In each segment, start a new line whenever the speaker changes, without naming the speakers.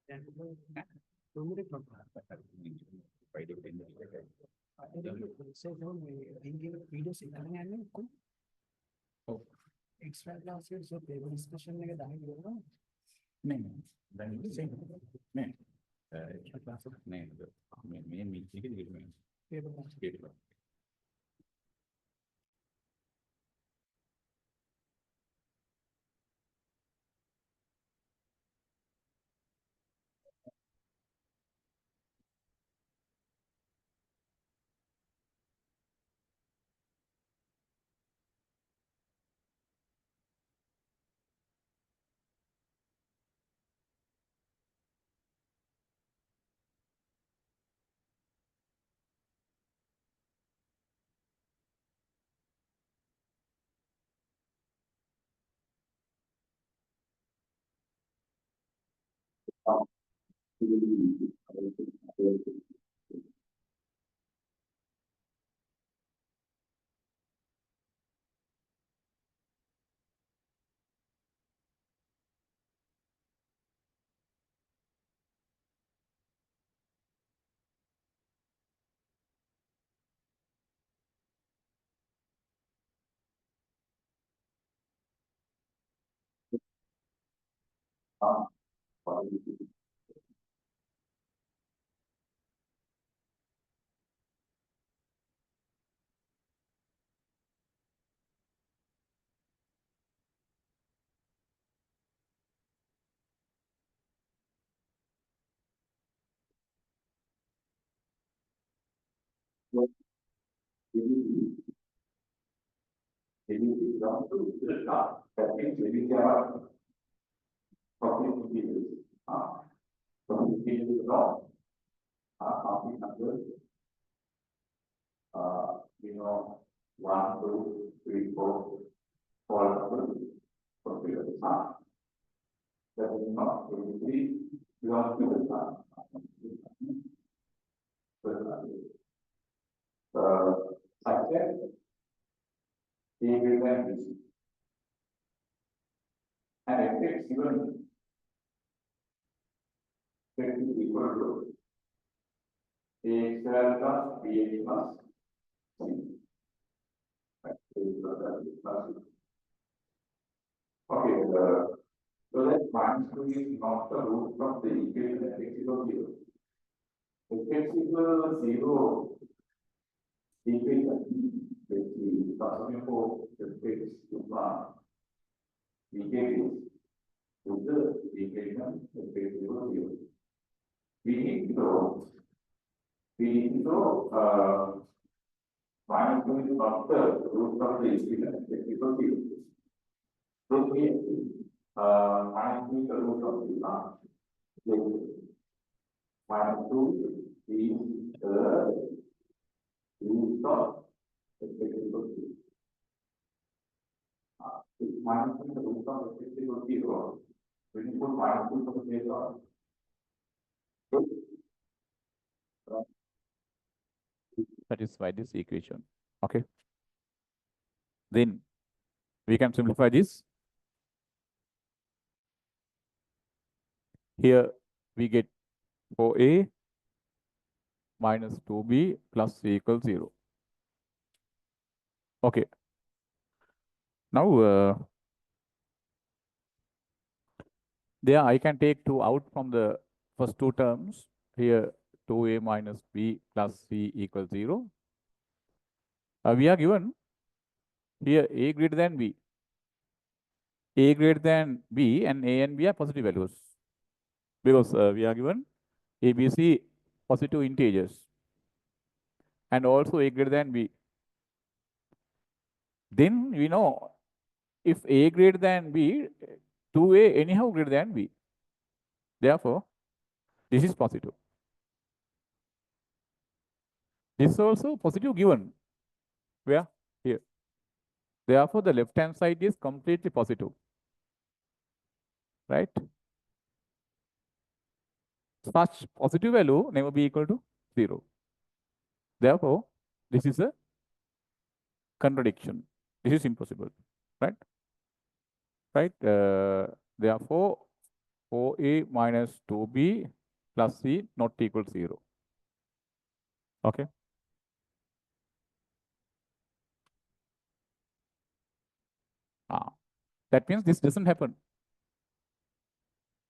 Extra classes or paper discussion like that.
नहीं नहीं same नहीं extra class नहीं main meeting के लिए में paper you know, 1, 2, 3, 4, 4 for period of time. That is not really belongs to the time. Subject, A greater than B. And if it's given, it is equal to A square plus B plus C. Okay, so that minus 2 is not the root of the equation that x equals 0. If x equals 0, the equation which is transforming for the x to 1, the equation is the equation that x equals 0. We need to know minus 2 is not the root of the equation that x equals 0. So we minus 2 is the root of the minus 2 is the root of x equals 0. If minus 2 is the root of x equals 0, when you put minus 2 for the place of satisfy this equation. Okay. Then we can simplify this. Here we get 4a minus 2b plus c equals 0. Okay. Now there I can take 2 out from the first two terms. Here 2a minus b plus c equals 0. We are given here a greater than b. A greater than b and a and b are positive values. Because we are given a, b, c positive integers. And also a greater than b. Then we know if a greater than b, 2a anyhow greater than b. Therefore, this is positive. This is also positive given. Where? Here. Therefore, the left hand side is completely positive. Right? Such positive value never be equal to 0. Therefore, this is a contradiction. This is impossible. Right? Right? Therefore, 4a minus 2b plus c not equal 0. Okay. That means this doesn't happen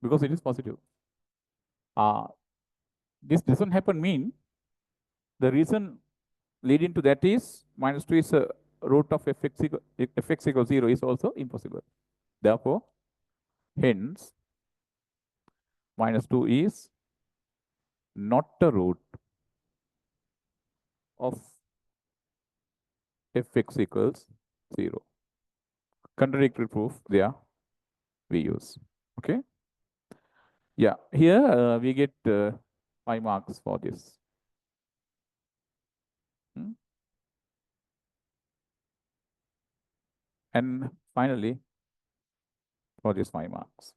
because it is positive. This doesn't happen mean the reason leading to that is minus 2 is a root of fx equals 0 is also impossible. Therefore, hence, minus 2 is not the root of fx equals 0. Contradictory proof there we use. Okay. Yeah, here we get 5 marks for this. And finally, for this 5 marks.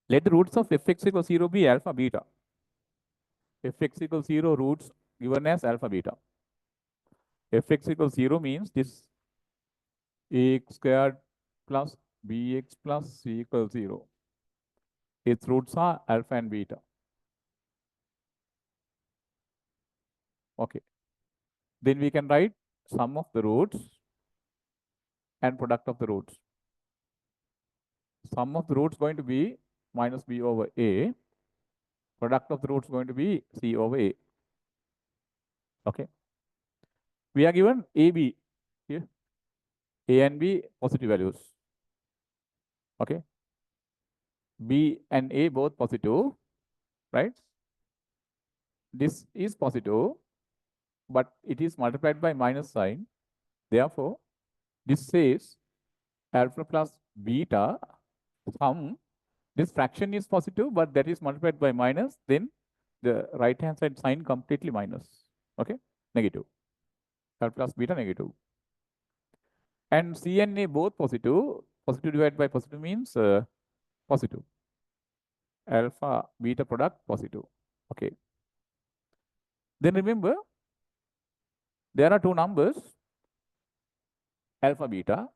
Let the roots of fx equals 0 be alpha beta. Fx equals 0 roots given as alpha beta. Fx equals 0 means this ax squared plus bx plus c equals 0. Its roots are alpha and beta. Okay. Then we can write sum of the roots and product of the roots. Sum of the roots going to be minus b over a. Product of the roots going to be c over a. Okay. We are given a, b here. A and b positive values. Okay. B and a both positive, right? This is positive, but it is multiplied by minus sign. Therefore, this says alpha plus beta sum. This fraction is positive, but that is multiplied by minus. Then the right hand side sign completely minus. Okay, negative. Alpha plus beta negative. And C and A both positive. Positive divided by positive means positive. Alpha beta product positive. Okay. Then remember, there are two numbers, alpha beta.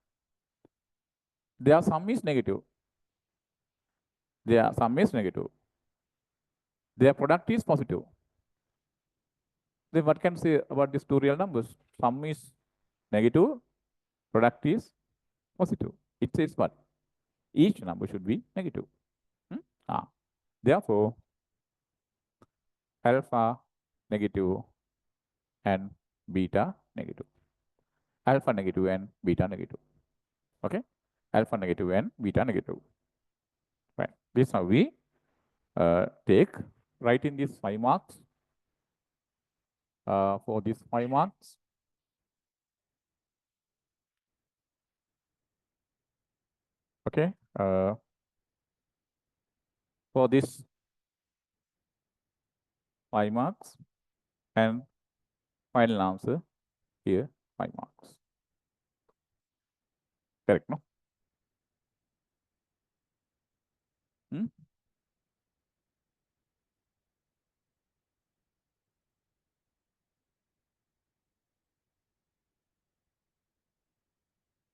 Their sum is negative. Their sum is negative. Their product is positive. Then what can say about these two real numbers? Sum is negative, product is positive. It says what? Each number should be negative. Therefore, alpha negative and beta negative. Alpha negative and beta negative. Okay? Alpha negative and beta negative. Right. This is how we take, write in these 5 marks. For these 5 marks, okay, for this 5 marks and final answer here 5 marks. Correct, no?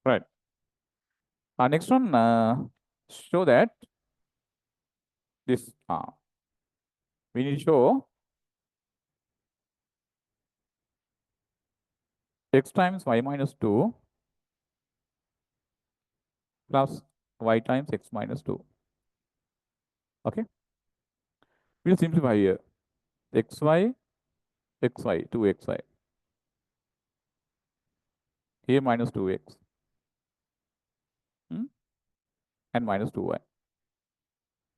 Right. Next one, show that this, we need to show x times y minus 2 plus y times x minus 2. Okay. We'll simplify here. xy, 2xy. Here minus 2x. And minus 2y.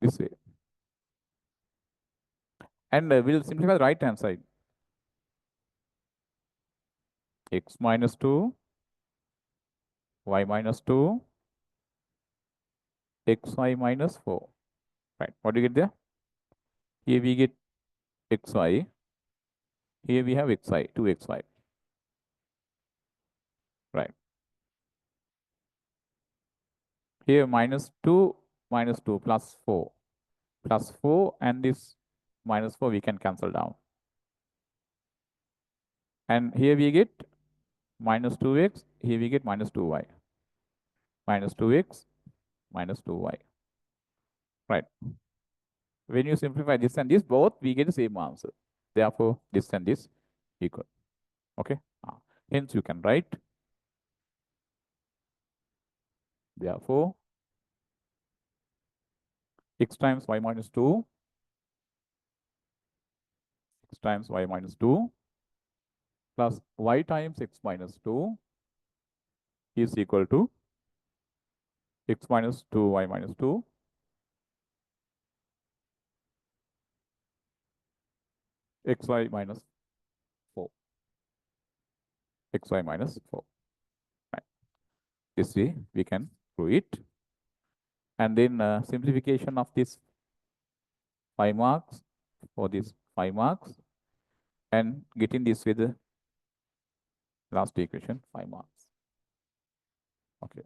This way. And we'll simplify the right hand side. X minus 2, y minus 2, xy minus 4. Right. What do you get there? Here we get xy. Here we have xy, 2xy. Right. Here minus 2 plus 4. Plus 4 and this minus 4 we can cancel down. And here we get minus 2x, here we get minus 2y. Minus 2x, minus 2y. Right. When you simplify this and this, both, we get the same answer. Therefore, this and this equal. Okay. Hence, you can write. Therefore, x times y minus 2, x times y minus 2, plus y times x minus 2 is equal to x minus 2, y minus 2, xy minus 4. Xy minus 4. Right. This way, we can do it. And then simplification of this 5 marks for this 5 marks and getting this with the last equation 5 marks. Okay.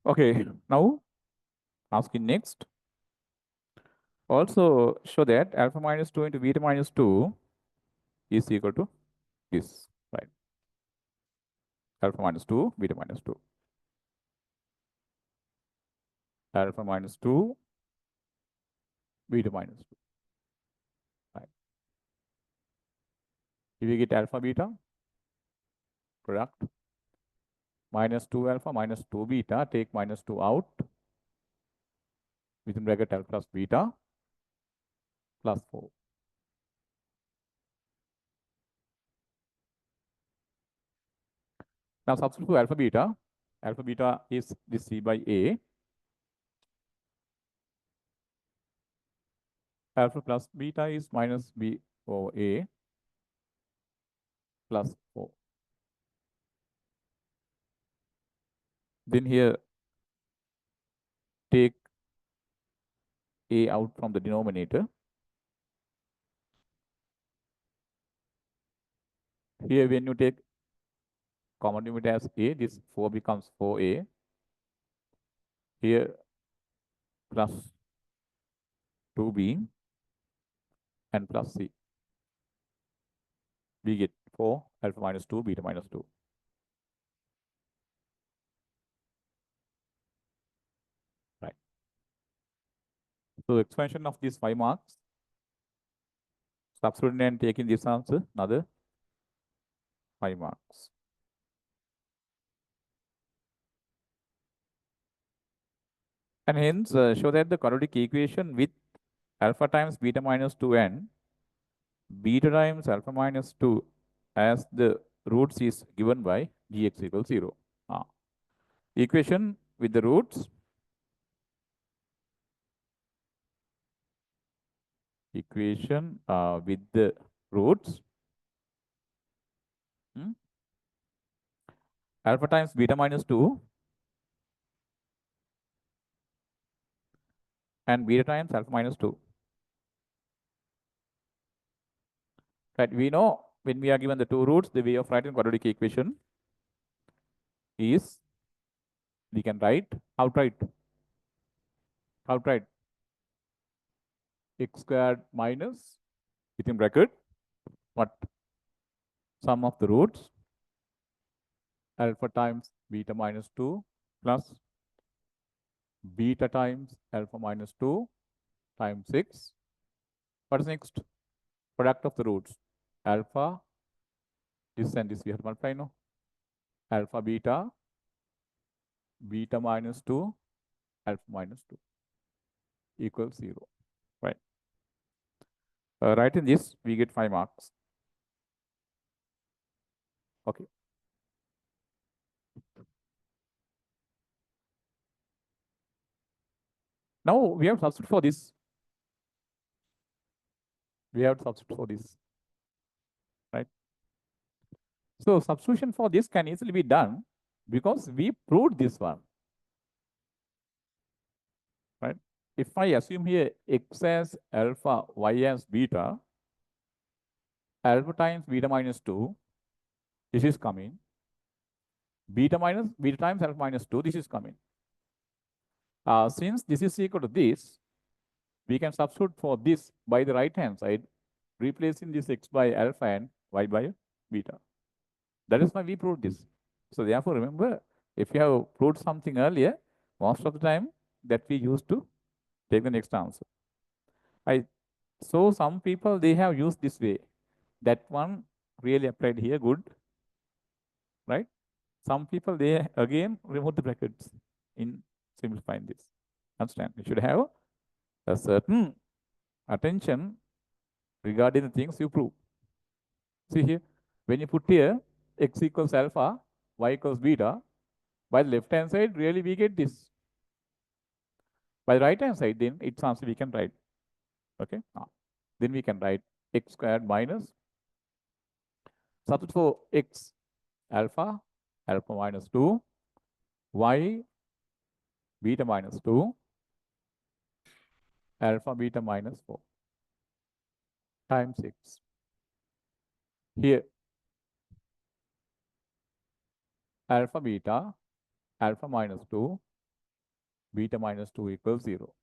Okay. Now asking next. Also show that alpha minus 2 into beta minus 2 is equal to this. Right. Alpha minus 2, beta minus 2. Alpha minus 2, beta minus 2. Right. If we get alpha beta, product, minus 2 alpha minus 2 beta, take minus 2 out, within bracket alpha plus beta, plus 4. Now substitute alpha beta. Alpha beta is this C by A. Alpha plus beta is minus B over A plus 4. Then here take A out from the denominator. Here when you take common denominator as A, this 4 becomes 4A. Here plus 2B and plus C. We get 4 alpha minus 2 beta minus 2. Right. So expansion of these 5 marks. Substituting and taking this answer, another 5 marks. And hence show that the quadratic equation with alpha times beta minus 2 and beta times alpha minus 2 as the roots is given by gx equals 0. Equation with the roots. Equation with the roots. Alpha times beta minus 2 and beta times alpha minus 2. Right, we know when we are given the two roots, the way of writing quadratic equation is we can write outright x squared minus within bracket what sum of the roots alpha times beta minus 2 plus beta times alpha minus 2 times 6. What is next? Product of the roots. Alpha, this and this we have multiplied now. Alpha beta, beta minus 2, alpha minus 2 equals 0. Right. Writing this, we get 5 marks. Okay. Now we have substitute for this. We have to substitute for this. Right. So substitution for this can easily be done because we proved this one. Right. If I assume here x as alpha, y as beta, alpha times beta minus 2, this is coming. Beta times alpha minus 2, this is coming. Since this is equal to this, we can substitute for this by the right hand side, replacing this x by alpha and y by beta. That is why we proved this. So therefore, remember, if you have proved something earlier, most of the time that we used to take the next answer. So some people, they have used this way. That one really applied here, good, right? Some people, they again remove the brackets in simplifying this. Understand? You should have a certain attention regarding the things you prove. See here, when you put here x equals alpha, y equals beta, by the left hand side, really we get this. By the right hand side, then it's answer we can write. Okay. Then we can write x squared minus, substitute for x alpha, alpha minus 2, y beta minus 2, alpha beta minus 4 times 6. Here, alpha beta, alpha minus 2, beta minus 2 equals 0.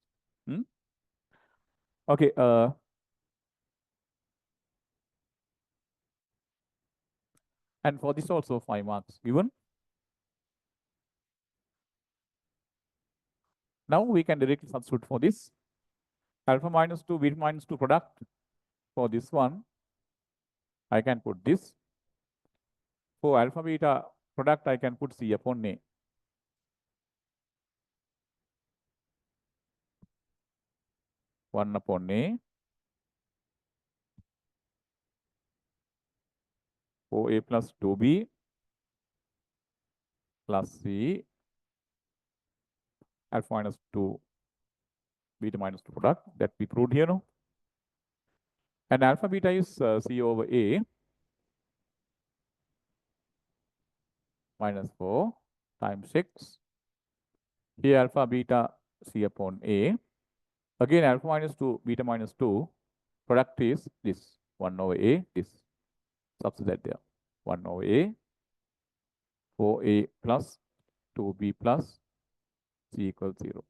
Okay. And for this also 5 marks given. Now we can directly substitute for this. Alpha minus 2, beta minus 2 product. For this one, I can put this. For alpha beta product, I can put C upon A. One upon A. For A plus 2B plus C. Alpha minus 2, beta minus 2 product that we proved here. No? And alpha beta is C over A minus 4 times 6. Here alpha beta C upon A. Again alpha minus 2, beta minus 2 product is this 1 over A, this. Substitute that there. 1 over A, 4A plus 2B plus C equals 0.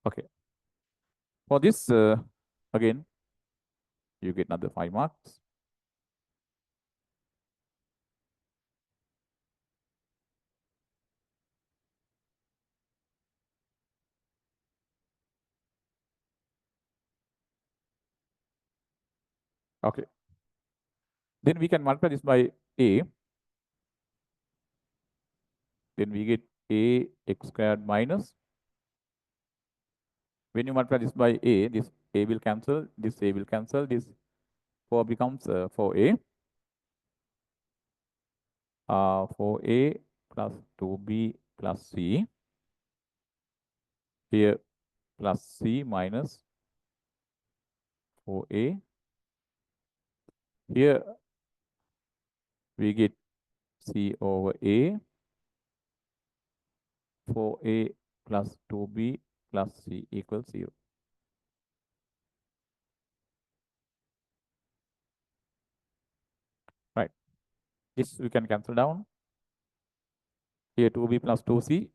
Okay. For this, again, you get another 5 marks. Okay. Then we can multiply this by A. Then we get A x squared minus. When you multiply this by A, this A will cancel, this A will cancel, this 4 becomes 4A. 4A plus 2B plus C. Here plus C minus 4A. Here we get C over A, 4A plus 2B plus C equals 0. Right. This we can cancel down. Here 2B plus 2C,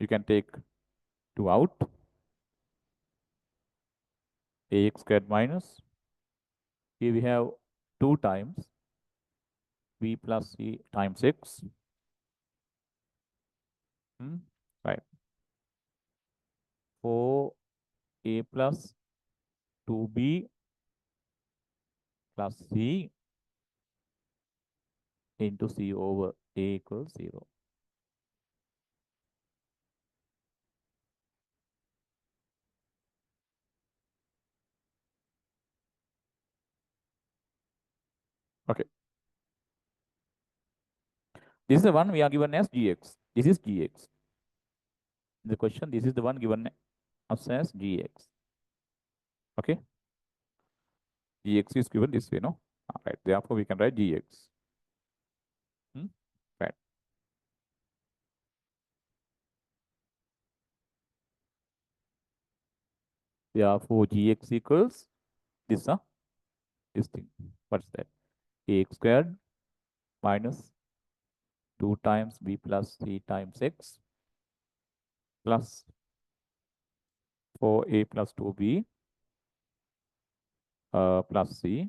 you can take 2 out. Ax squared minus. Here we have 2 times B plus C times X. Right. 4A plus 2B plus C into C over A equals 0. Okay. This is the one we are given as Gx. This is Gx. The question, this is the one given us as Gx. Okay. Gx is given this way, no? All right. Therefore, we can write Gx. Right. Therefore, Gx equals this, this thing. What's that? Ax squared minus 2 times B plus C times X plus 4a plus 2b plus c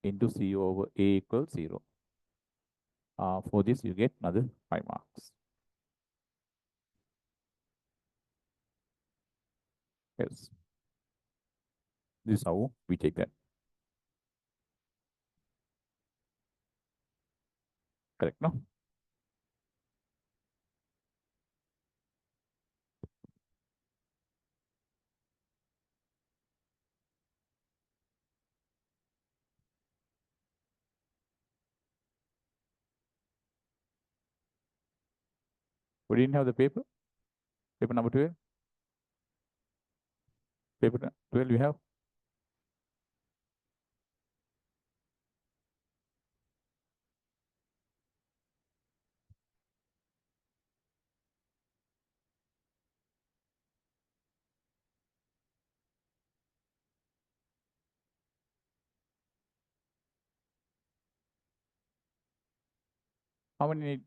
into c over a equals 0. For this, you get another 5 marks. Yes. This is how we take that. Correct, no? We didn't have the paper? Paper number 12? Paper 12 you have? How many need?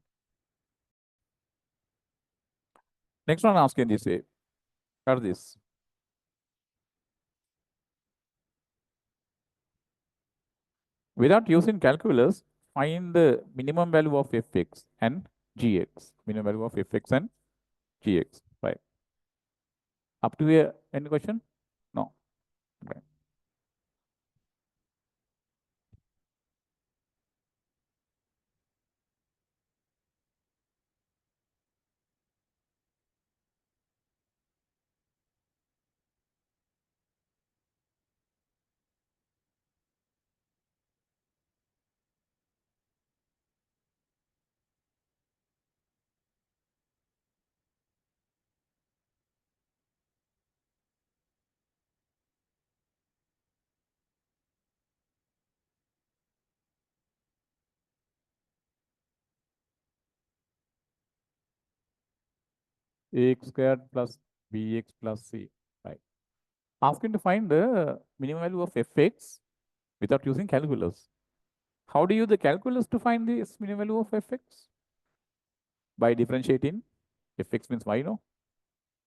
Next one asking this way. Or this. Without using calculus, find the minimum value of fx and gx. Minimum value of fx and gx. Right. Up to here, any question? No. Okay. Ax squared plus bx plus c. Right. Asking to find the minimum value of fx without using calculus. How do you use the calculus to find this minimum value of fx? By differentiating. Fx means y, no?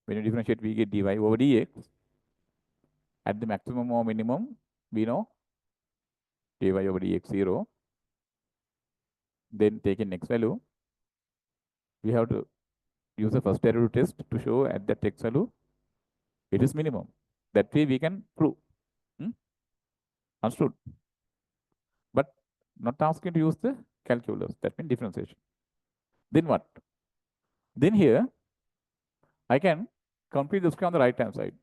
When you differentiate, we get dy over dx. At the maximum or minimum, we know dy over dx 0. Then take in x value. We have to use the first derivative test to show at that x value it is minimum. That way we can prove. Understood? But not asking to use the calculus. That means differentiation. Then what? Then here I can complete the square on the right hand side.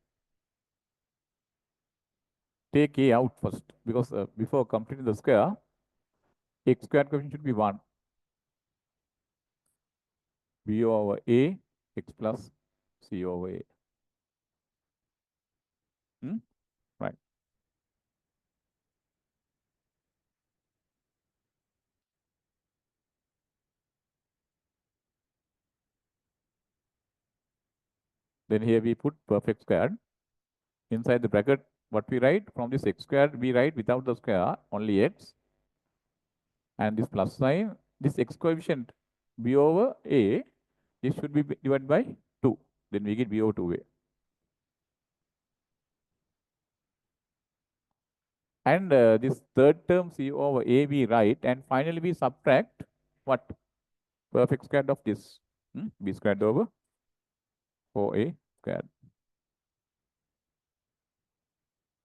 Take a out first because before completing the square, x squared coefficient should be 1. b over a x plus c over a. Right. Then here we put perfect squared. Inside the bracket, what we write from this x squared, we write without the square only x. And this plus sign, this x coefficient b over a, this should be divided by 2. Then we get b over 2a. And this third term c over a we write, and finally we subtract what? Perfect squared of this. B squared over 4a squared.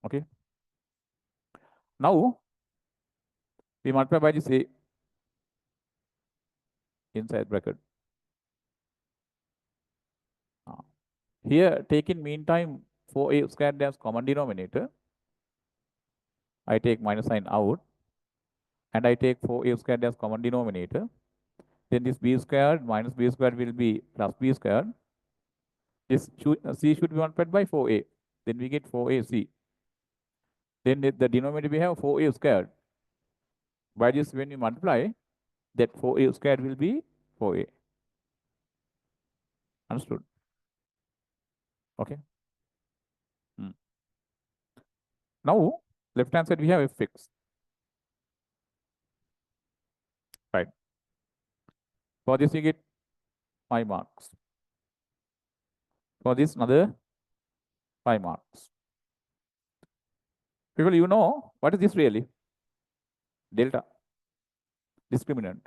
Okay. Now we multiply by this a inside bracket. Here take in meantime 4a squared as common denominator. I take minus sign out, and I take 4a squared as common denominator. Then this b squared minus b squared will be plus b squared. This c should be multiplied by 4a. Then we get 4ac. Then the denominator we have 4a squared. By this, when you multiply, that 4a squared will be 4a. Understood? Okay. Now, left hand side we have fx. Right. For this, you get 5 marks. For this, another 5 marks. People, you know, what is this really? Delta, discriminant.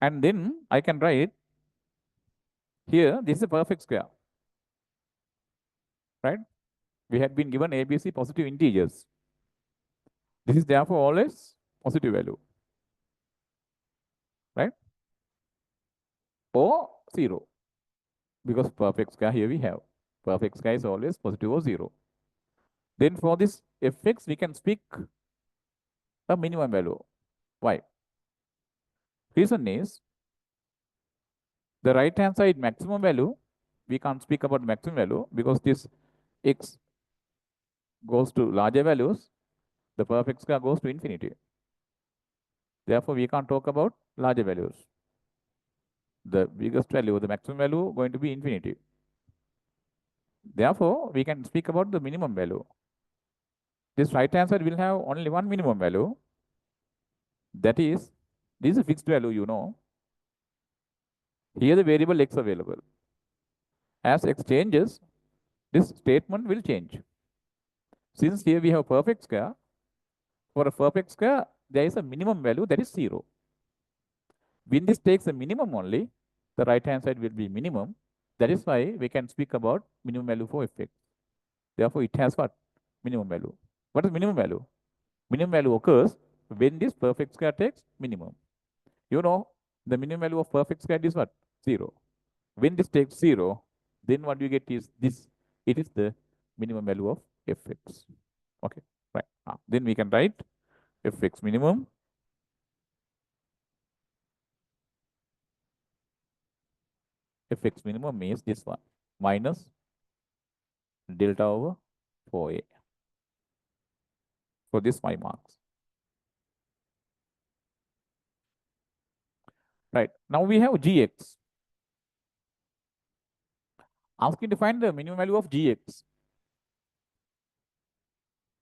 And then I can write here, this is a perfect square, right? We had been given ABC positive integers. This is therefore always positive value, right? Or 0, because perfect square here we have. Perfect square is always positive or 0. Then for this fx, we can speak a minimum value. Why? Reason is, the right hand side maximum value, we can't speak about maximum value because this x goes to larger values, the perfect square goes to infinity. Therefore, we can't talk about larger values. The biggest value, the maximum value, going to be infinity. Therefore, we can speak about the minimum value. This right hand side will have only one minimum value. That is, this is a fixed value, you know. Here the variable x available. As x changes, this statement will change. Since here we have perfect square, for a perfect square, there is a minimum value that is 0. When this takes a minimum only, the right hand side will be minimum. That is why we can speak about minimum value for fx. Therefore, it has what? Minimum value. What is minimum value? Minimum value occurs when this perfect square takes minimum. You know, the minimum value of perfect square is what? 0. When this takes 0, then what you get is this. It is the minimum value of fx. Okay, right. Then we can write fx minimum fx minimum is this one minus delta over 4a for this 5 marks. Right. Now we have gx. Asking to find the minimum value of gx.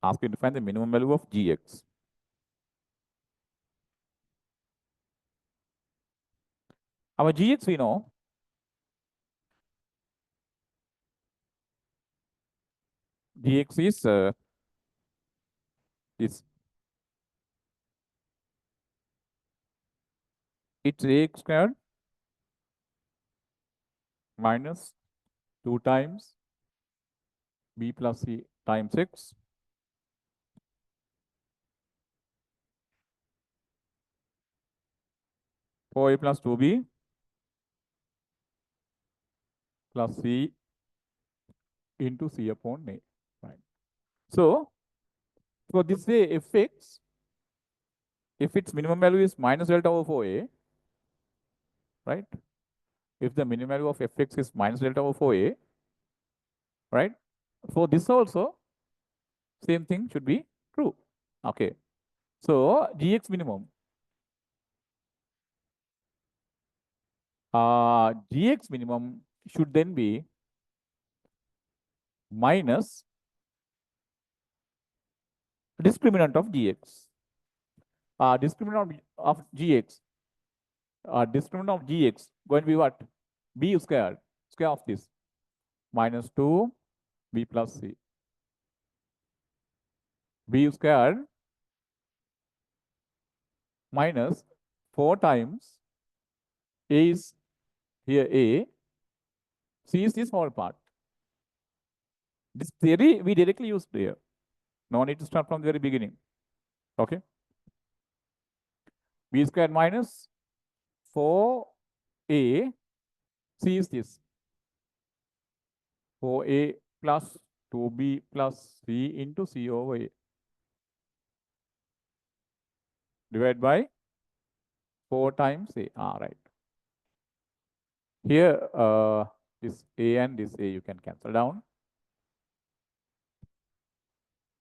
Asking to find the minimum value of gx. Our gx we know gx is this. It's ax squared minus 2 times b plus c times x for a plus 2b plus c into c upon a. Right. So for this way fx, if its minimum value is minus delta over 4a, right? If the minimum value of fx is minus delta over 4a, right? For this also, same thing should be true. Okay. So gx minimum. Gx minimum should then be minus discriminant of gx. Discriminant of gx. Discriminant of gx going to be what? B squared, square of this, minus 2 b plus c. B squared minus 4 times a is here a, c is this whole part. This theory we directly used here. No need to start from the very beginning. Okay. B squared minus 4a, c is this. 4a plus 2b plus c into c over a. Divided by 4 times a. Right. Here, this a and this a you can cancel down.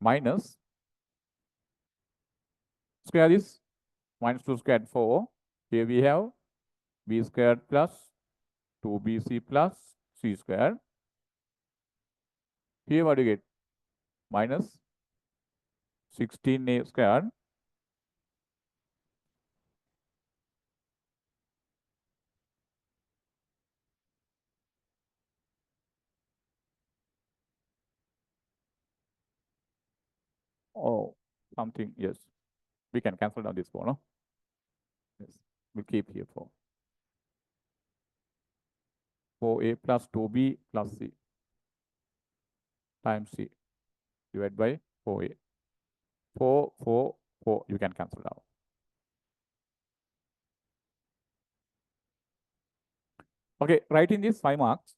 Minus square this, minus 2 squared 4. Here we have b squared plus 2bc plus c squared. Here what do you get? Minus 16a squared Oh, something, yes. We can cancel down this 4, no? Yes, we'll keep here 4. 4a plus 2b plus c times c divided by 4a. 4, 4, 4, you can cancel down. Okay, writing these 5 marks.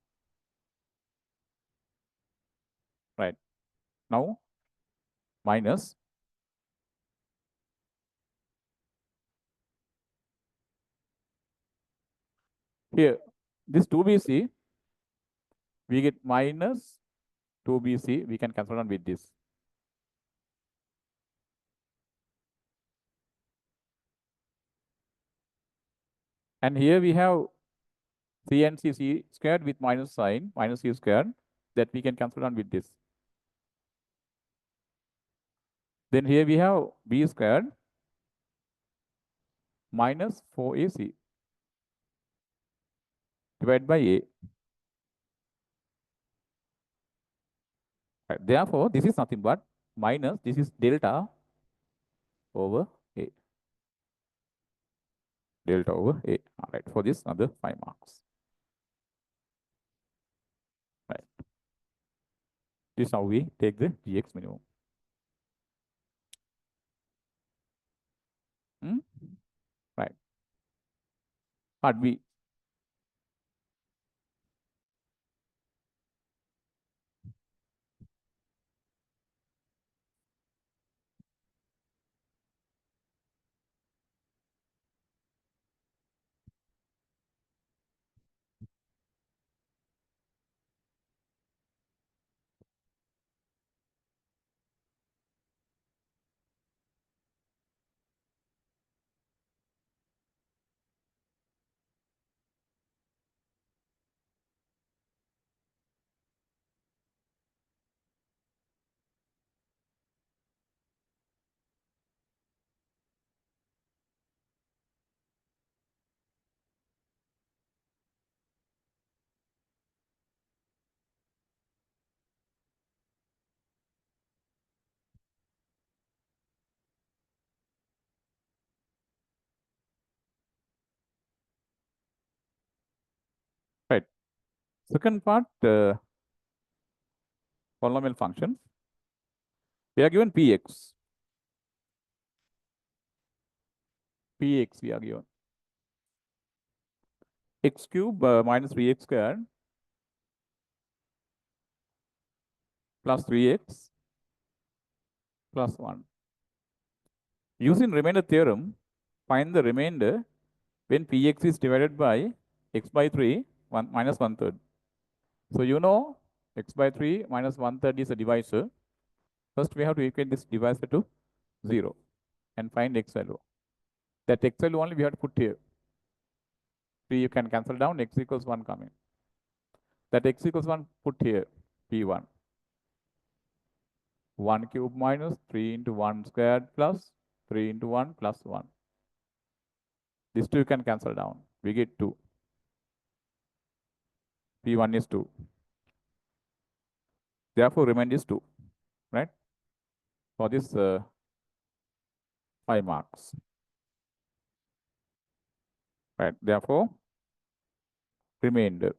Right. Now, minus. Here, this 2bc, we get minus 2bc, we can cancel down with this. And here we have c and c squared with minus sign, minus c squared, that we can cancel down with this. Then here we have b squared minus 4ac divided by a. Right. Therefore, this is nothing but minus, this is delta over a. Delta over a. All right, for this another 5 marks. Right. This is how we take the gx minimum. Right. Part B. Right. Second part, polynomial function. We are given px. Px we are given. X cube minus 3x squared plus 3x plus 1. Using remainder theorem, find the remainder when px is divided by x by 3 minus 1/3. So you know x by 3 minus 1/3 is a divisor. First we have to equate this divisor to 0 and find x value. That x value only we have to put here. 3 you can cancel down, x equals 1 coming. That x equals 1 put here, p1. 1 cube minus 3 into 1 squared plus 3 into 1 plus 1. These two you can cancel down. We get 2. P1 is 2. Therefore, remainder is 2. Right? For this 5 marks. Right? Therefore, remainder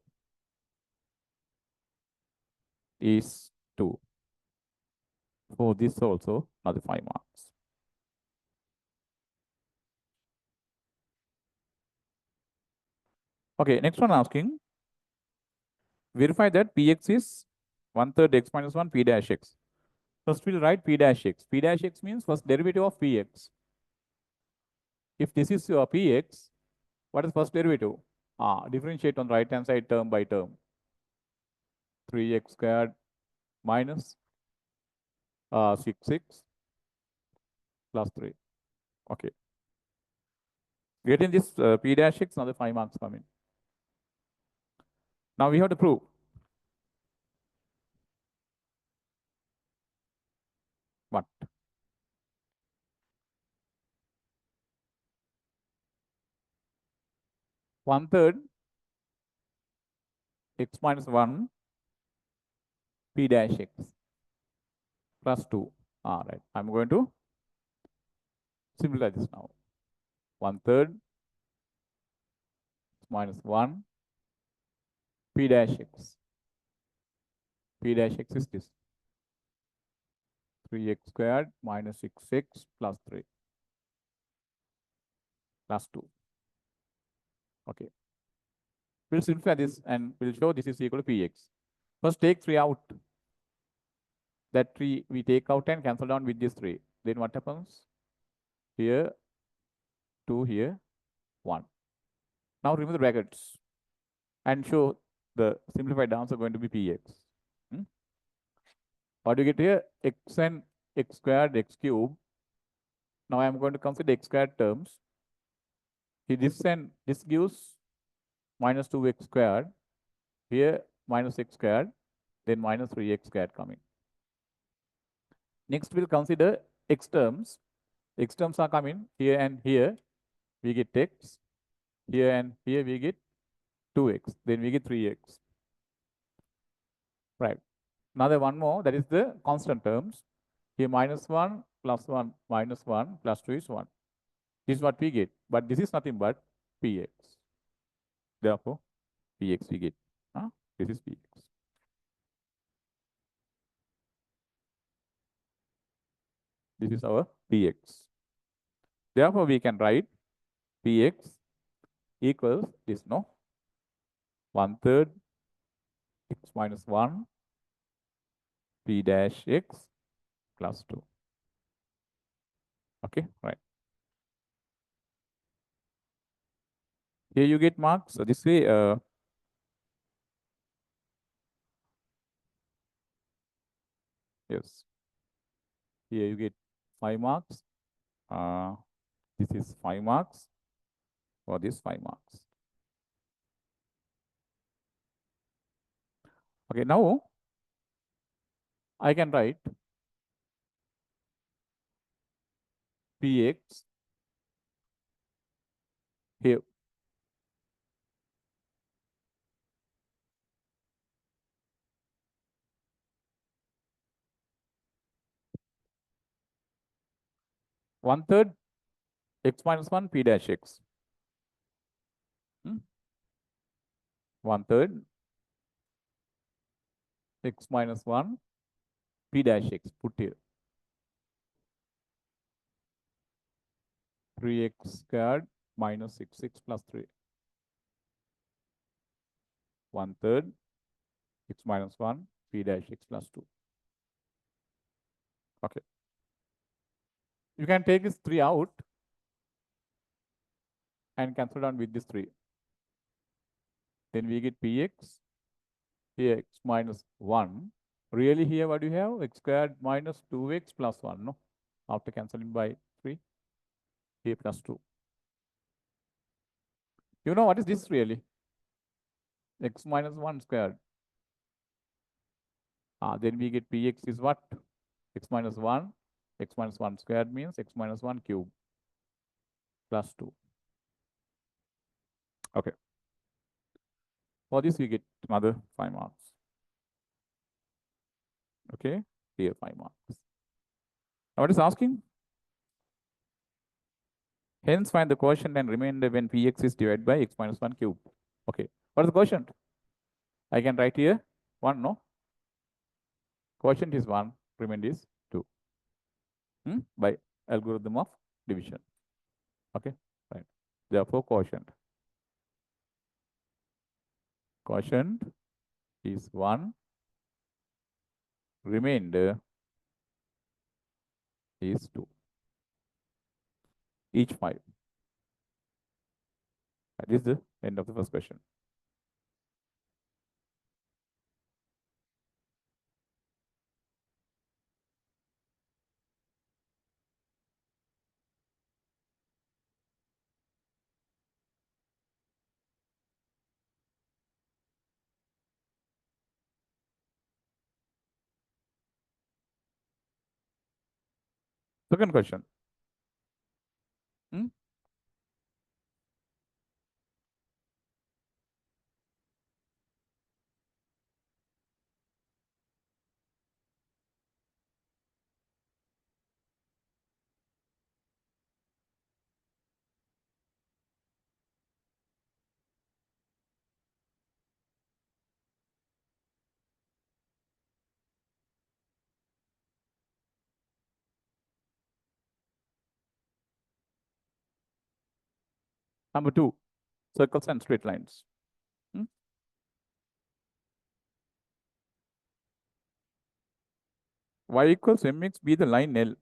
is 2. For this also, another 5 marks. Okay, next one asking, verify that px is 1/3 x minus 1 p dash x. First we'll write p dash x. P dash x means first derivative of px. If this is your px, what is first derivative? Differentiate on the right hand side term by term. 3x squared minus 6x plus 3. Okay. Getting this p dash x, another 5 marks coming. Now we have to prove. What? One third x minus 1 p dash x plus 2. All right. I'm going to simplify this now. 1/3 minus 1 p dash x. P dash x is this. 3x squared minus 6x plus 3 plus 2. Okay. We'll simplify this and we'll show this is equal to px. First take 3 out. That 3 we take out and cancel down with this 3. Then what happens? Here 2, here 1. Now remove the brackets and show the simplified answer going to be px. What do you get here? X and x squared, x cubed. Now I am going to consider x squared terms. Here this and this gives minus 2x squared. Here minus x squared. Then minus 3x squared coming. Next we'll consider x terms. X terms are coming here and here. We get x. Here and here we get 2x. Then we get 3x. Right. Another one more, that is the constant terms. Here minus 1 plus 1 minus 1 plus 2 is 1. This is what we get. But this is nothing but px. Therefore, px we get. This is px. This is our px. Therefore, we can write px equals this, no? 1/3 x minus 1 p dash x plus 2. Okay, right. Here you get marks. So this way, yes. Here you get 5 marks. This is 5 marks. For this 5 marks. Okay, now I can write px here. One third x minus 1 p dash x. 1/3 x minus 1 p dash x. Put here. 3x squared minus 6x plus 3. 1/3 x minus 1 p dash x plus 2. Okay. You can take this 3 out and cancel down with this 3. Then we get px. Here x minus 1. Really here what do you have? X squared minus 2x plus 1. No? After cancelling by 3. Here plus 2. You know what is this really? X minus 1 squared. Then we get px is what? X minus 1. X minus 1 squared means x minus 1 cube plus 2. Okay. For this we get another 5 marks. Okay. Here 5 marks. Now what is asking? Hence find the quotient and remainder when px is divided by x minus 1 cube. Okay. What is the quotient? I can write here 1, no? Quotient is 1, remainder is 2. By algorithm of division. Okay, right. Therefore, quotient is 1, remainder is 2. Each 5. This is the end of the first question. Second question. Number 2, circles and straight lines. Y equals mx be the line L.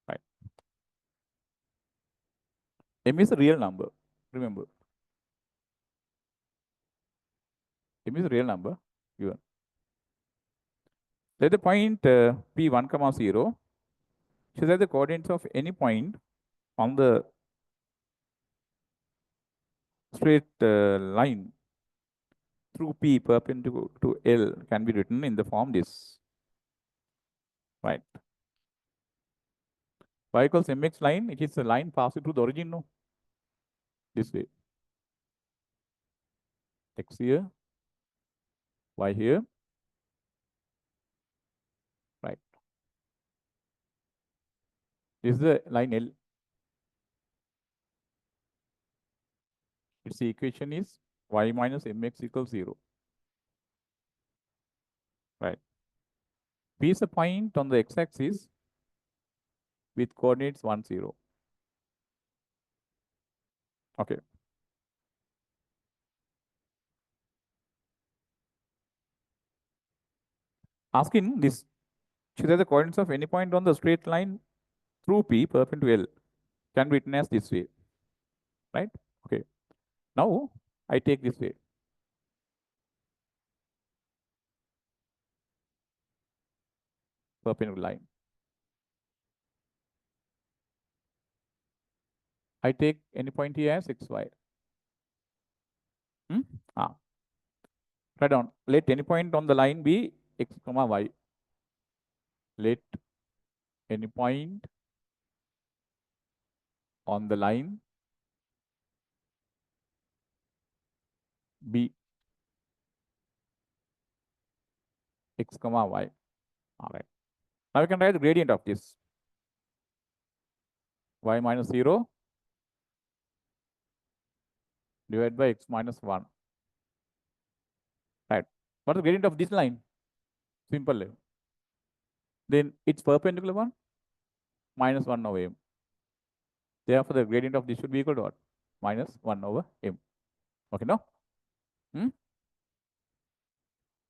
Right. M is a real number. Remember, M is a real number given. Let the point P1, 0 shows that the coordinates of any point on the straight line through P perpendicular to L can be written in the form this. Right. Y equals mx line, it is a line passing through the origin, no? This way. X here, Y here. Right. This is the line L. Its equation is y minus mx equals 0. Right. P is a point on the x-axis with coordinates 1, 0. Okay. Asking this, show that the coordinates of any point on the straight line through P perpendicular L can be written as this way. Right? Okay. Now I take this way. Perpendicular line. I take any point here as xy. Write down. Let any point on the line be x comma y. Let any point on the line be x comma y. All right. Now we can write the gradient of this. Y minus 0 divided by x minus 1. Right. What is the gradient of this line? Simple. Then its perpendicular one minus 1 over m. Therefore, the gradient of this should be equal to what? Minus 1 over m. Okay, no?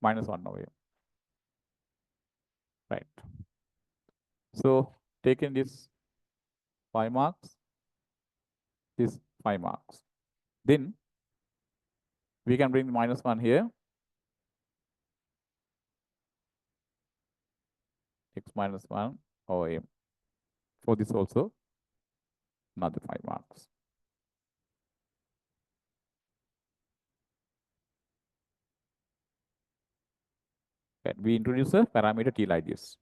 Minus 1 over m. Right. So, taking this 5 marks, this 5 marks. Then, we can bring the minus 1 here. X minus 1 over m. For this also, another 5 marks. Okay. We introduce a parameter t like this.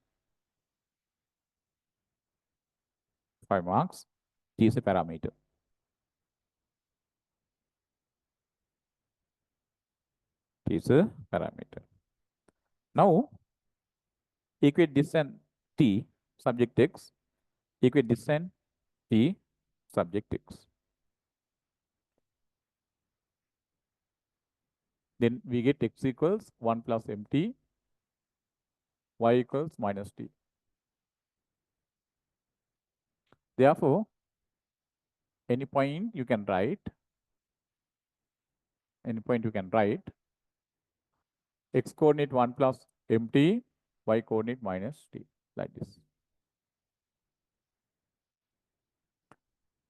5 marks. T is a parameter. T is a parameter. Now, equate this and t subject x. Equate this and t subject x. Then we get x equals 1 plus mt, y equals minus t. Therefore, any point you can write, x coordinate 1 plus mt, y coordinate minus t, like this.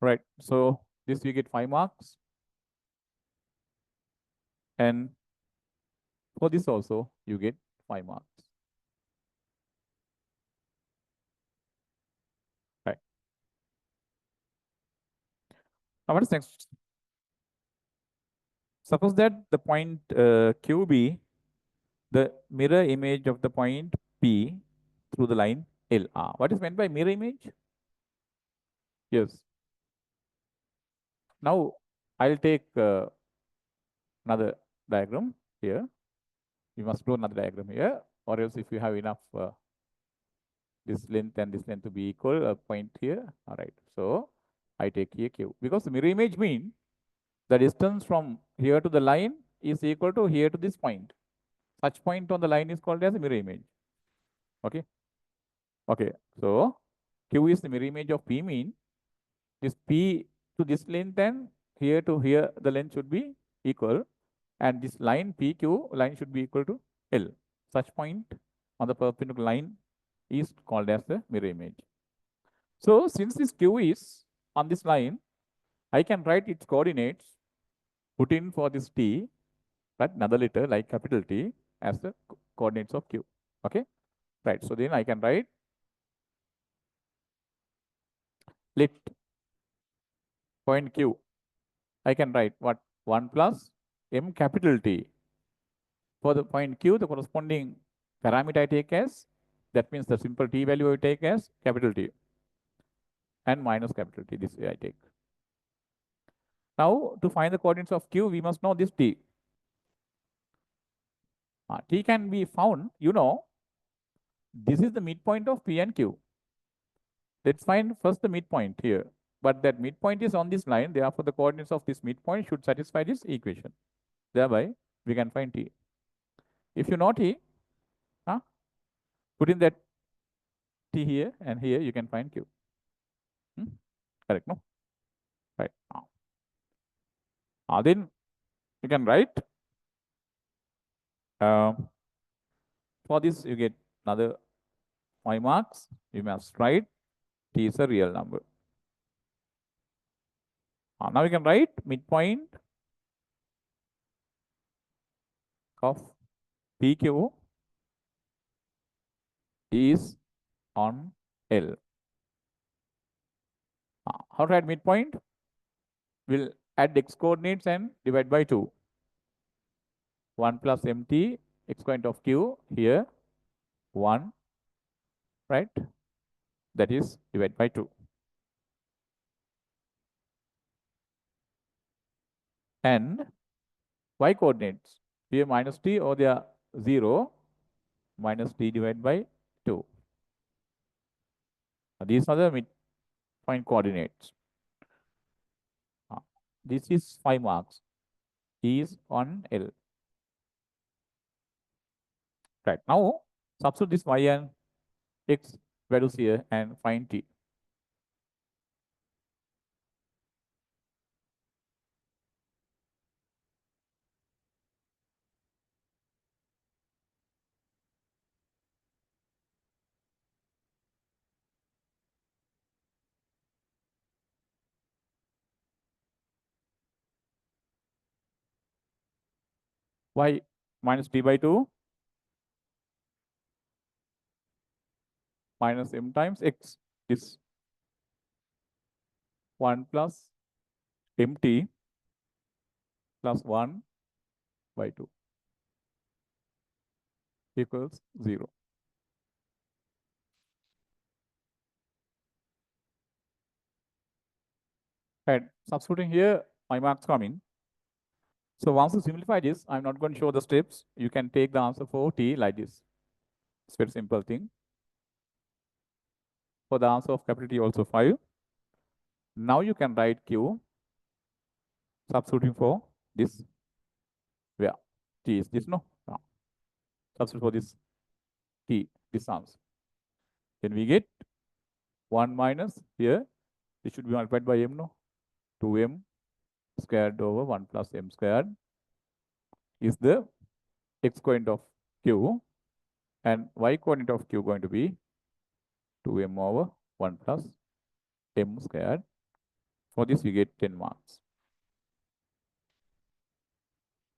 Right, so this we get 5 marks. And for this also, you get 5 marks. Right. Now what is next? Suppose that the point Q be the mirror image of the point P through the line LR. What is meant by mirror image? Yes. Now I'll take another diagram here. You must do another diagram here, or else if you have enough this length and this length to be equal, a point here. All right. So I take here Q, because the mirror image means the distance from here to the line is equal to here to this point. Such point on the line is called as a mirror image. Okay. Okay. So Q is the mirror image of P mean this P to this length and here to here the length should be equal, and this line PQ line should be equal to L. Such point on the perpendicular line is called as the mirror image. So since this Q is on this line, I can write its coordinates, put in for this T, but another letter like capital T as the coordinates of Q. Okay, right. So then I can write let point Q. I can write what 1 plus M capital T. For the point Q, the corresponding parameter I take as, that means the simple T value I take as capital T and minus capital T. This way I take. Now to find the coordinates of Q, we must know this T. T can be found, this is the midpoint of P and Q. Let's find first the midpoint here. But that midpoint is on this line, therefore the coordinates of this midpoint should satisfy this equation. Thereby, we can find T. If you know T, put in that T here and here you can find Q. Correct, no? Right. Then you can write, for this you get another 5 marks. You must write T is a real number. Now you can write midpoint of PQ is on L. How to write midpoint? We'll add x coordinates and divide by 2. 1 plus mt x coordinate of Q here 1, right? That is divide by 2. And y coordinates here minus t or they are 0 minus t divided by 2. These are the midpoint coordinates. This is 5 marks. Is on L. Right. Now substitute this y and x values here and find t. Y minus t by 2 minus m times x is 1 plus mt plus 1 by 2 equals 0. And substituting here, my marks come in. So once you simplify this, I'm not going to show the steps. You can take the answer for t like this. It's a very simple thing. For the answer of capital T also 5. Now you can write Q, substituting for this. Where T is this, no? Substitute for this T, this answer. Then we get 1 minus here. It should be multiplied by m, no? 2m squared over 1 plus m squared is the x coordinate of Q, and y coordinate of Q going to be 2m over 1 plus m squared. For this, we get 10 marks.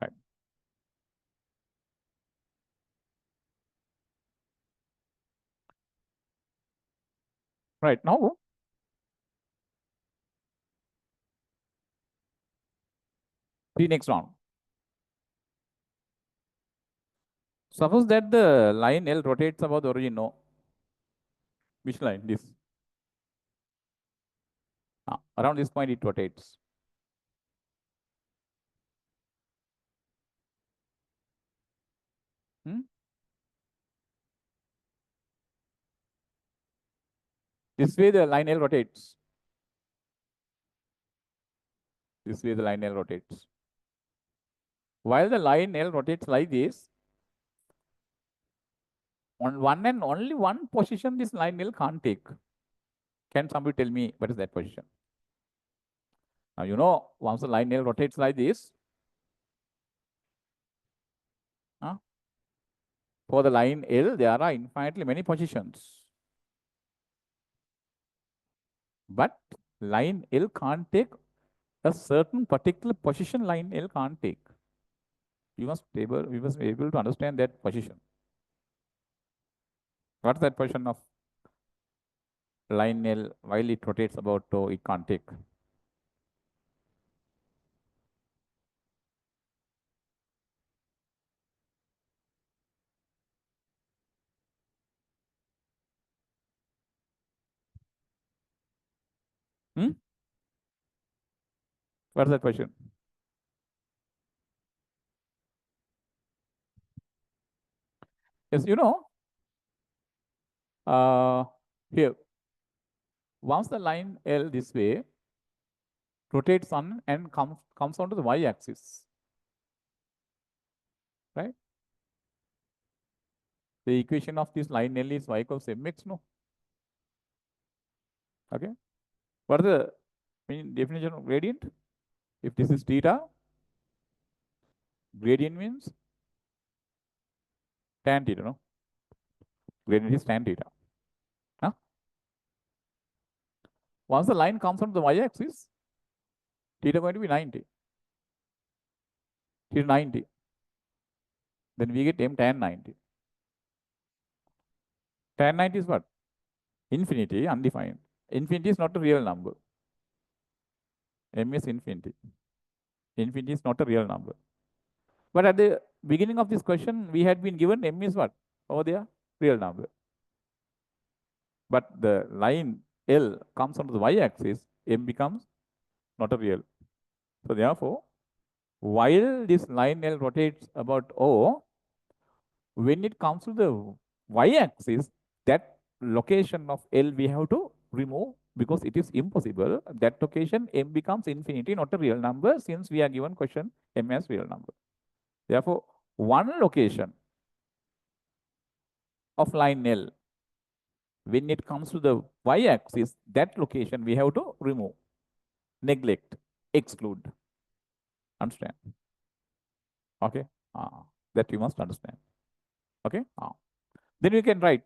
Right. Right now, the next round. Suppose that the line L rotates about the origin, no? Which line? This. Around this point, it rotates. This way, the line L rotates. This way, the line L rotates. While the line L rotates like this, on one and only one position, this line L can't take. Can somebody tell me what is that position? Now, you know, once the line L rotates like this, for the line L, there are infinitely many positions. But line L can't take a certain particular position line L can't take. We must be able to understand that position. What's that position of line L while it rotates about tau, it can't take? Hmm? What's that question? Yes, you know, here, once the line L this way rotates on and comes onto the y-axis, right? The equation of this line L is y equals mx, no? Okay. What is the definition of gradient? If this is theta, gradient means tan theta, no? Gradient is tan theta. Huh? Once the line comes onto the y-axis, theta going to be 90. Theta 90. Then we get m tan 90. Tan 90 is what? Infinity, undefined. Infinity is not a real number. M is infinity. Infinity is not a real number. But at the beginning of this question, we had been given m is what? Over there, real number. But the line L comes onto the y-axis, m becomes not a real. So therefore, while this line L rotates about O, when it comes to the y-axis, that location of L we have to remove because it is impossible. That location m becomes infinity, not a real number, since we are given question m as real number. Therefore, one location of line L, when it comes to the y-axis, that location we have to remove, neglect, exclude. Understand? Okay? That you must understand. Okay? Then we can write,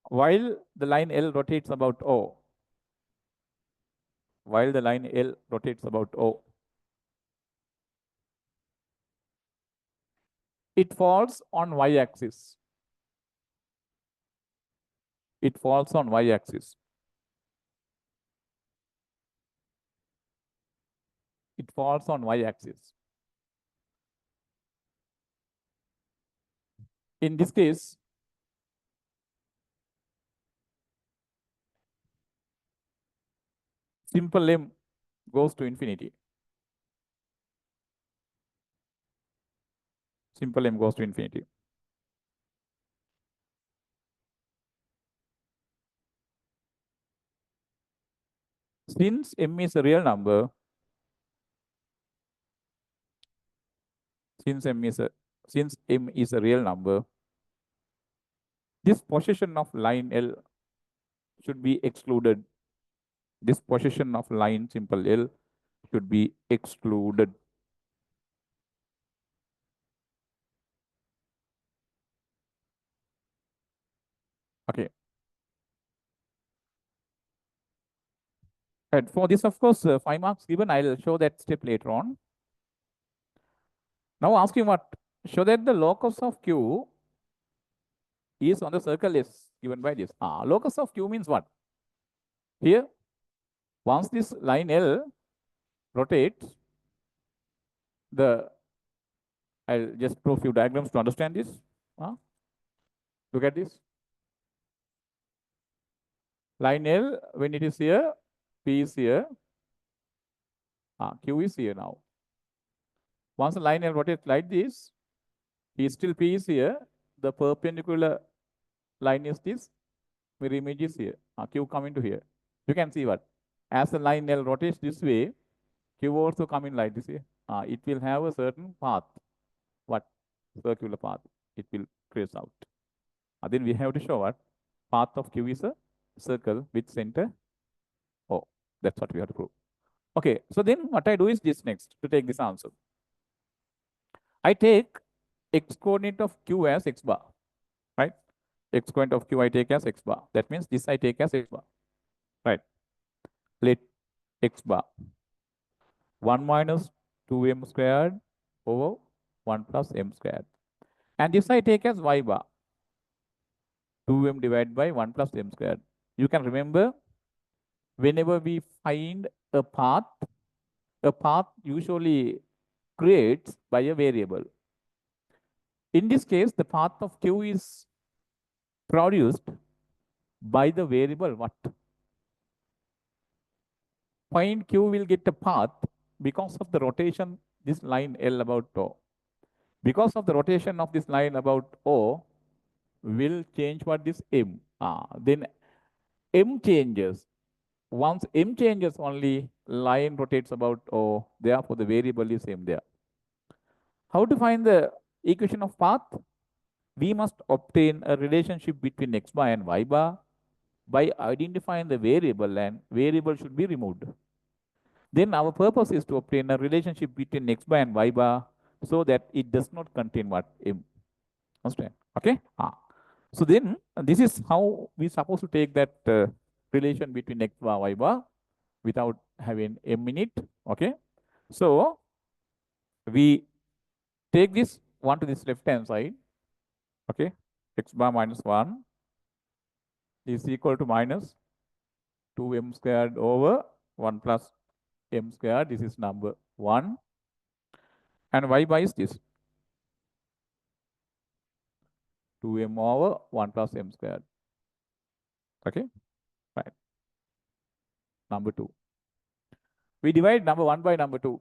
while the line L rotates about O, while the line L rotates about O, it falls on y-axis. It falls on y-axis. It falls on y-axis. In this case, simple m goes to infinity. Simple m goes to infinity. Since m is a real number, since m is a real number, this position of line L should be excluded. This position of line simple L should be excluded. Okay. And for this, of course, 5 marks given. I'll show that step later on. Now asking what? Show that the locus of Q is on the circle S given by this. Locus of Q means what? Here, once this line L rotates, I'll just draw a few diagrams to understand this. Look at this. Line L, when it is here, P is here, Q is here now. Once the line L rotates like this, still P is here, the perpendicular line is this, mirror image is here, Q coming to here. You can see what? As the line L rotates this way, Q also come in like this here. It will have a certain path. What? Circular path. It will trace out. Then we have to show what? Path of Q is a circle with center O. That's what we have to prove. Okay, so then what I do is this next to take this answer. I take x coordinate of q as x bar, right? X coordinate of q I take as x bar. That means this I take as x bar, right? Let x bar 1 minus 2m squared over 1 plus m squared. And this I take as y bar, 2m divided by 1 plus m squared. You can remember, whenever we find a path usually creates by a variable. In this case, the path of q is produced by the variable what? Point q will get a path because of the rotation this line L about O. Because of the rotation of this line about O will change what this M. Then M changes. Once M changes, only line rotates about O. Therefore, the variable is M there. How to find the equation of path? We must obtain a relationship between x bar and y bar by identifying the variable, and variable should be removed. Then our purpose is to obtain a relationship between x bar and y bar so that it does not contain what? M. Understand? Okay? So then this is how we supposed to take that relation between x bar, y bar without having M in it. Okay? So we take this one to this left hand side. Okay? X bar minus 1 is equal to minus 2m squared over 1 plus m squared. This is number 1. And y bar is this, 2m over 1 plus m squared. Okay, right. Number 2. We divide number 1 by number 2.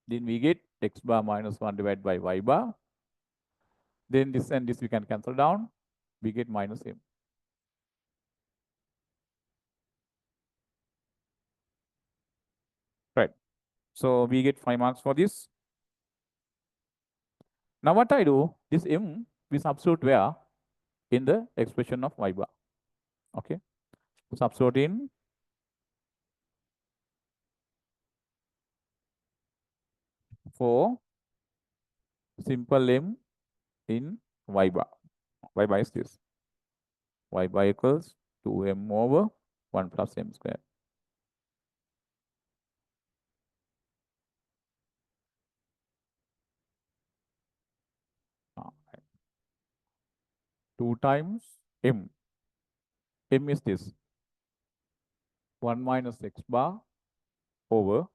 Then we get x bar minus 1 divided by y bar. Then this and this we can cancel down. We get minus m. Right. So we get 5 marks for this. Now what I do, this m we substitute where? In the expression of y bar. Okay. Substitute in for simple m in y bar. Y bar is this. Y bar equals 2m over 1 plus m squared. Right. 2 times m. M is this. 1 minus x bar over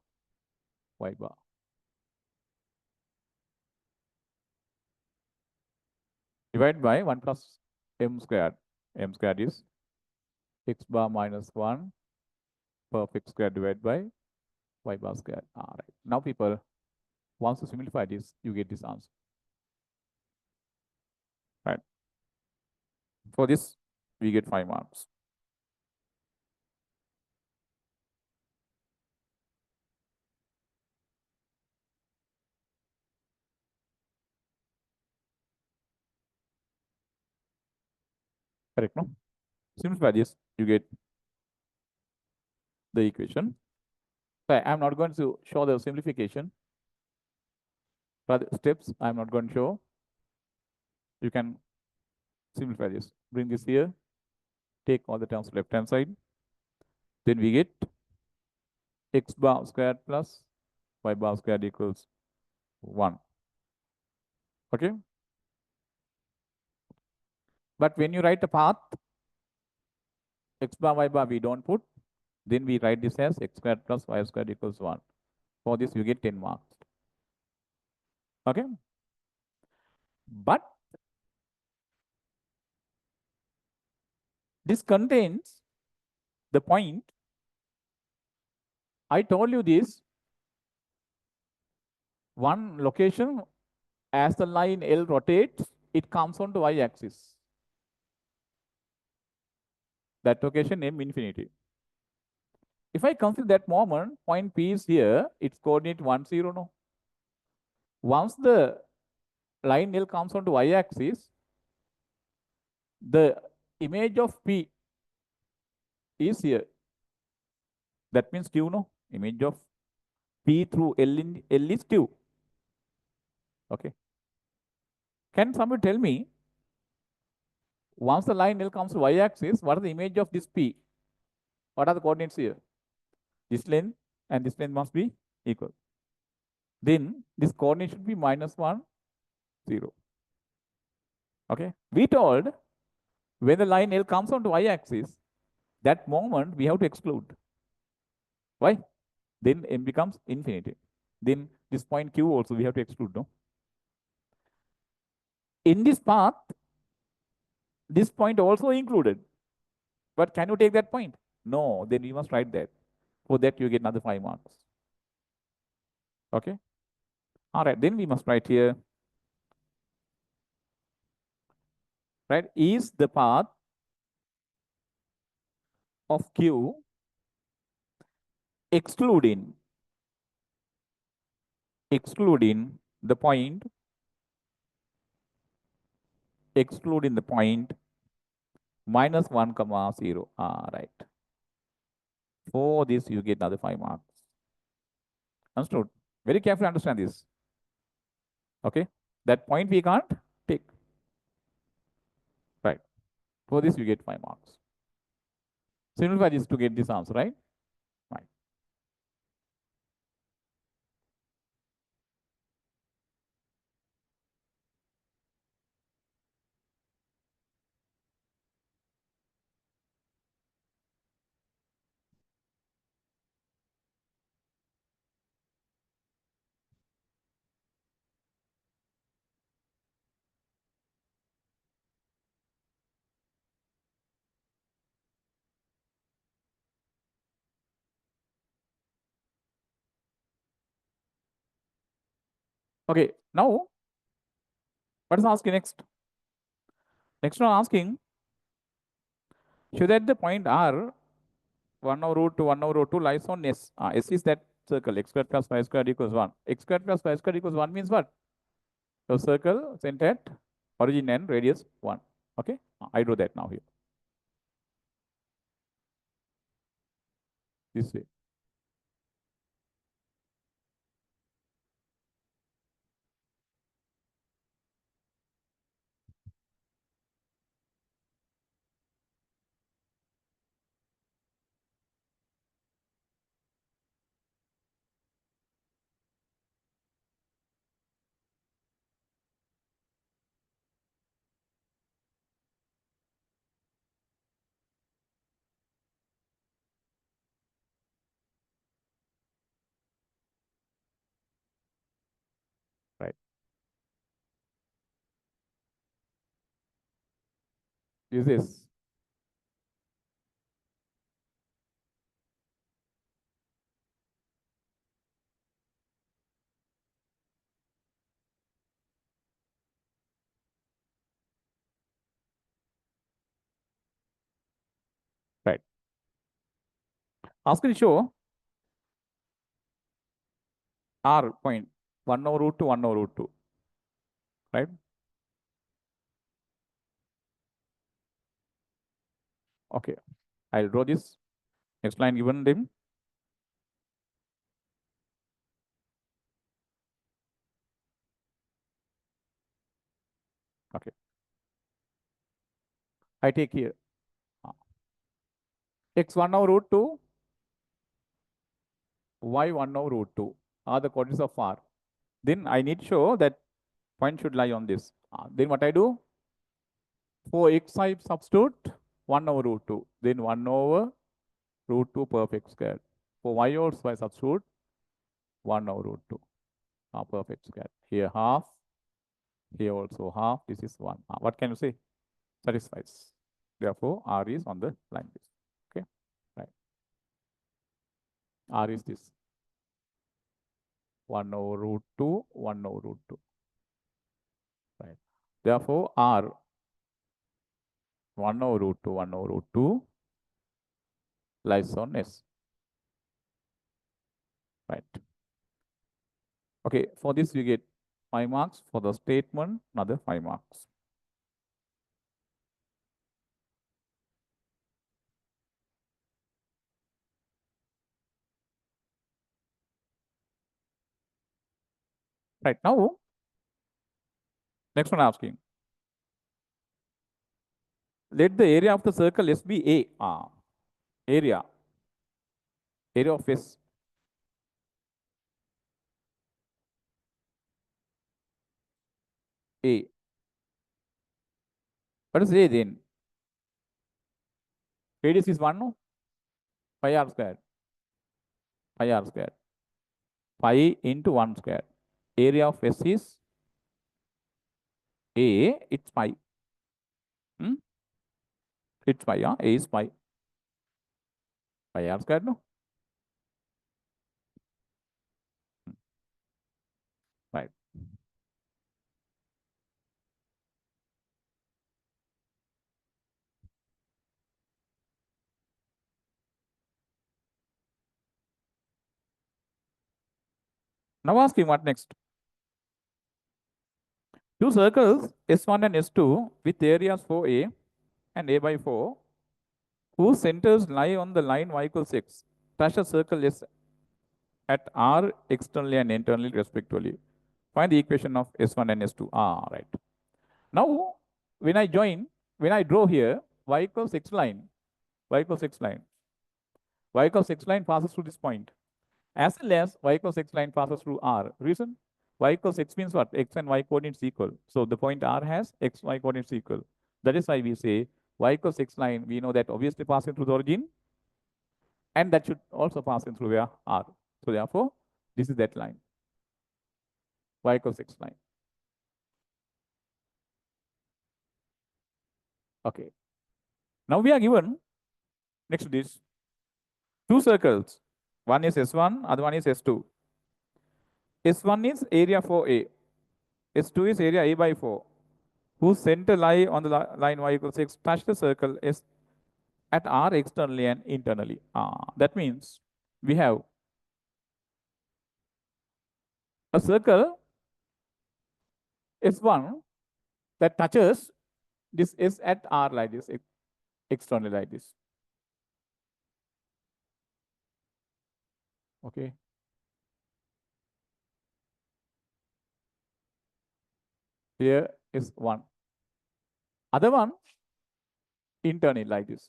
y bar. Divided by 1 plus m squared. M squared is x bar minus 1 perfect square divided by y bar squared. All right. Now people, once you simplify this, you get this answer. Right. For this, we get 5 marks. Correct, no? Simplify this, you get the equation. So I'm not going to show the simplification. But steps I'm not going to show. You can simplify this. Bring this here. Take all the terms left hand side. Then we get x bar squared plus y bar squared equals 1. Okay. But when you write a path, x bar y bar we don't put. Then we write this as x squared plus y squared equals 1. For this you get 10 marks. Okay. But this contains the point. I told you this. One location, as the line L rotates, it comes on to y-axis. That location M infinity. If I consider that moment, point P is here, its coordinate 1, 0, no. Once the line L comes on to y-axis, the image of P is here. That means Q, no? Image of P through L is Q. Okay. Can somebody tell me, once the line L comes to y-axis, what is the image of this P? What are the coordinates here? This length and this length must be equal. Then this coordinate should be -1, 0. Okay. We told when the line L comes on to y-axis, that moment we have to exclude. Why? Then M becomes infinity. Then this point Q also we have to exclude, no? In this path, this point also included. But can you take that point? No, then you must write that. For that, you get another 5 marks. Okay? All right, then we must write here, right? Is the path of Q excluding the point, -1, comma 0. Right. For this, you get another 5 marks. Understood? Very carefully understand this. Okay? That point we can't take. Right. For this, you get 5 marks. Simplify this to get this answer, right? Right. Okay, now what is asking next? Next one asking, show that the point R 1 over root 2, 1 over root 2 lies on S. S is that circle, x squared plus y squared equals 1. X squared plus y squared equals 1 means what? So circle center at origin and radius 1. Okay, I do that now here. This way. Right. Use this. Right. Ask to show R point 1 over root 2, 1 over root 2. Right. Okay. I'll draw this. Next line given them. Okay. I take here x 1 over root 2, y 1 over root 2 are the coordinates of R. Then I need to show that point should lie on this. Then what I do? For x I substitute 1 over root 2. Then 1 over root 2 perfect square. For y also I substitute 1 over root 2 perfect square. Here half, here also half. This is 1. What can you say? Satisfies. Therefore, R is on the line this. Okay, right. R is this. 1 over root 2, 1 over root 2. Right. Therefore, R 1 over root 2, 1 over root 2 lies on S. Right. Okay, for this you get 5 marks. For the statement, another 5 marks. Right now, next one asking. Let the area of the circle S be A. Area. Area of S. A. What is A then? Radius is 1, no? Pi r squared. Pi r squared. Pi into 1 squared. Area of S is A. It's pi. Hmm? It's pi. A is pi. Pi r squared, no? Right. Now asking what next? Two circles S1 and S2 with areas 4A and A by 4 whose centers lie on the line y equals x. Touch a circle S at R externally and internally respectively. Find the equation of S1 and S2. Right. Now, when I draw here y equals x line, y equals x line, y equals x line passes through this point. As well as y equals x line passes through R. Reason? Y equals x means what? X and y coordinates equal. So the point R has x, y coordinates equal. That is why we say y equals x line, we know that obviously passing through the origin, and that should also pass in through where R. So therefore, this is that line. Y equals x line. Okay. Now we are given, next to this, two circles. One is S1, other one is S2. S1 is area 4A. S2 is area A by 4. Whose center lie on the line y equals x. Touch the circle S at R externally and internally. That means we have a circle S1 that touches this S at R like this, externally like this. Okay. Here is one. Other one internally like this.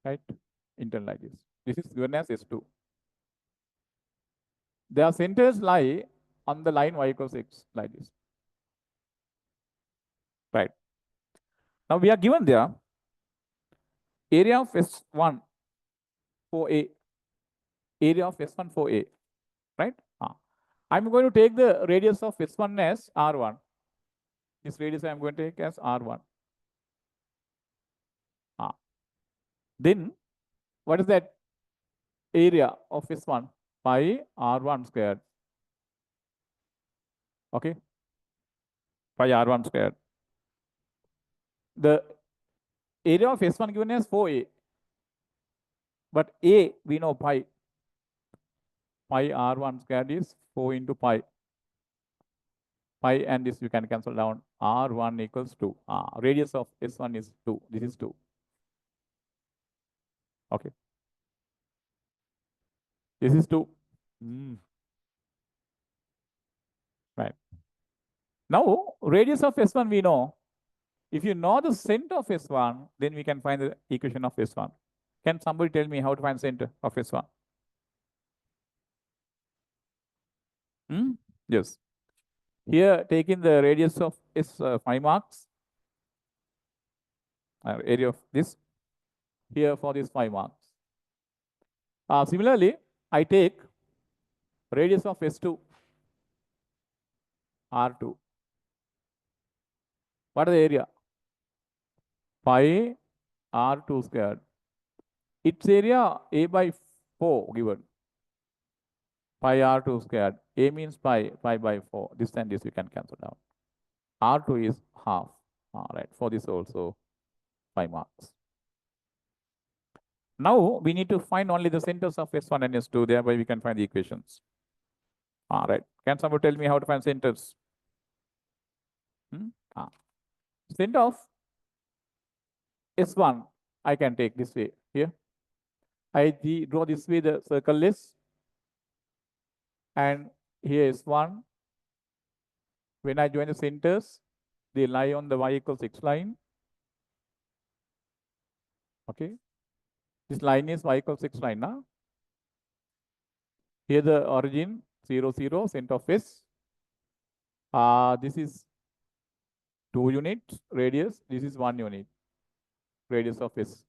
Right? Internal like this. This is given as S2. Their centers lie on the line y equals x like this. Right. Now we are given there area of S1 4A. Area of S1 4A. Right? I'm going to take the radius of S1 as R1. This radius I'm going to take as R1. Then what is that area of S1? Pi R1 squared. Okay. Pi R1 squared. The area of S1 given as 4A. But A, we know pi. Pi R1 squared is 4 into pi. Pi and this you can cancel down. R1 equals 2. Radius of S1 is 2. This is 2. Okay. This is 2. Right. Now, radius of S1 we know. If you know the center of S1, then we can find the equation of S1. Can somebody tell me how to find center of S1? Yes. Here, taking the radius of S 5 marks. Area of this. Here for this 5 marks. Similarly, I take radius of S2, R2. What is the area? Pi R2 squared. Its area A by 4 given. Pi R2 squared. A means pi by 4. This and this we can cancel down. R2 is half. Right. For this also 5 marks. Now we need to find only the centers of S1 and S2. Thereby we can find the equations. Right. Can someone tell me how to find centers? Center of S1 I can take this way here. draw this way the circle list, and here is 1. When I join the centers, they lie on the y equals x line. Okay. This line is y equals x line now. Here the origin 0, 0, center of S. This is 2 units radius. This is 1 unit radius of S.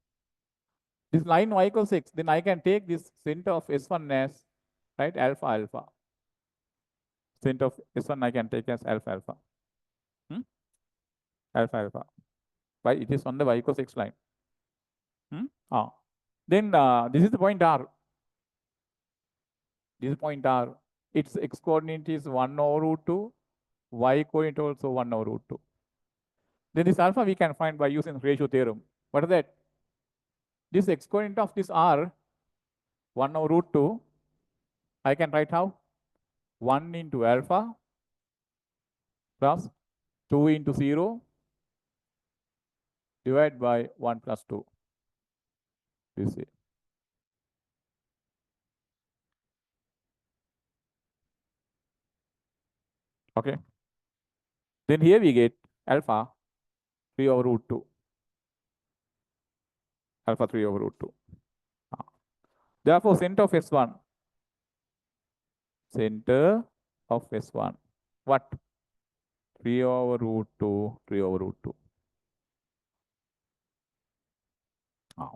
This line y equals x. Then I can take this center of S1 as, right, alpha alpha. Center of S1 I can take as alpha alpha. Alpha alpha. Why? It is on the y equals x line. Then this is the point R. This is point R. Its x coordinate is 1 over root 2. Y coordinate also 1 over root 2. Then this alpha we can find by using ratio theorem. What is that? This x coordinate of this R, 1 over root 2, I can write how? 1 into alpha plus 2 into 0 divided by 1 plus 2. You see. Okay. Then here we get alpha 3 over root 2. Alpha 3 over root 2. Therefore, center of S1. Center of S1. What? 3 over root 2, 3 over root 2.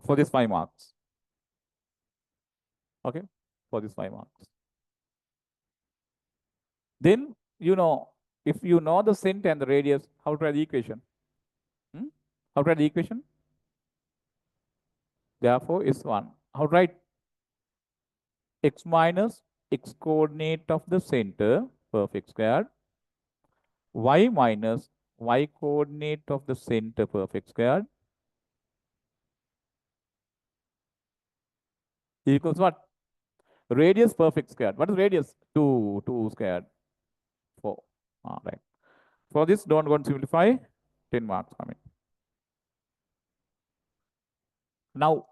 For this 5 marks. Okay, for this 5 marks. Then, if you know the center and the radius, how to write the equation? How to write the equation? Therefore, is 1. How to write? X minus x coordinate of the center, perfect square. Y minus y coordinate of the center, perfect square. Equals what? Radius perfect square. What is radius? 2 squared. 4. Right. For this, don't go and simplify. 10 marks coming. Now,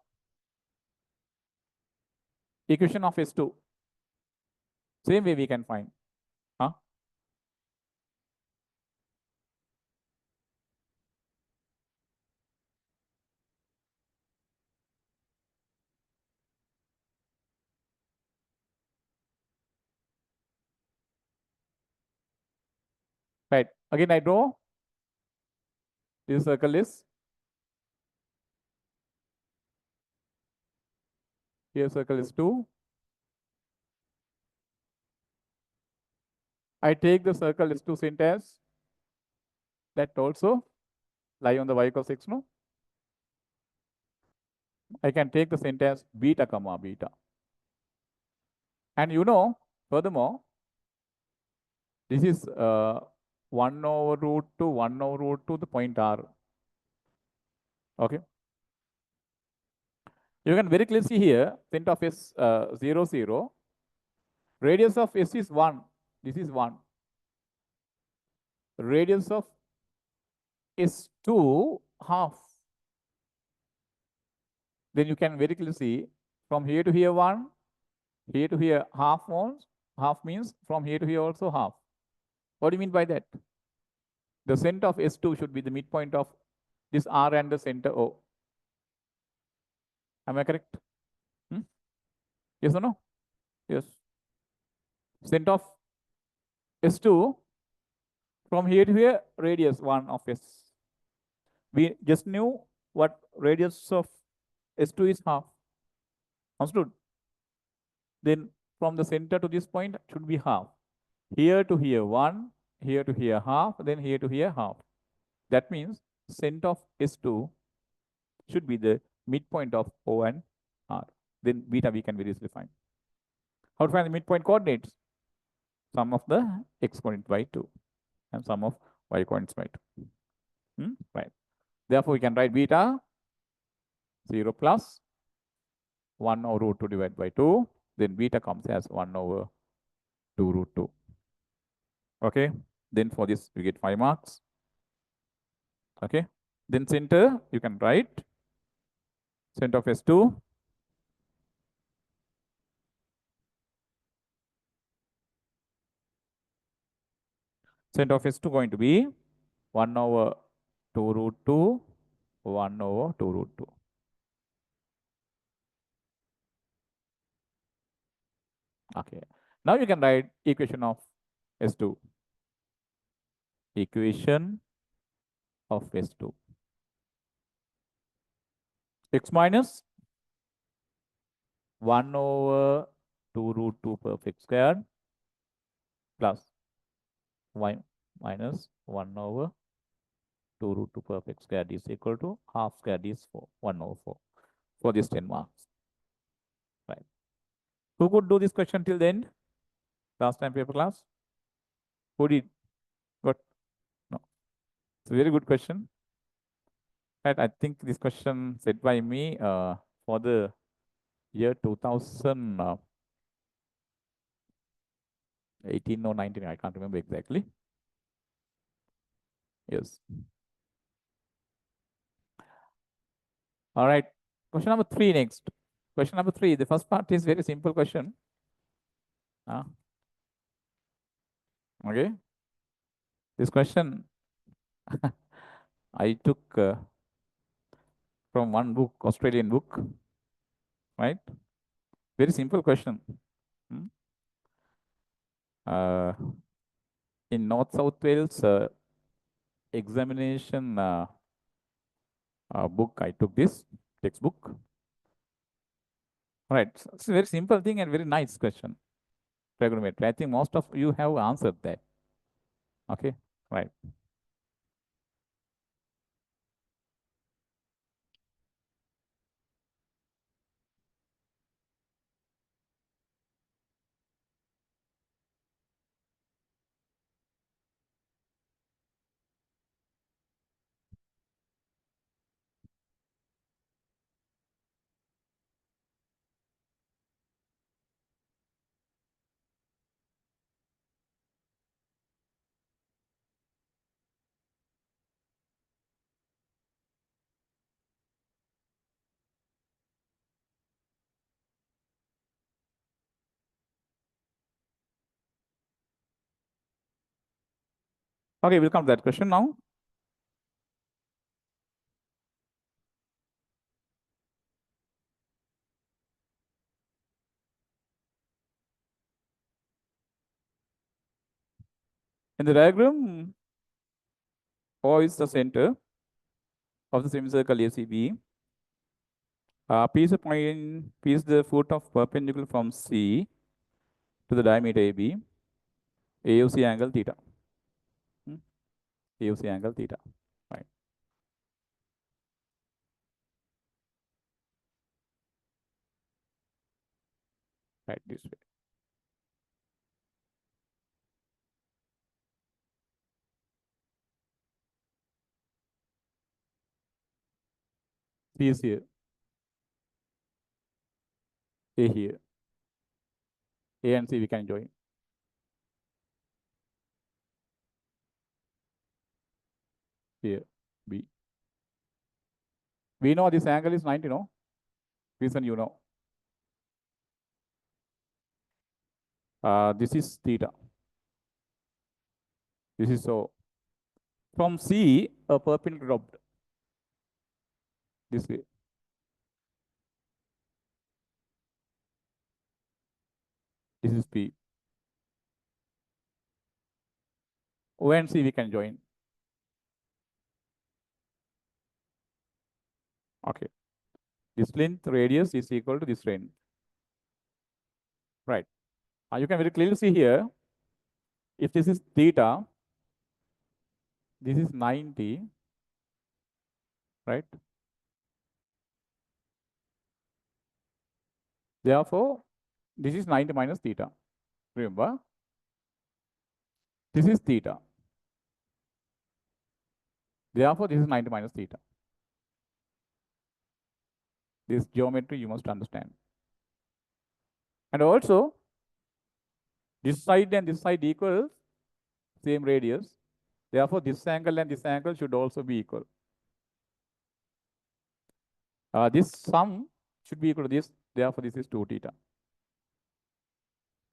equation of S2. Same way we can find. Right. Again, I draw. This circle is. Here circle is 2. I take the circle is 2 centers. That also lie on the y equals 6, no? I can take the sentence beta comma beta. And furthermore, this is 1 over root 2, 1 over root 2, the point R. Okay. You can very clearly see here, center of S 0, 0. Radius of S is 1. This is 1. Radius of S2, half. Then you can very clearly see from here to here 1, here to here half moles. Half means from here to here also half. What do you mean by that? The center of S2 should be the midpoint of this R and the center O. Am I correct? Yes or no? Yes. Center of S2 from here to here, radius 1 of S. We just knew what radius of S2 is half. Understood? Then from the center to this point should be half. Here to here 1, here to here half, then here to here half. That means center of S2 should be the midpoint of O and R. Then beta we can very easily find. How to find the midpoint coordinates? Sum of the x coordinate by 2 and sum of y coordinates by 2. Right. Therefore, we can write beta 0 plus 1 over root 2 divided by 2. Then beta comes as 1 over 2 root 2. Okay. Then for this, we get 5 marks. Okay. Then center, you can write center of S2. Center of S2 going to be 1 over 2 root 2, 1 over 2 root 2. Okay. Now you can write equation of S2. Equation of S2. X minus 1 over 2 root 2 perfect square plus y minus 1 over 2 root 2 perfect square is equal to half square is 4, 1 over 4 for this 10 marks. Right. Who could do this question till the end? Last time paper class? Who did? What? No. It's a very good question. Right. I think this question said by me for the year 2018 or 19. I can't remember exactly. Yes. All right. Question number 3 next. Question number 3. The first part is very simple question. Okay. This question I took from one book, Australian book, right? Very simple question. In North South Wales examination book, I took this textbook. All right. So it's a very simple thing and very nice question. Trigonometry. I think most of you have answered that. Okay. Right. Okay, we'll come to that question now. In the diagram, O is the center of the semicircle ACB. P is the foot of perpendicular from C to the diameter AB. AOC angle theta. AOC angle theta. Right. Right, this way. C is here. A here. A and C we can join. Here, B. We know this angle is 90, no? Reason you know. This is theta. This is so. From C, a perpendicular dropped this way. This is P. O and C we can join. Okay. This length radius is equal to this length. Right. You can very clearly see here, if this is theta, this is 90, right? Therefore, this is 90 minus theta. Remember, this is theta. Therefore, this is 90 minus theta. This geometry you must understand. And also, this side and this side equals same radius. Therefore, this angle and this angle should also be equal. This sum should be equal to this. Therefore, this is 2 theta.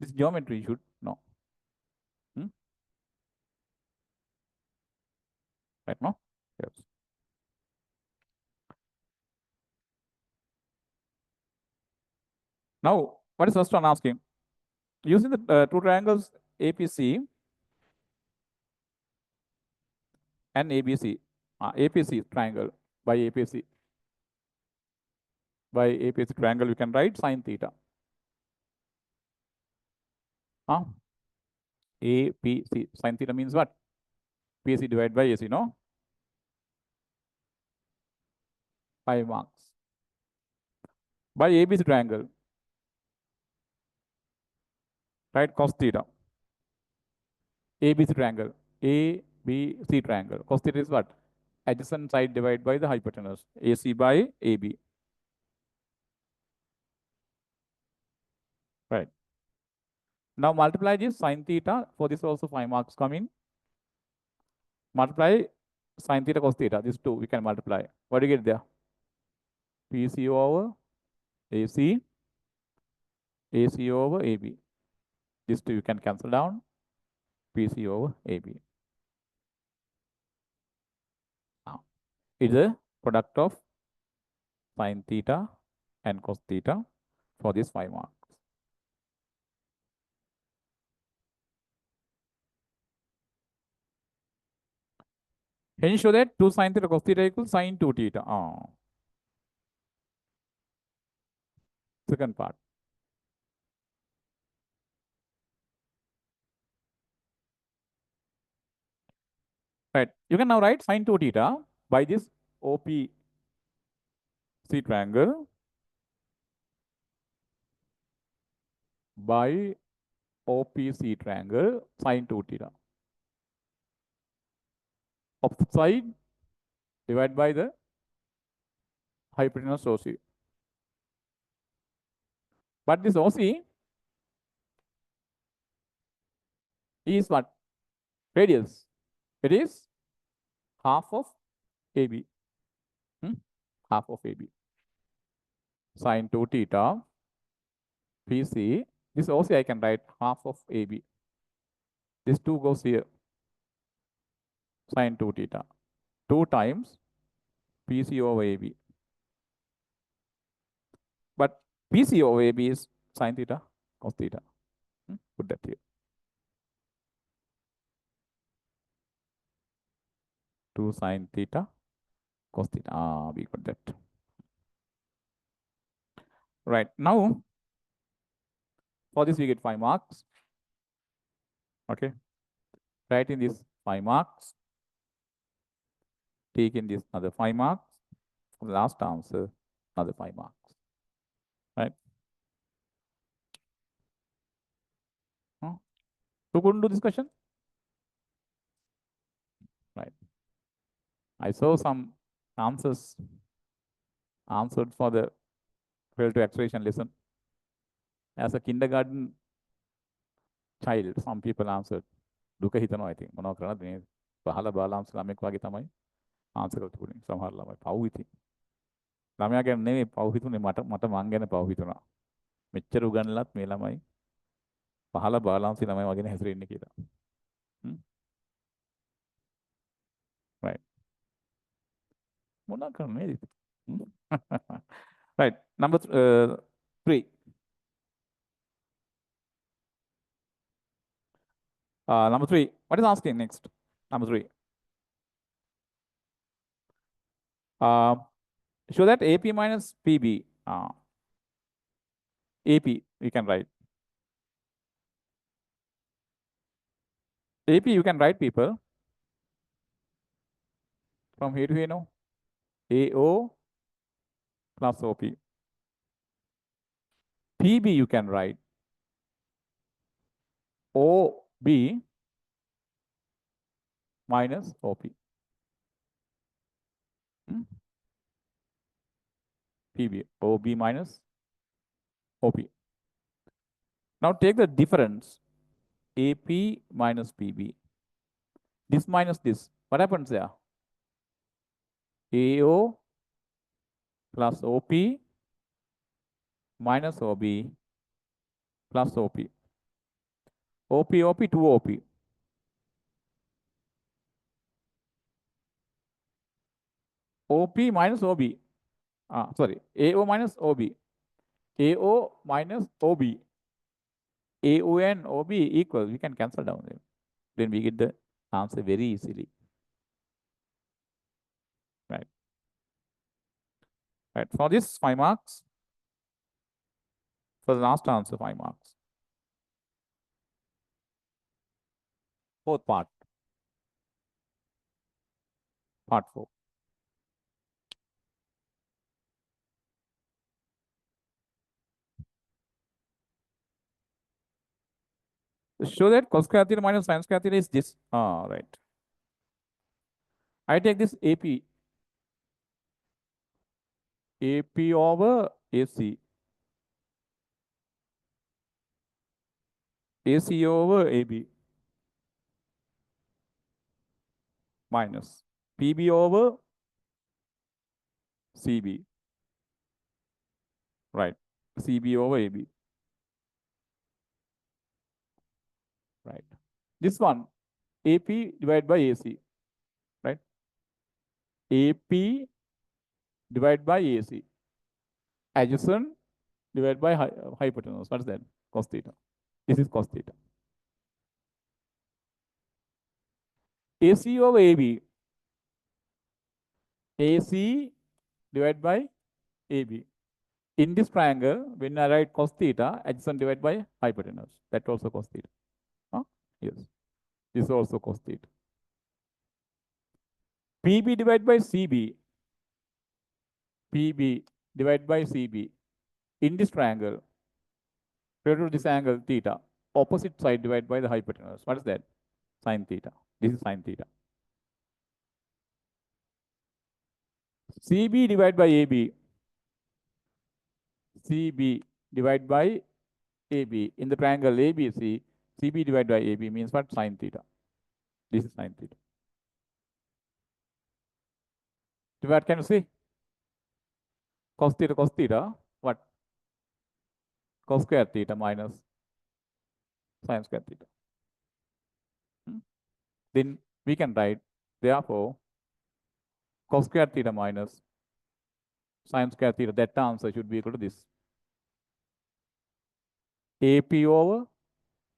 This geometry you should know. Right now? Yes. Now, what is first one asking? Using the two triangles APC and ABC, APC triangle by APC triangle, we can write sine theta. APC sine theta means what? PC divided by AC, no? 5 marks. By ABC triangle, right? Cos theta. ABC triangle. ABC triangle. Cos theta is what? Adjacent side divided by the hypotenuse. AC by AB. Right. Now multiply this sine theta. For this also 5 marks coming. Multiply sine theta cos theta. These two we can multiply. What do you get there? PC over AC. AC over AB. These two you can cancel down. PC over AB. Now, it's a product of sine theta and cos theta for this 5 marks. Can you show that 2 sine theta cos theta equals sine 2 theta? Second part. Right. You can now write sine 2 theta by this OPC triangle by OPC triangle sine 2 theta. Opposite side divided by the hypotenuse OC. But this OC is what? Radius. It is half of AB. Half of AB. Sine 2 theta PC. This OC I can write half of AB. This 2 goes here. Sine 2 theta. 2 times PC over AB. But PC over AB is sine theta cos theta. Put that here. 2 sine theta cos theta. We got that. Right. Now, for this we get 5 marks. Okay. Write in this 5 marks. Take in this another 5 marks. For the last answer, another 5 marks. Right. Who couldn't do this question? Right. I saw some answers answered for the relative acceleration lesson. As a kindergarten child, some people answered. දුක හිතනවා I think. මොනව කරනවද මේ පහළ බාලාංශ ළමෙක් වගේ තමයි answer කරලා තිබුණේ. සමහර ළමයි පව් ඉතින්. ළමයා ගැන නෙමෙයි පව් හිතුනේ මට මං ගැන පව් හිතුණා. මෙච්චර උගන්ලත් මේ ළමයි පහළ බාලාංශ ළමයි වගේ හැසිරෙන්නේ කියලා. Right. මොනවා කරන්නේද? Right. Number 3. Number 3. What is asking next? Number 3. Show that AP minus PB. AP, you can write. AP, you can write, people. From here to here, no? AO plus OP. PB, you can write. OB minus OP. PB, OB minus OP. Now take the difference, AP minus PB. This minus this, what happens there? AO plus OP minus OB plus OP. OP, OP, 2 OP. OP minus OB. Sorry, AO minus OB. AO minus OB. AON OB equals, we can cancel down there. Then we get the answer very easily. Right. Right. For this, 5 marks. For the last answer, 5 marks. Fourth part. Part 4. Show that cos square theta minus sin square theta is this. Right. I take this AP. AP over AC. AC over AB. Minus PB over CB. Right. CB over AB. Right. This one, AP divided by AC. Right. AP divided by AC. Adjacent divided by hypotenuse. What is that? Cos theta. This is cos theta. AC over AB. AC divided by AB. In this triangle, when I write cos theta, adjacent divided by hypotenuse. That also cos theta. Huh? Yes. This is also cos theta. PB divided by CB. PB divided by CB. In this triangle, relative to this angle theta, opposite side divided by the hypotenuse. What is that? Sin theta. This is sin theta. CB divided by AB. CB divided by AB. In the triangle ABC, CB divided by AB means what? Sin theta. This is sin theta. What can you see? Cos theta, what? Cos square theta minus sin square theta. Then we can write, therefore, cos square theta minus sin square theta, that answer should be equal to this. AP over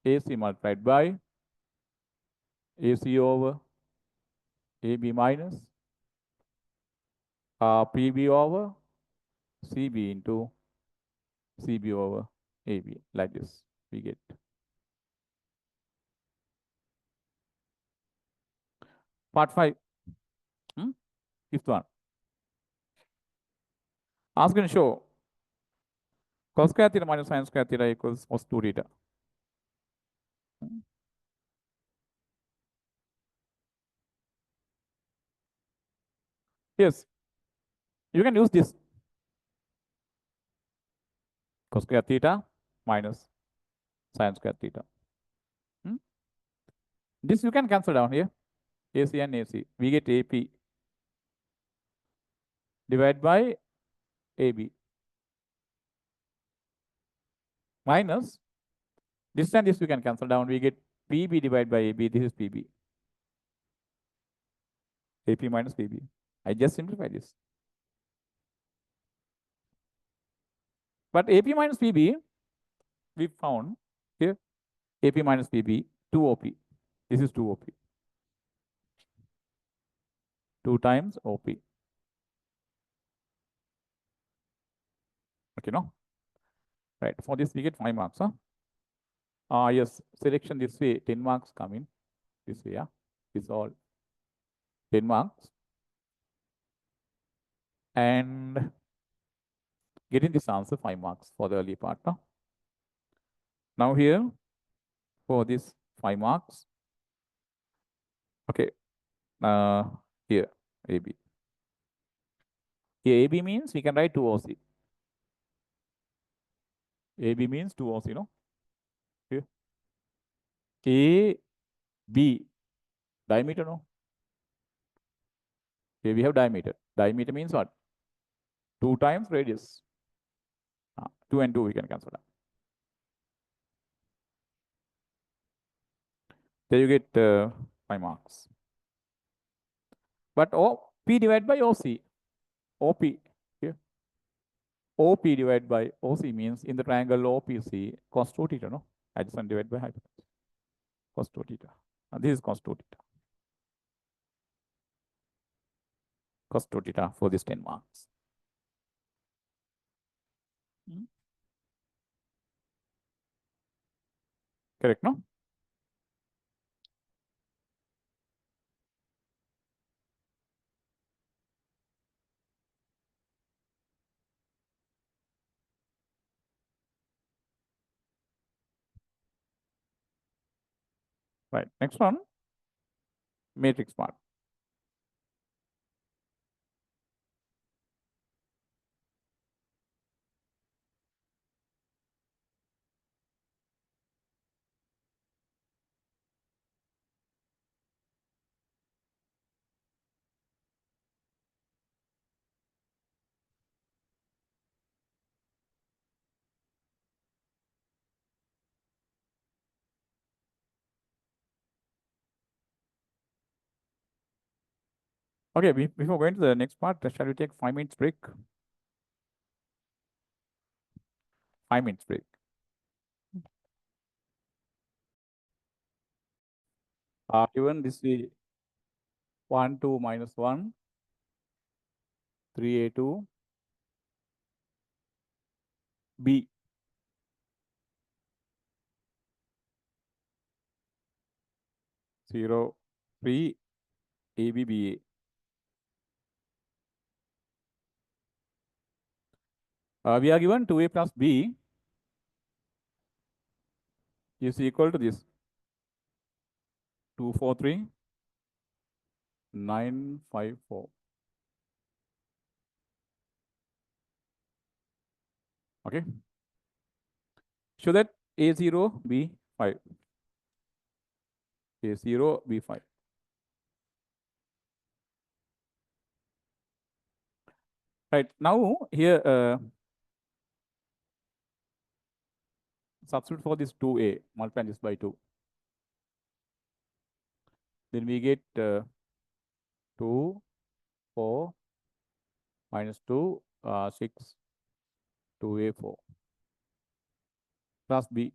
AC multiplied by AC over AB minus PB over CB into CB over AB, like this we get. Part 5. Fifth one. Ask and show cos square theta minus sin square theta equals cos 2 theta. Yes, you can use this cos square theta minus sin square theta. This you can cancel down here, AC and AC. We get AP divided by AB minus this and this we can cancel down. We get PB divided by AB. This is PB. AP minus PB. I just simplify this. But AP minus PB, we found here, AP minus PB, 2 OP. This is 2 OP. 2 times OP. Okay, no? Right, for this we get 5 marks, huh? Yes, selection this way, 10 marks come in. This way, yeah? This all 10 marks. And getting this answer, 5 marks for the early part, huh? Now here, for this 5 marks, okay, here, AB. Here, AB means we can write 2 OC. AB means 2 OC, no? Here. A, B, diameter, no? Here we have diameter. Diameter means what? 2 times radius. 2 and 2 we can cancel that. There you get 5 marks. But P divided by OC. OP here. OP divided by OC means in the triangle OPC cos 2 theta, no? Adjacent divided by hypotenuse. Cos 2 theta. And this is cos 2 theta. Cos 2 theta for this 10 marks. Correct, no? Right. Next one, matrix part. Okay, before going to the next part, shall we take 5 minutes break? 5 minutes break. Given this is 1, 2 minus 1, 3A2, B. Zero, 3, AB, BA. We are given 2A plus B is equal to this 2, 4, 3, 9, 5, 4. Okay. Show that A0, B5. A0, B5. Right. Now here substitute for this 2A, multiply this by 2. Then we get 2, 4, minus 2, 6, 2A4 plus B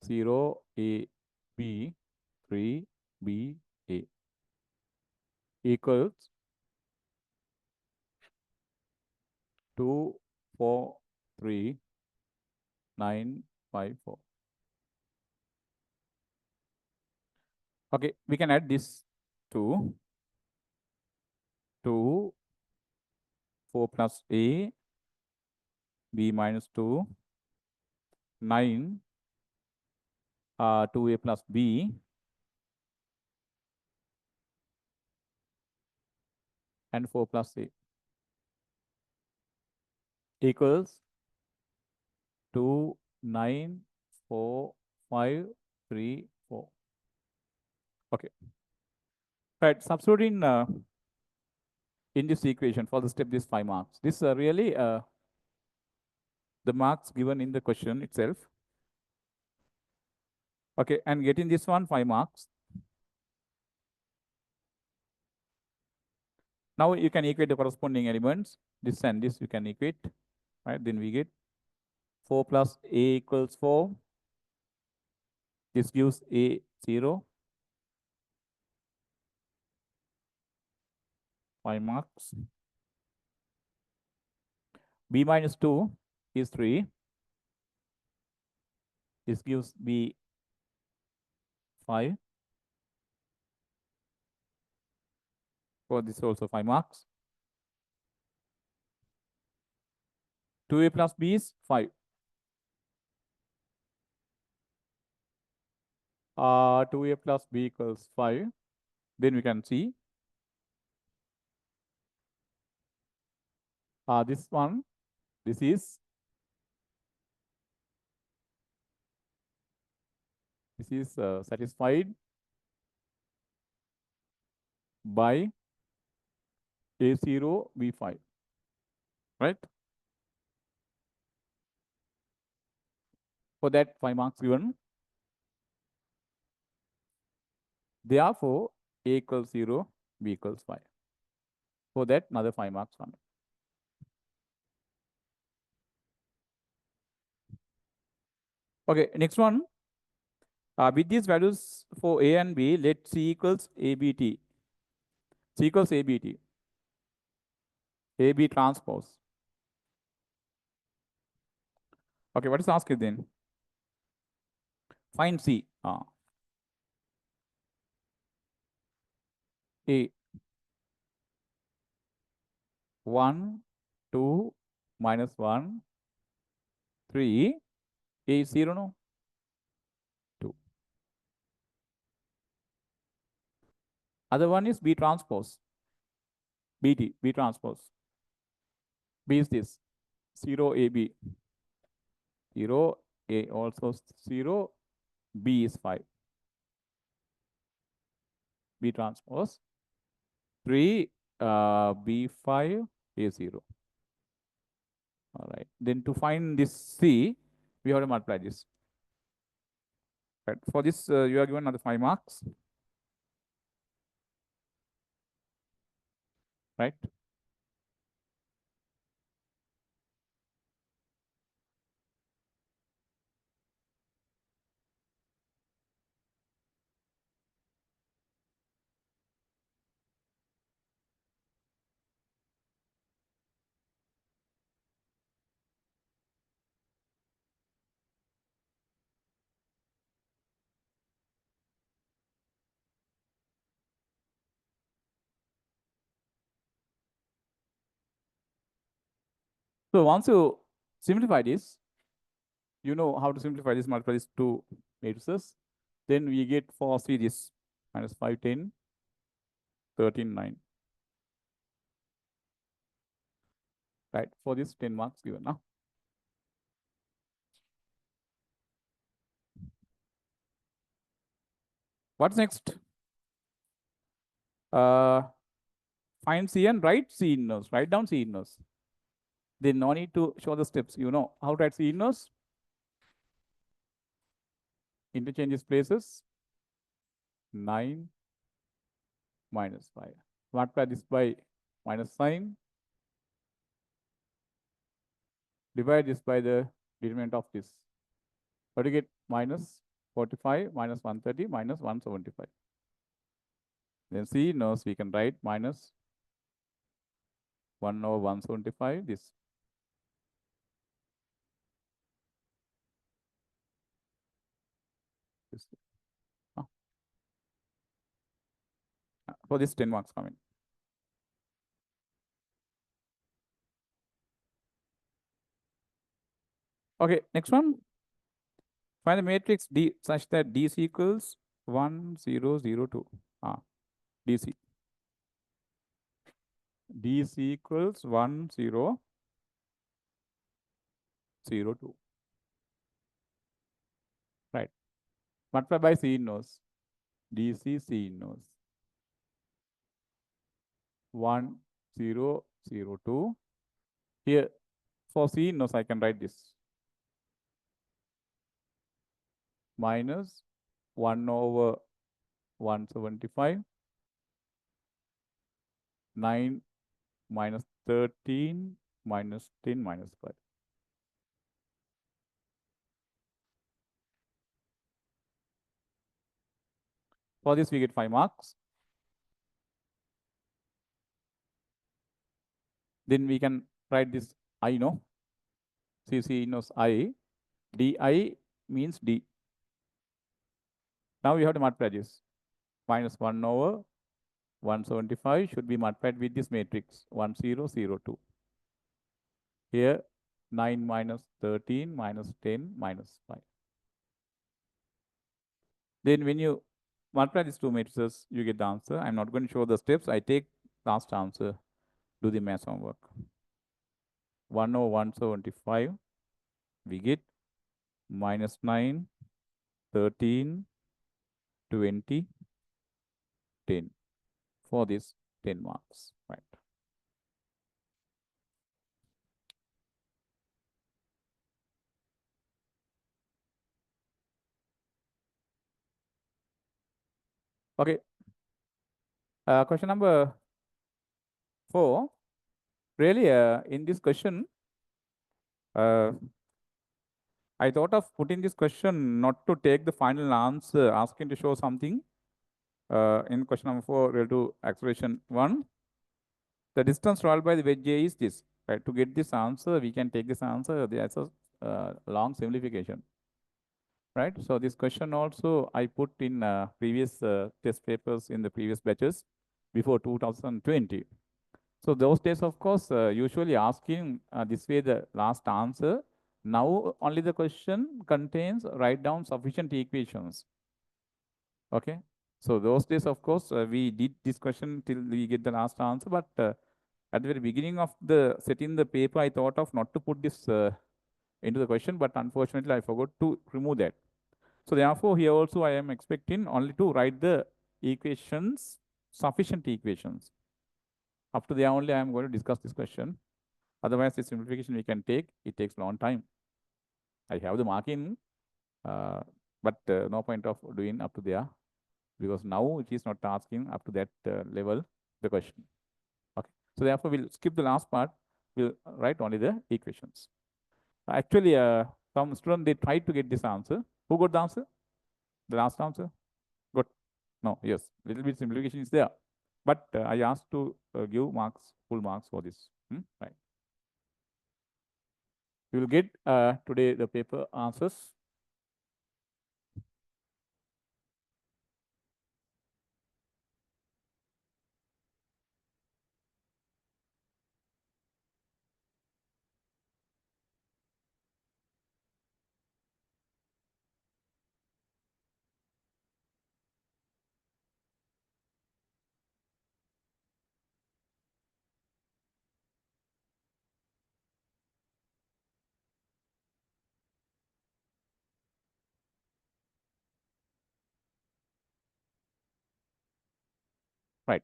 0 A B 3 B A equals 2 4 3 9 5 4. Okay, we can add this 2 4 plus A B minus 2 9 2A plus B and 4 plus A equals 2 9 4 5 3 4. Okay. Right. Substituting in this equation for the step this 5 marks. This really the marks given in the question itself. Okay, and getting this one 5 marks. Now you can equate the corresponding elements. This and this you can equate, right? Then we get 4 plus A equals 4. This gives A 0. 5 marks. B minus 2 is 3. This gives B 5. For this also 5 marks. 2A plus B is 5. 2A plus B equals 5. Then we can see this one, this is satisfied by A0, B5, right? For that 5 marks given. Therefore, A equals 0, B equals 5. For that, another 5 marks on it. Okay, next one. With these values for A and B, let C equals ABT. C equals ABT. AB transpose. Okay, what is asked then? Find C. A 1, 2, minus 1, 3. A is 0, no? 2. Other one is B transpose. BT, B transpose. B is this. 0 AB. 0, A also 0, B is 5. B transpose. 3, B5, A0. All right. Then to find this C, we have to multiply this. Right. For this, you are given another 5 marks. Right. So once you simplify this, you know how to simplify this, multiply these two matrices. Then we get for series minus 5, 10, 13, 9. Right. For this 10 marks given now. What's next? Find C and write C inverse. Write down C inverse. Then no need to show the steps. You know how to write C inverse. Interchanges places. 9 minus 5. Multiply this by minus sign. Divide this by the determinant of this. What do you get? Minus 45 minus 130 minus 175. Then C inverse we can write minus 1 over 175. This. For this 10 marks coming. Okay, next one. Find the matrix D such that DC equals 1, 0, 0, 2. DC. DC equals 1, 0, 0, 2. Right. Multiply by C inverse. DC C inverse. 1, 0, 0, 2. Here, for C inverse, I can write this. Minus 1 over 175. 9 minus 13 minus 10 minus 5. For this, we get 5 marks. Then we can write this I, no? CC inverse I. DI means D. Now we have to multiply this. Minus 1 over 175 should be multiplied with this matrix 1, 0, 0, 2. Here 9 minus 13 minus 10 minus 5. Then when you multiply these two matrices, you get the answer. I'm not going to show the steps. I take last answer, do the math homework. 1 over 175, we get minus 9, 13, 20, 10 for this 10 marks, right? Okay. Question number therefore, really, in this question, I thought of putting this question not to take the final answer, asking to show something. In question number 4, related to acceleration 1, the distance traveled by the wedge A is this. Right? To get this answer, we can take this answer. There's a long simplification. Right? So this question also I put in previous test papers in the previous batches before 2020. So those days, of course, usually asking this way the last answer. Now only the question contains write down sufficient equations. Okay. So those days, of course, we did this question till we get the last answer. But at the very beginning of the setting the paper, I thought of not to put this into the question, but unfortunately I forgot to remove that. So therefore, here also I am expecting only to write the equations, sufficient equations. Up to there only I am going to discuss this question. Otherwise, the simplification we can take, it takes a long time. I have the marking, but no point of doing up to there, because now it is not asking up to that level the question. Okay. So therefore, we'll skip the last part. We'll write only the equations. Actually, some students, they tried to get this answer. Who got the answer? The last answer? Got? No, yes. Little bit simplification is there. But I asked to give marks, full marks for this. Right. You will get today the paper answers. Right.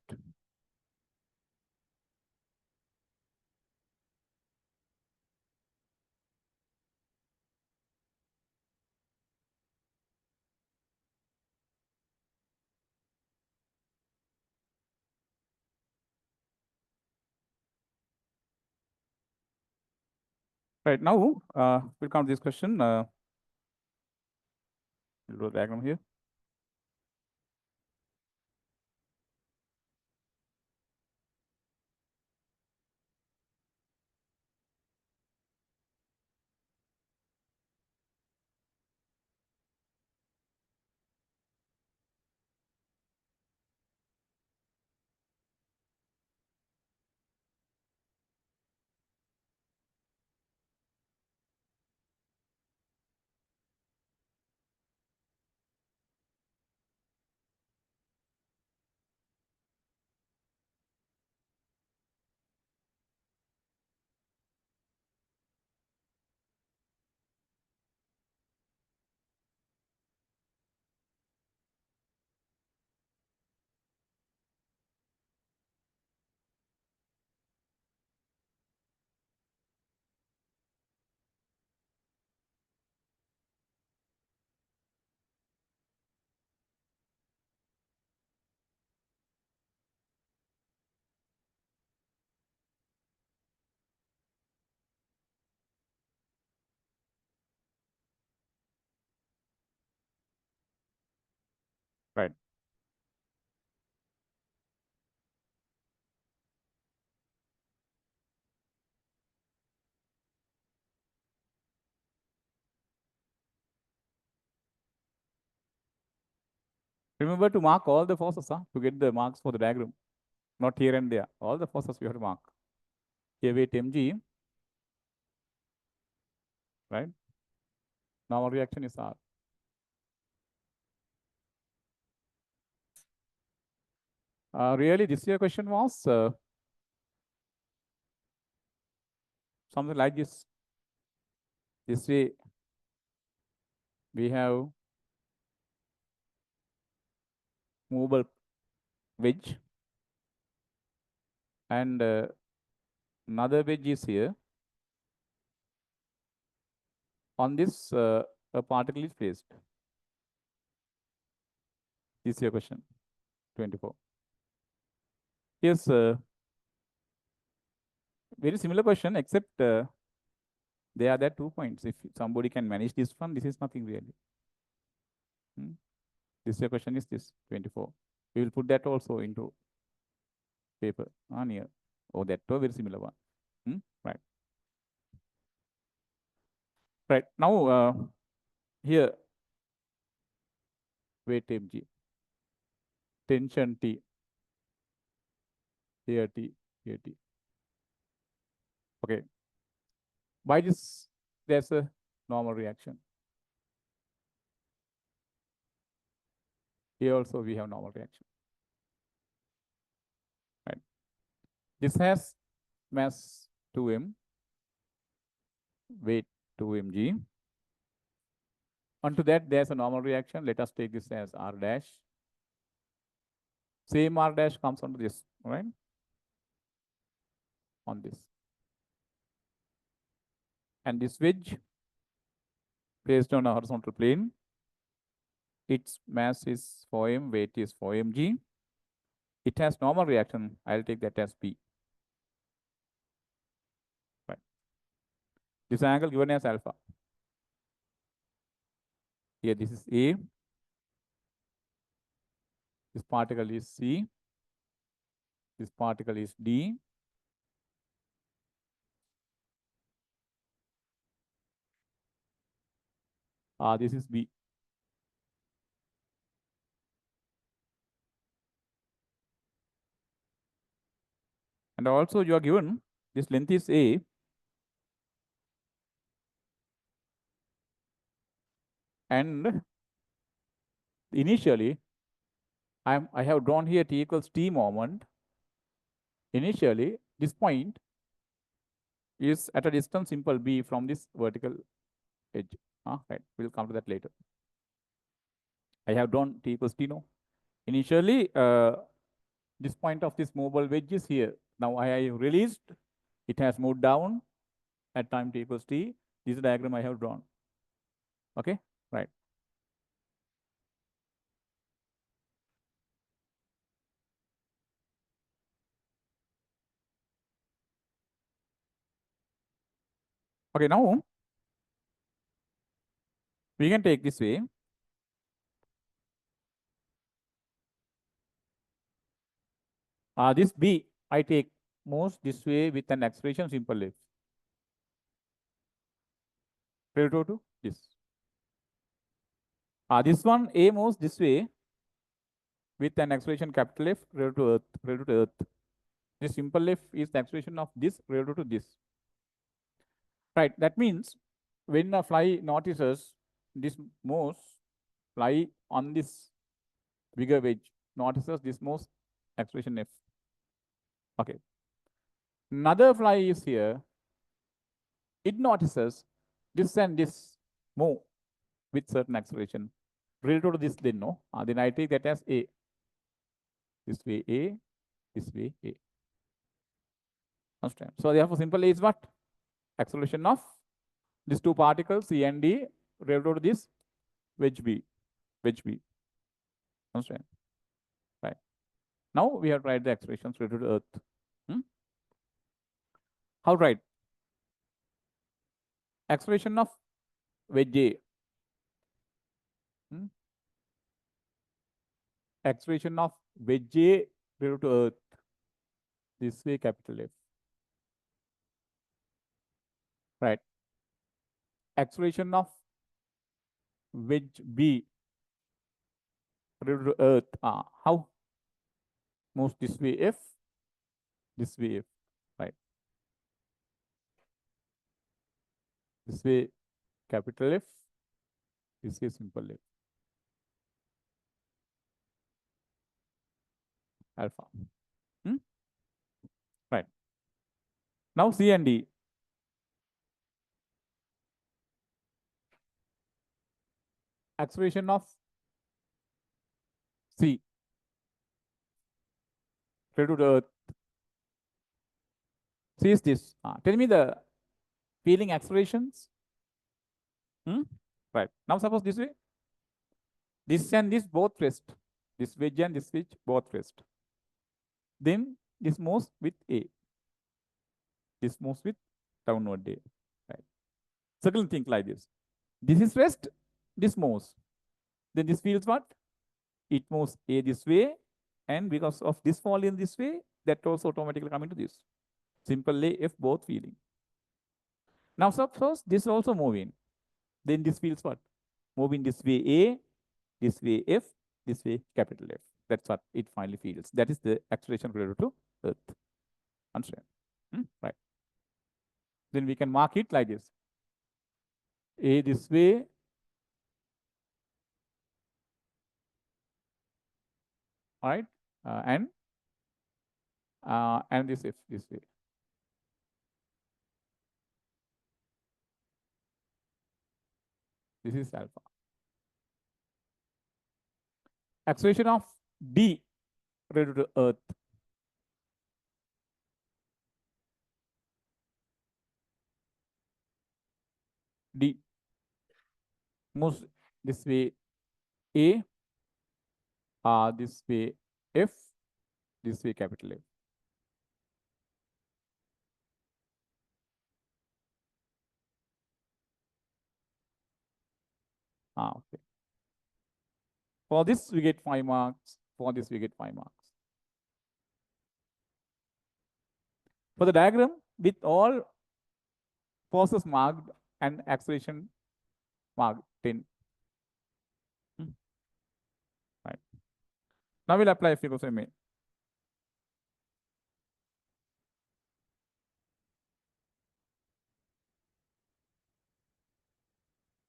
Right. Now, we'll come to this question. We'll do the diagram here. Right. Remember to mark all the forces to get the marks for the diagram. Not here and there. All the forces we have to mark. Here weight mg. Right. Now our reaction is R. Really, this year question was something like this. This way, we have movable wedge, and another wedge is here. On this, a particle is placed. This is your question, 24. Yes, very similar question, except there are there 2 points. If somebody can manage this one, this is nothing really. This question is this 24. We will put that also into paper on here. Oh, that too very similar one. Right. Right. Now here weight mg, tension T, here T, here T. Okay. By this, there's a normal reaction. Here also we have normal reaction. Right. This has mass 2m, weight 2 mg. Onto that, there's a normal reaction. Let us take this as R dash. Same R dash comes onto this, right? On this. And this wedge placed on a horizontal plane. Its mass is 4m, weight is 4 mg. It has normal reaction. I'll take that as P. Right. This angle given as alpha. Here this is A. This particle is C. This particle is D. This is B. And also you are given this length is A. And initially, I have drawn here T equals T moment. Initially, this point is at a distance simple B from this vertical edge. Right. We'll come to that later. I have drawn T equals T now. Initially, this point of this movable wedge is here. Now I released, it has moved down at time T equals T. This is the diagram I have drawn. Okay, right. Okay, now we can take this way. This B, I take moves this way with an acceleration simple F. Relative to this. This one A moves this way with an acceleration capital F relative to Earth. Relative to Earth. This simple F is the acceleration of this relative to this. Right. That means when a fly notices this moves, fly on this bigger wedge notices this moves acceleration F. Okay. Another fly is here. It notices this and this move with certain acceleration. Related to this, then no. Then I take that as A. This way A, this way A. Understand? So therefore, simple A is what? Acceleration of these two particles C and D related to this wedge B. Wedge B. Understand? Right. Now we have tried the expressions related to Earth. How right? Acceleration of wedge A. Acceleration of wedge A related to Earth. This way capital F. Right. Acceleration of wedge B related to Earth. How? Moves this way F, this way F. Right. This way capital F, this way simple F. Alpha. Right. Now C and D. Acceleration of C related to Earth. C is this. Tell me the feeling accelerations. Right. Now suppose this way. This and this both rest. This wedge and this wedge both rest. Then this moves with A. This moves with downward day. Right. Circle think like this. This is rest, this moves. Then this feels what? It moves A this way, and because of this fall in this way, that also automatically come into this. Simple A, F, both feeling. Now suppose this also moving. Then this feels what? Moving this way A, this way F, this way capital F. That's what it finally feels. That is the acceleration related to Earth. Understand? Right. Then we can mark it like this. A this way, all right, and this F this way. This is alpha. Acceleration of D related to Earth. D moves this way A, this way F, this way capital F. Okay. For this, we get 5 marks. For this, we get 5 marks. For the diagram, with all forces marked and acceleration marked 10. Right. Now we'll apply F equals MA.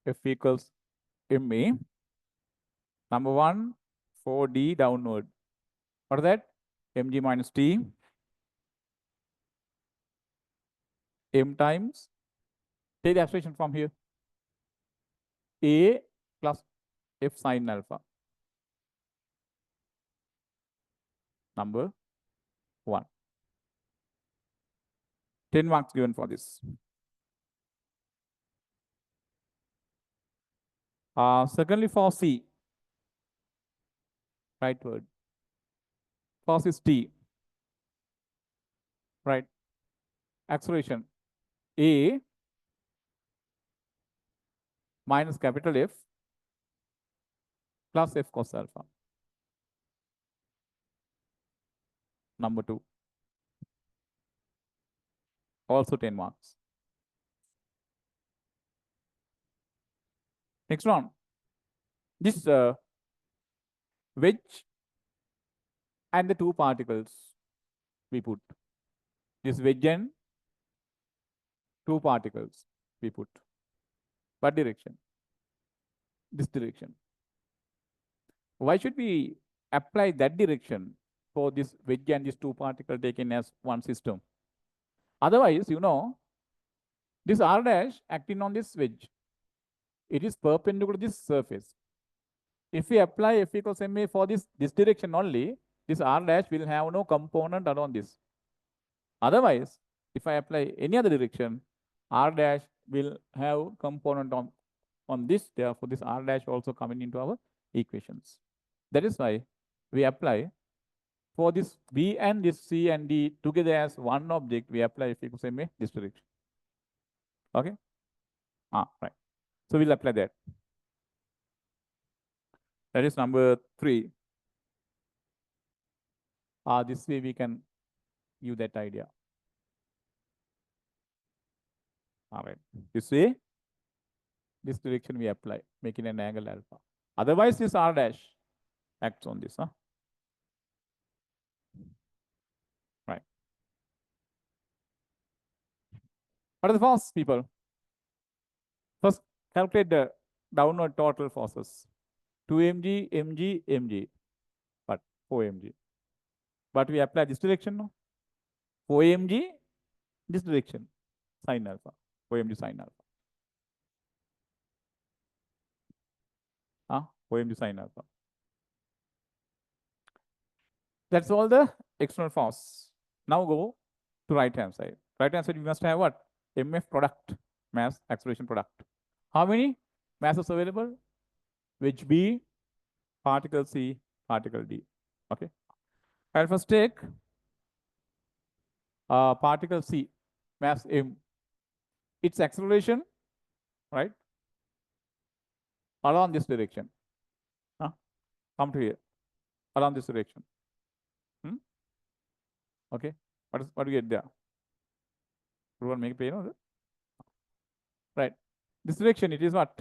F equals MA. Number 1, 4D downward. What is that? Mg minus T. M times. Take the abstraction from here. A plus F sine alpha. Number 1. 10 marks given for this. Secondly, for C. Right word. Force is T. Right. Acceleration. A minus capital F plus F cos alpha. Number 2. Also 10 marks. Next one. This wedge and the 2 particles we put. This wedge and 2 particles we put. What direction? This direction. Why should we apply that direction for this wedge and these 2 particles taken as one system? Otherwise, you know, this R dash acting on this wedge. It is perpendicular to this surface. If we apply F equals MA for this direction only, this R dash will have no component around this. Otherwise, if I apply any other direction, R dash will have component on this. Therefore, this R dash also coming into our equations. That is why we apply for this B and this C and D together as one object, we apply F equals MA this direction. Okay? Right. So we'll apply that. That is number 3. This way we can use that idea. All right. This way, this direction we apply, making an angle alpha. Otherwise, this R dash acts on this. Right. What are the forces, people? First, calculate the downward total forces. 2 mg, mg, mg. But 4 mg. But we apply this direction, no? 4 mg, this direction, sine alpha. 4 mg sine alpha. 4 mg sine alpha. That's all the external force. Now go to right hand side. Right hand side, we must have what? MF product, mass acceleration product. How many masses available? Which B, particle C, particle D. Okay. I'll first take particle C. mass m, its acceleration, right, along this direction. Come to here, along this direction. Okay, what do you get there? Everyone make play, no? Right. This direction, it is what?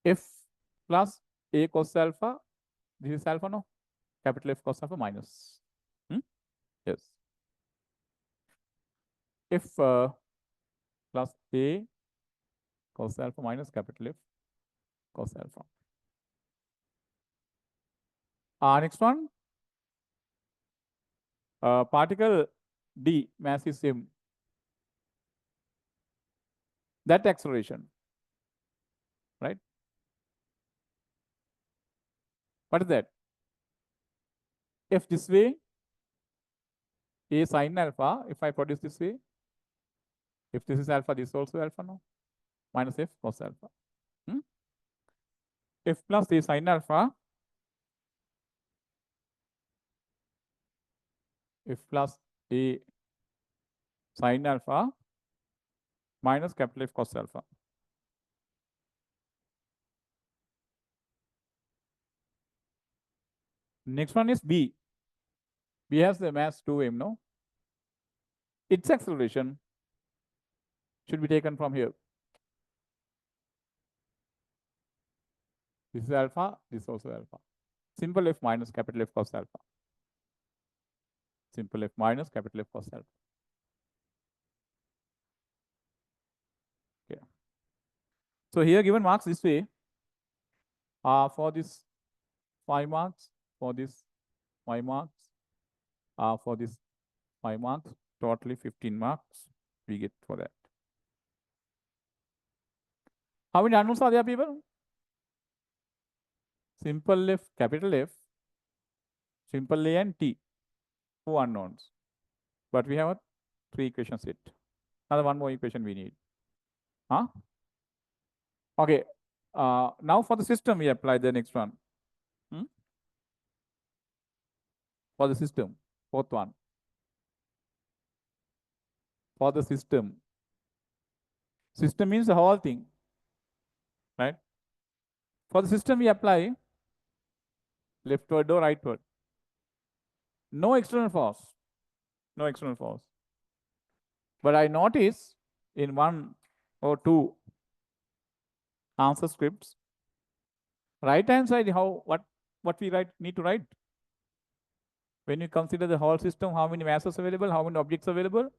F plus A cos alpha. This is alpha, no? Capital F cos alpha minus. Yes. F plus A cos alpha minus capital F cos alpha. Next one. Particle D, mass is m. That acceleration, right? What is that? F this way, A sin alpha. If I produce this way, if this is alpha, this is also alpha, no? Minus F cos alpha. F plus A sin alpha. F plus A sin alpha minus capital F cos alpha. Next one is B. B has the mass 2m, no? Its acceleration should be taken from here. This is alpha, this is also alpha. Simple F minus capital F cos alpha. Simple F minus capital F cos alpha. Okay. So here given marks this way. For this 5 marks, for this 5 marks, for this 5 marks, totally 15 marks we get for that. How many unknowns are there, people? Simple F, capital F, simple A and T, 2 unknowns. But we have a 3 equation set. Another 1 more equation we need. Okay. Now for the system, we apply the next one. For the system, fourth one. For the system. System means the whole thing, right? For the system, we apply leftward or rightward. No external force. No external force. But I notice in 1 or 2 answer scripts, right hand side, what we need to write? When you consider the whole system, how many masses available, how many objects available?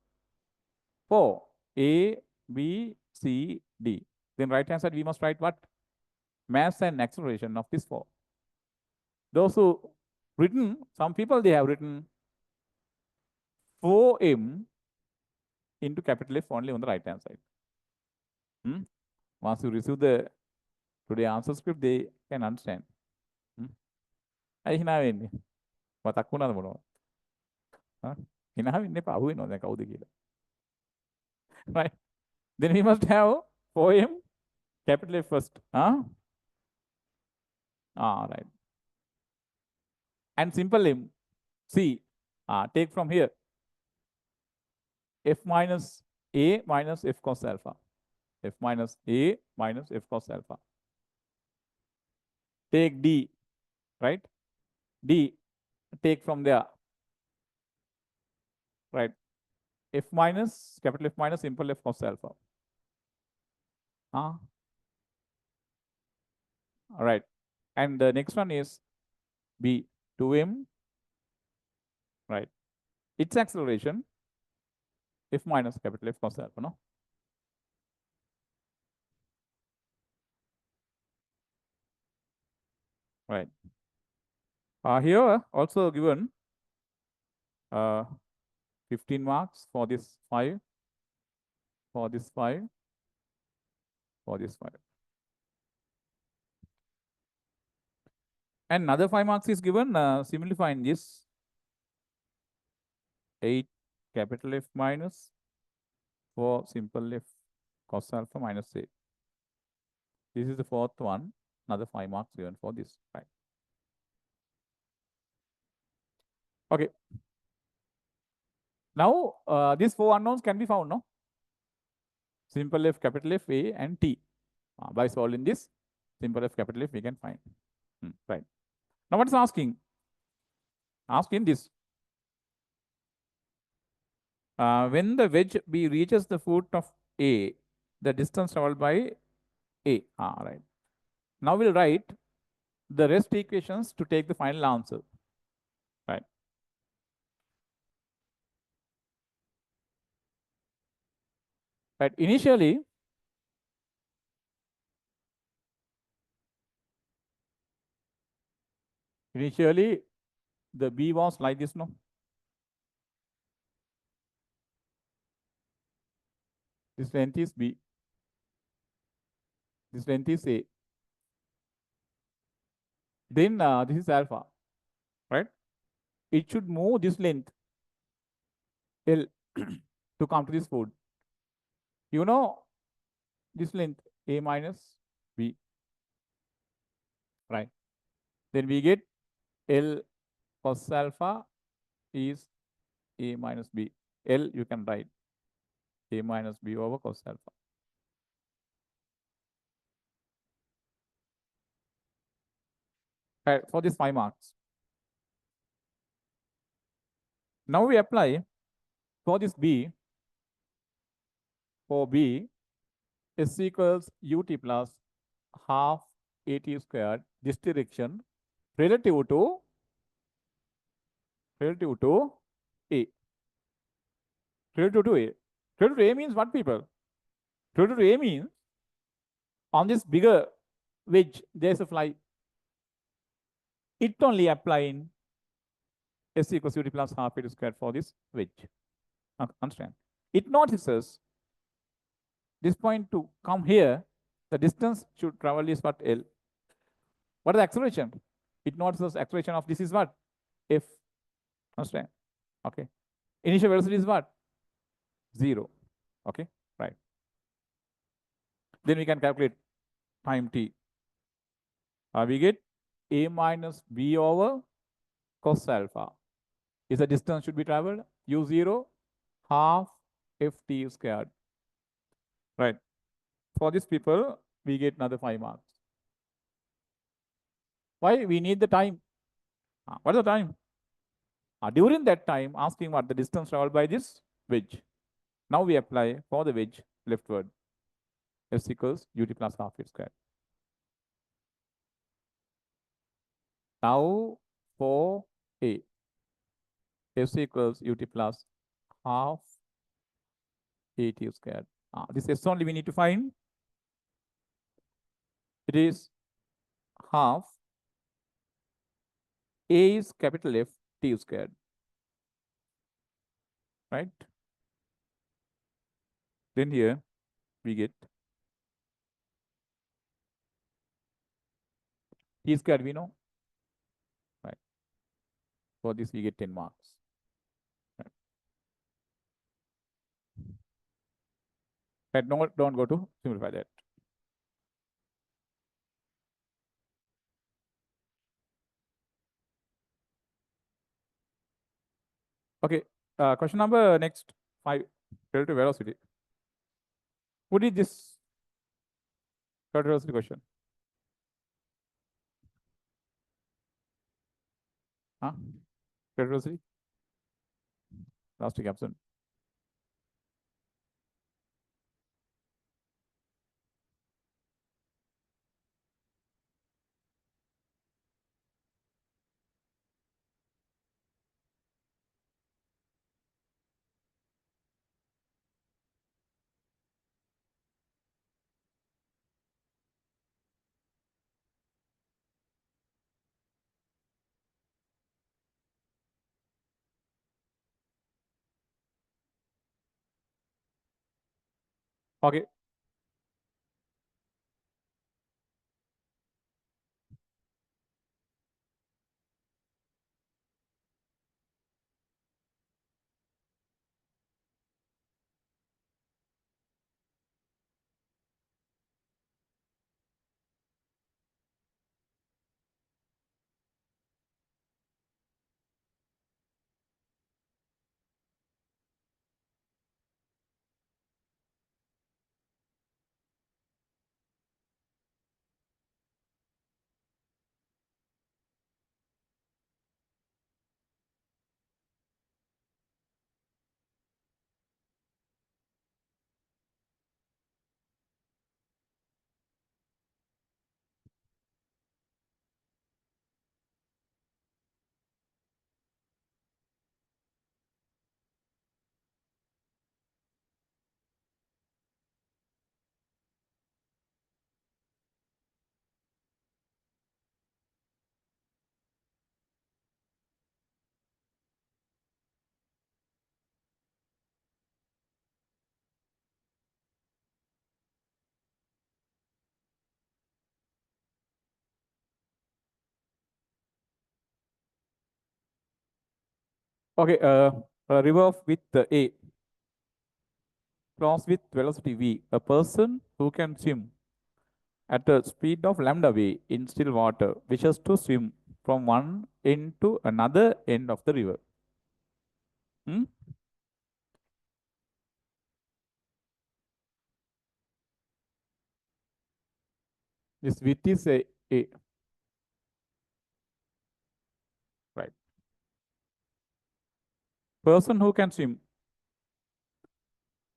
4. A, B, C, D. Then right hand side, we must write what? Mass and acceleration of this 4. Those who written, some people they have written 4m into capital F only on the right hand side. Once you receive the today answer script, they can understand. Hina වෙන්නේ. මතක් වුණාද මොනවද? Hina වෙන්නේ පහු වෙනවා දැන් කවුද කියලා. Right. Then we must have 4m capital F first. Right. And simple M, C, take from here. F minus A minus F cos alpha. F minus A minus F cos alpha. Take D, right? D, take from there. Right. F minus, capital F minus simple F cos alpha. All right. And the next one is B, 2m, right? Its acceleration, F minus capital F cos alpha, no? Right. Here also given 15 marks for this 5, for this 5, for this 5. And another 5 marks is given, simplifying this 8 capital F minus 4 simple F cos alpha minus A. This is the 4th one, another 5 marks given for this. Right. Okay. Now, these four unknowns can be found, no? Simple F, capital F, A, and T. By solving this, simple F, capital F, we can find. Right. Now, what is asking? Asking this. When the wedge B reaches the foot of A, the distance traveled by A. Right. Now, we'll write the rest equations to take the final answer. Right. Right. Initially, the B was like this, no? This length is B. This length is A. Then this is alpha, right? It should move this length L to come to this foot. You know this length A minus B, right? Then we get L cos alpha is A minus B. L you can write A minus B over cos alpha. Right, for this 5 marks. Now we apply for this B, for B, S equals UT plus half AT squared, this direction relative to A. Relative to A. Relative to A means what, people? Relative to A means on this bigger wedge, there's a fly. It only applying S equals UT plus half AT squared for this wedge. Understand? It notices this point to come here, the distance should travel is what? L. What is the acceleration? It notices acceleration of this is what? F. Understand? Okay. Initial velocity is what? 0. Okay. Right. Then we can calculate time t. We get A minus B over cos alpha. Is the distance should be traveled? U0 half ft squared. Right. For these people, we get another 5 marks. Why? We need the time. What is the time? During that time, asking what the distance traveled by this wedge. Now we apply for the wedge leftward. S equals UT plus half its squared. Now for A, S equals UT plus half AT squared. This S only we need to find. It is half A is capital F T squared. Right? Then here we get T squared, we know. Right. For this we get 10 marks. Right. Right. No, don't go to simplify that. Okay. Question number next 5, relative velocity. Who did this relative velocity question? Relative velocity? Last week absent. Okay. Okay, a river of with A flows with velocity v. A person who can swim at the speed of lambda v in still water wishes to swim from one end to another end of the river. Hmm? This width is a right. Person who can swim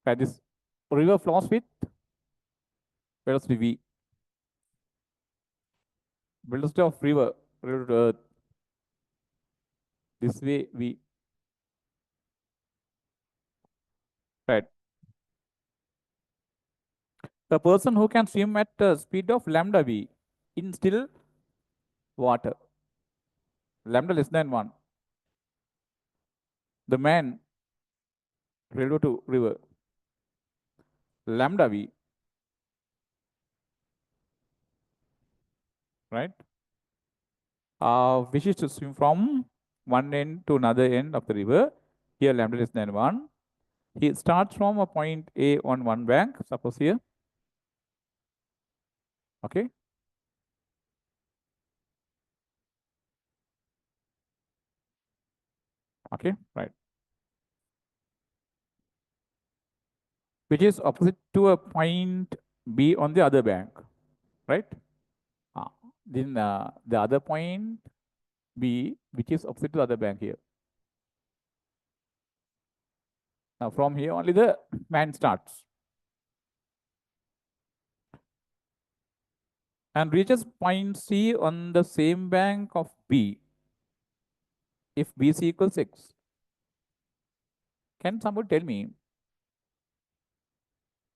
at this river flows with velocity v. Velocity of river to earth this way v. Right. The person who can swim at the speed of lambda v in still water, lambda less than 1. The man relative to river, lambda v, right? Wishes to swim from one end to another end of the river. Here lambda less than 1. He starts from a point A on one bank, suppose here. Okay. Okay, right. Which is opposite to a point B on the other bank, right? Then the other point B, which is opposite to the other bank here. Now from here only the man starts and reaches point C on the same bank of B if BC equals X. Can somebody tell me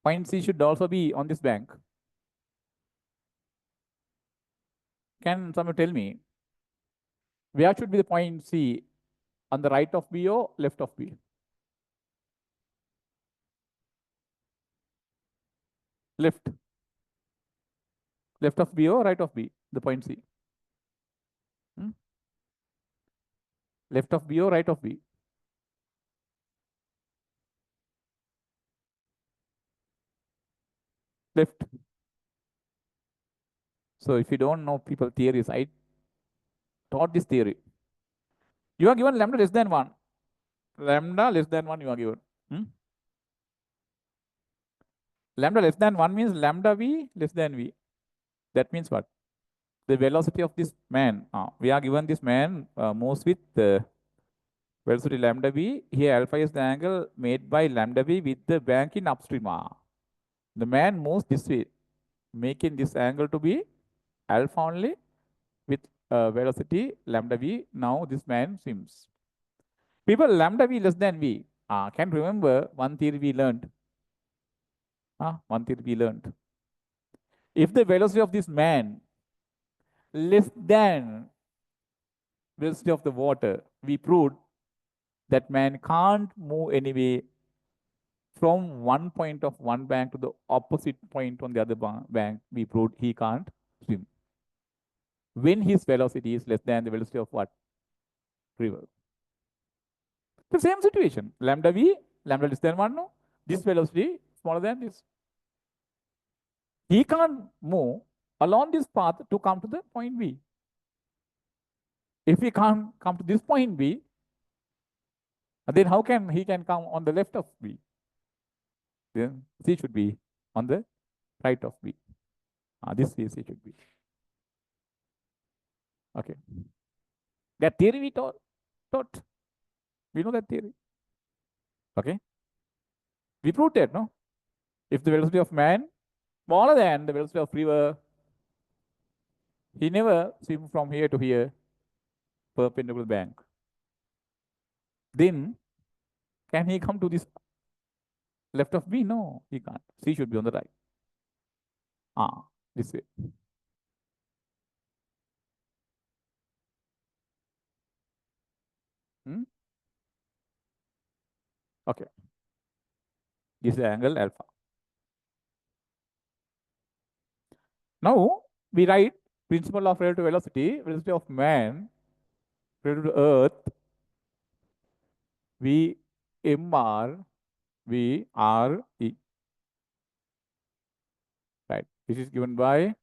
point C should also be on this bank? Can somebody tell me where should be the point C, on the right of B or left of B? Left. Left of B or right of B, the point C? Hmm? Left of B or right of B? Left. So if you don't know people theories, I taught this theory. You are given lambda less than 1. Lambda less than 1 you are given. Hmm? Lambda less than 1 means lambda v less than v. That means what? The velocity of this man. We are given this man moves with velocity lambda v. Here alpha is the angle made by lambda v with the bank in upstream. The man moves this way, making this angle to be alpha only with velocity lambda v. Now this man swims. People lambda v less than v. Can remember one theory we learned. One theory we learned. If the velocity of this man less than velocity of the water, we proved that man can't move anyway from one point of one bank to the opposite point on the other bank. We proved he can't swim when his velocity is less than the velocity of what? River. The same situation. Lambda v, lambda less than 1, no? This velocity smaller than this. He can't move along this path to come to the point B. If he can't come to this point B, then how can he can come on the left of B? Then C should be on the right of B. This way C should be. Okay. That theory we taught. We know that theory. Okay. We proved that, no? If the velocity of man smaller than the velocity of river, he never swim from here to here, perpendicular bank. Then can he come to this left of B? No, he can't. C should be on the right. This way. Okay. This is the angle alpha. Now we write principle of relative velocity of man relative to earth V M R V R E. Right. This is given by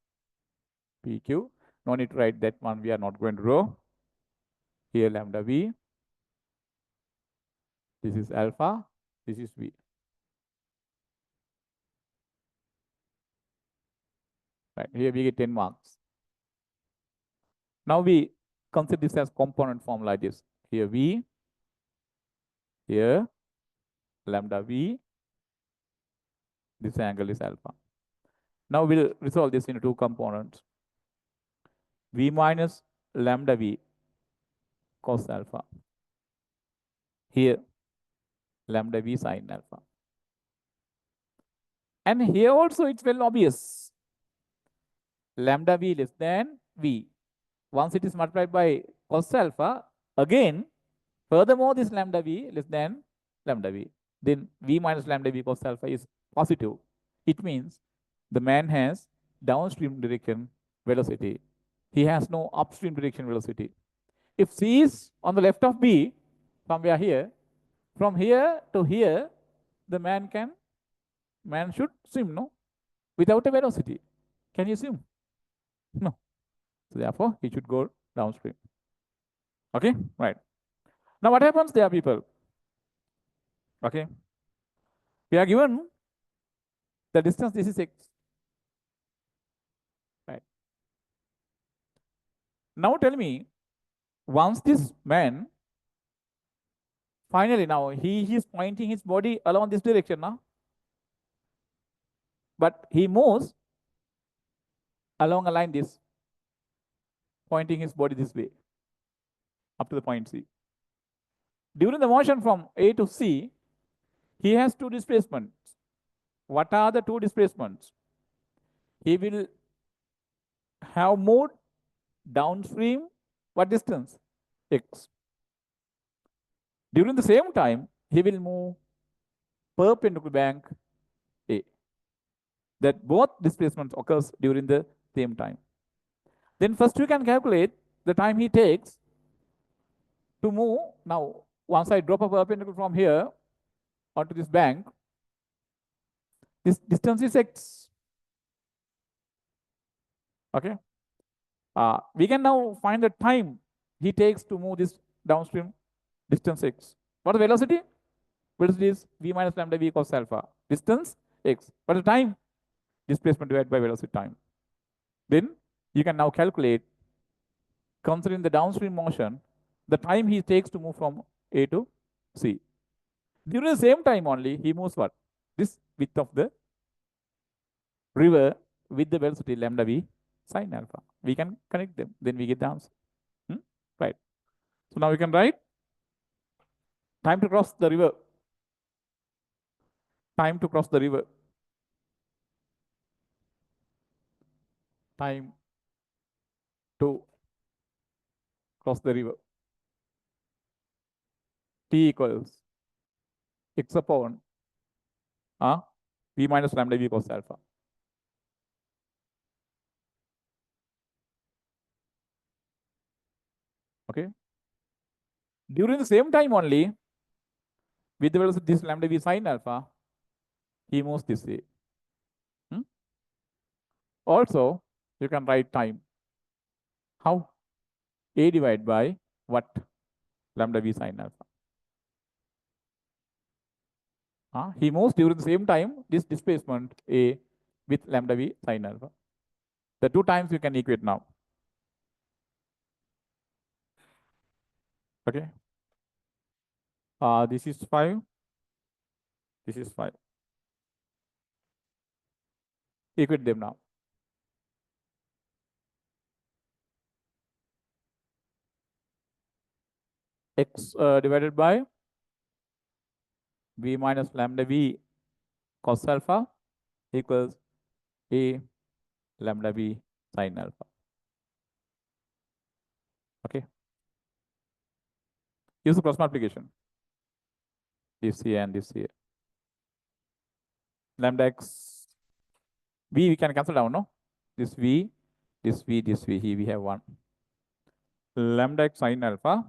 PQ. No need to write that one. We are not going to row. Here lambda V. This is alpha. This is V. Right. Here we get 10 marks. Now we consider this as component form like this. Here V. Here lambda V. This angle is alpha. Now we'll resolve this into two components. V minus lambda V cos alpha. Here lambda V sin alpha. And here also it's well obvious. Lambda V less than V. Once it is multiplied by cos alpha, again, furthermore, this lambda V less than lambda V. Then V minus lambda V cos alpha is positive. It means the man has downstream direction velocity. He has no upstream direction velocity. If C is on the left of B, somewhere here, from here to here, the man should swim, no? Without a velocity. Can you swim? No. So therefore, he should go downstream. Okay, right. Now what happens there, people? Okay. We are given the distance, this is x. Right. Now tell me, once this man, finally now, he is pointing his body along this direction now. But he moves along a line this, pointing his body this way, up to the point C. During the motion from A to C, he has two displacements. What are the two displacements? He will have moved downstream, what distance? X. During the same time, he will move perpendicular bank A. That both displacements occurs during the same time. Then first we can calculate the time he takes to move. Now, once I drop a perpendicular from here onto this bank, this distance is x. Okay. We can now find the time he takes to move this downstream distance x. What is the velocity? Velocity is v minus lambda v cos alpha. Distance x. What is the time? Displacement divided by velocity time. Then you can now calculate, considering the downstream motion, the time he takes to move from A to C. During the same time only, he moves what? This width of the river with the velocity lambda v sin alpha. We can connect them, then we get the answer. Right. So now we can write time to cross the river. Time to cross the river. Time to cross the river. T equals x upon v minus lambda v cos alpha. Okay. During the same time only, with the velocity this lambda v sin alpha, he moves this way. Also, you can write time. How? A divided by what? Lambda v sin alpha. He moves during the same time, this displacement A with lambda v sin alpha. The two times you can equate now. Okay. This is 5. This is 5. Equate them now. X divided by v minus lambda v cos alpha equals A lambda v sin alpha. Okay. Use the cross multiplication. This here and this here. Lambda x v we can cancel down, no? This v, this v, this v. Here we have 1. Lambda x sin alpha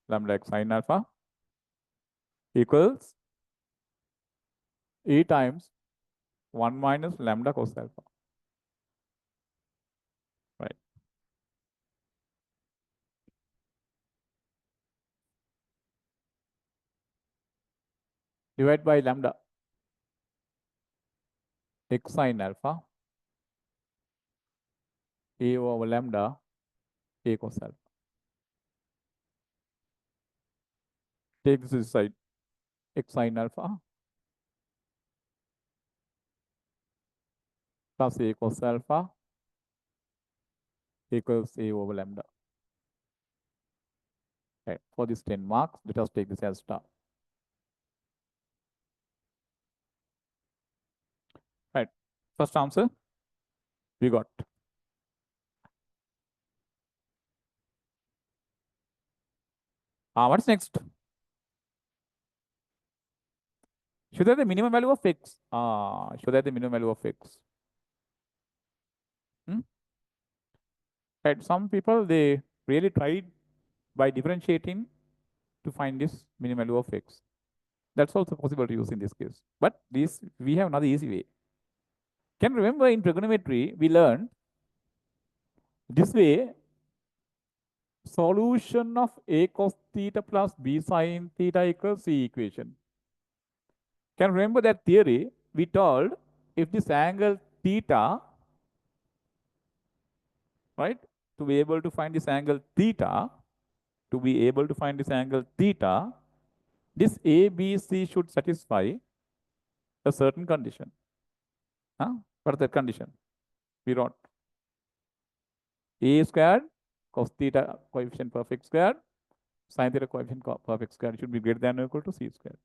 lambda x sine alpha equals E times 1 minus lambda cos alpha. Right. Divide by lambda x sine alpha A over lambda A cos alpha. Take this side x sine alpha plus A cos alpha equals A over lambda. Right. For this 10 marks, let us take this as star. Right. First answer we got. What's next? Show that the minimum value of x. Show that the minimum value of x. Hmm? Right. Some people they really tried by differentiating to find this minimum value of x. That's also possible to use in this case. But this we have another easy way. Can you remember in trigonometry we learned this way solution of a cos theta plus b sin theta equals c equation. Can you remember that theory? We told if this angle theta, right, to be able to find this angle theta, this ABC should satisfy a certain condition. What is that condition? We wrote A squared cos theta coefficient perfect squared sin theta coefficient perfect squared should be greater than or equal to c squared.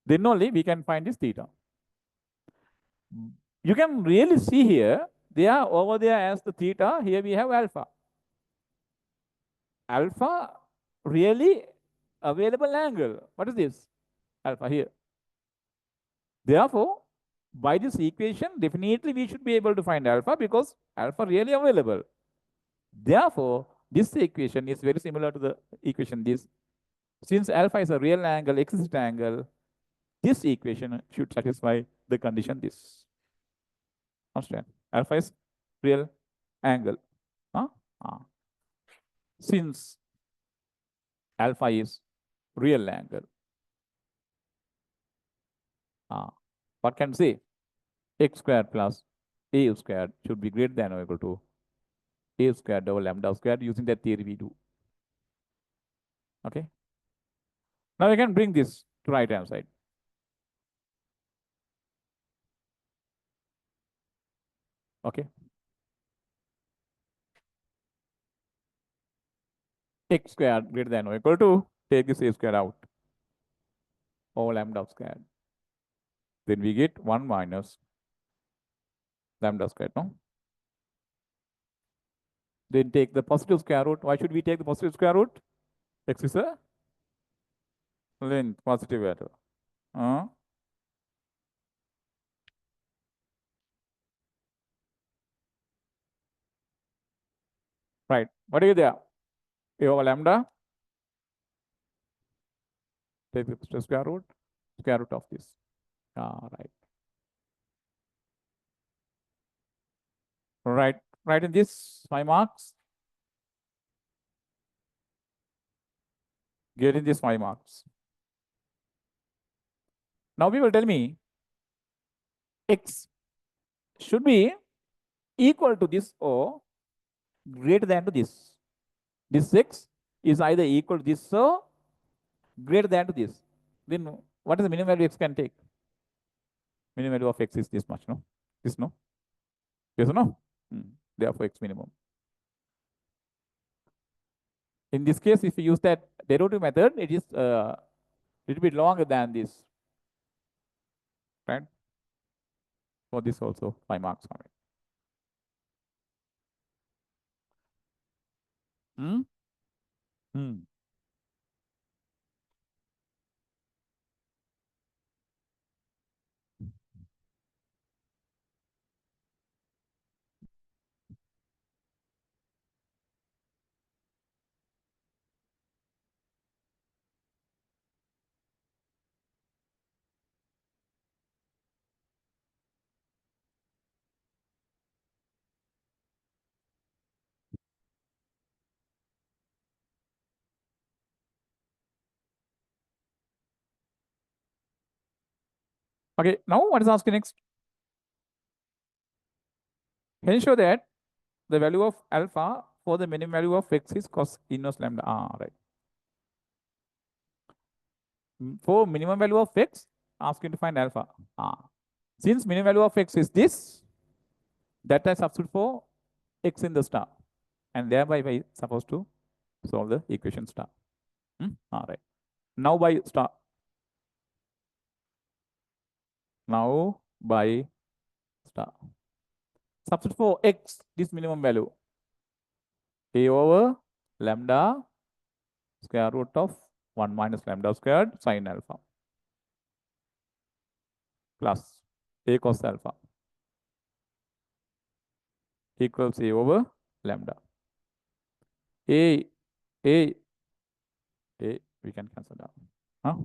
Then only we can find this theta. You can really see here, they are over there as the theta, here we have alpha. Alpha really available angle. What is this? Alpha here. Therefore, by this equation, definitely we should be able to find alpha because alpha really available. Therefore, this equation is very similar to the equation this. Since alpha is a real angle, explicit angle, this equation should satisfy the condition this. Understand? Alpha is real angle. Huh? Since alpha is real angle, what can say? X squared plus a squared should be greater than or equal to a squared over lambda squared using that theory we do. Okay. Now we can bring this to right hand side. Okay. X squared greater than or equal to, take this a squared out over lambda squared. Then we get 1 minus lambda squared, no? Then take the positive square root. Why should we take the positive square root? X is a length, positive value. Right. What is there? A over lambda. Take the square root of this. Right. Right in this 5 marks. Get in this 5 marks. Now people tell me x should be equal to this or greater than to this. This x is either equal to this or greater than to this. Then what is the minimum value x can take? Minimum value of x is this much, no? This, no? Yes or no? Therefore, x minimum. In this case, if you use that derivative method, it is a little bit longer than this. Right? For this also, 5 marks on it. Okay, now what is asked next? Can you show that the value of alpha for the minimum value of x is cos inverse lambda? Right. For minimum value of x, ask you to find alpha. Since minimum value of x is this, that I substitute for x in the star, and thereby we supposed to solve the equation star. All right. Now by star. Now by star. Substitute for x, this minimum value, a over lambda square root of 1 minus lambda squared sine alpha plus a cos alpha equals a over lambda. A, a, we can cancel down. Huh?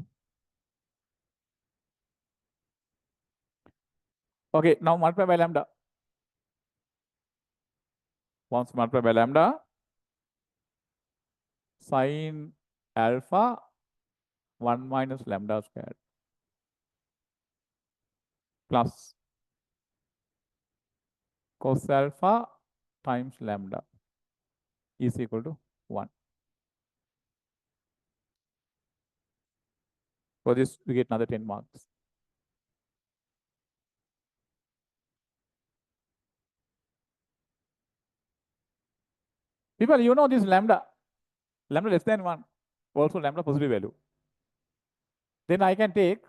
Okay, now multiply by lambda. Once multiply by lambda, sine alpha 1 minus lambda squared plus cos alpha times lambda is equal to 1. For this, we get another 10 marks. People, you know this lambda less than 1, also lambda positive value. Then I can take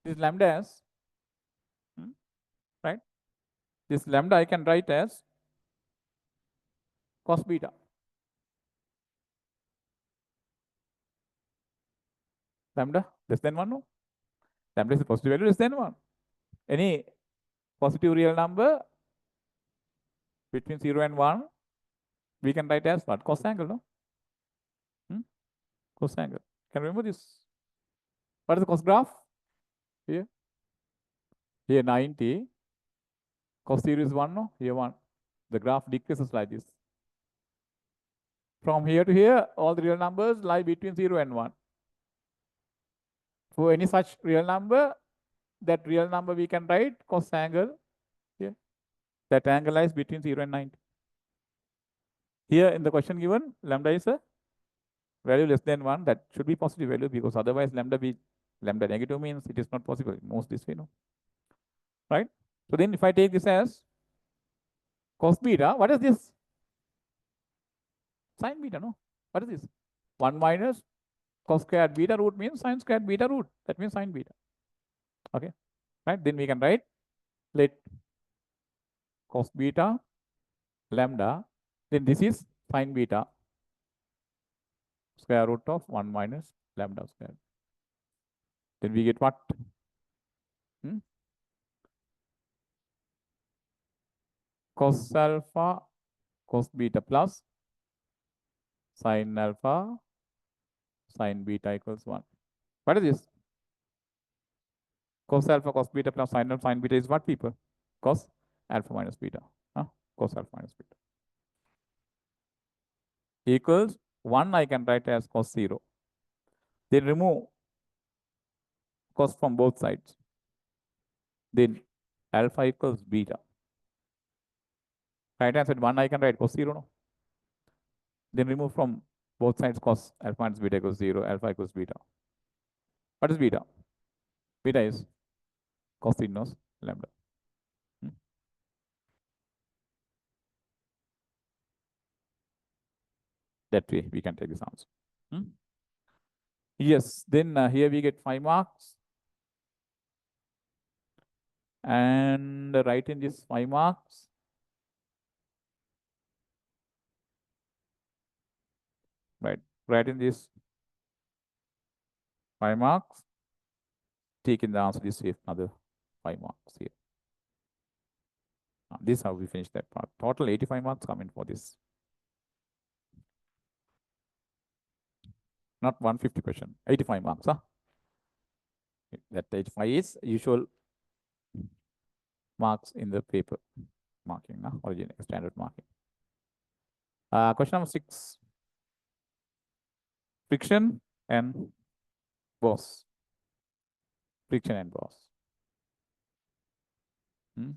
this lambda as, right? This lambda I can write as cos beta. Lambda less than 1, no? Lambda is a positive value less than 1. Any positive real number between 0 and 1, we can write as what? Cos angle, no? Cos angle. Can you remember this? What is the cos graph? Here. Here 90. Cos 0 is 1, no? Here 1. The graph decreases like this. From here to here, all the real numbers lie between 0 and 1. For any such real number, that real number we can write cos angle here. That angle lies between 0 and 90. Here in the question given, lambda is a value less than 1. That should be positive value, because otherwise lambda negative means it is not possible. It moves this way, no? Right? So then if I take this as cos beta, what is this? Sin beta, no? What is this? 1 minus cos squared beta root means sin squared beta root. That means sin beta. Okay. Right? Then we can write, let cos beta lambda, then this is sin beta square root of 1 minus lambda squared. Then we get what? Cos alpha cos beta plus sin alpha sin beta equals 1. What is this? Cos alpha cos beta plus sin alpha sin beta is what, people? Cos alpha minus beta. Cos alpha minus beta equals 1. I can write as cos 0. Then remove cos from both sides. Then alpha equals beta. Right hand side 1 I can write cos 0, no? Then remove from both sides cos alpha minus beta equals 0, alpha equals beta. What is beta? Beta is cos inverse lambda. That way we can take this answer. Yes, then here we get 5 marks. And write in this 5 marks. Right, write in this 5 marks. Take in the answer this way, another 5 marks here. This is how we finish that part. Total 85 marks come in for this. Not 150 question, 85 marks. That 85 is usual marks in the paper marking, original standard marking. Question number 6. Friction and Bose. friction and loss. Hmm?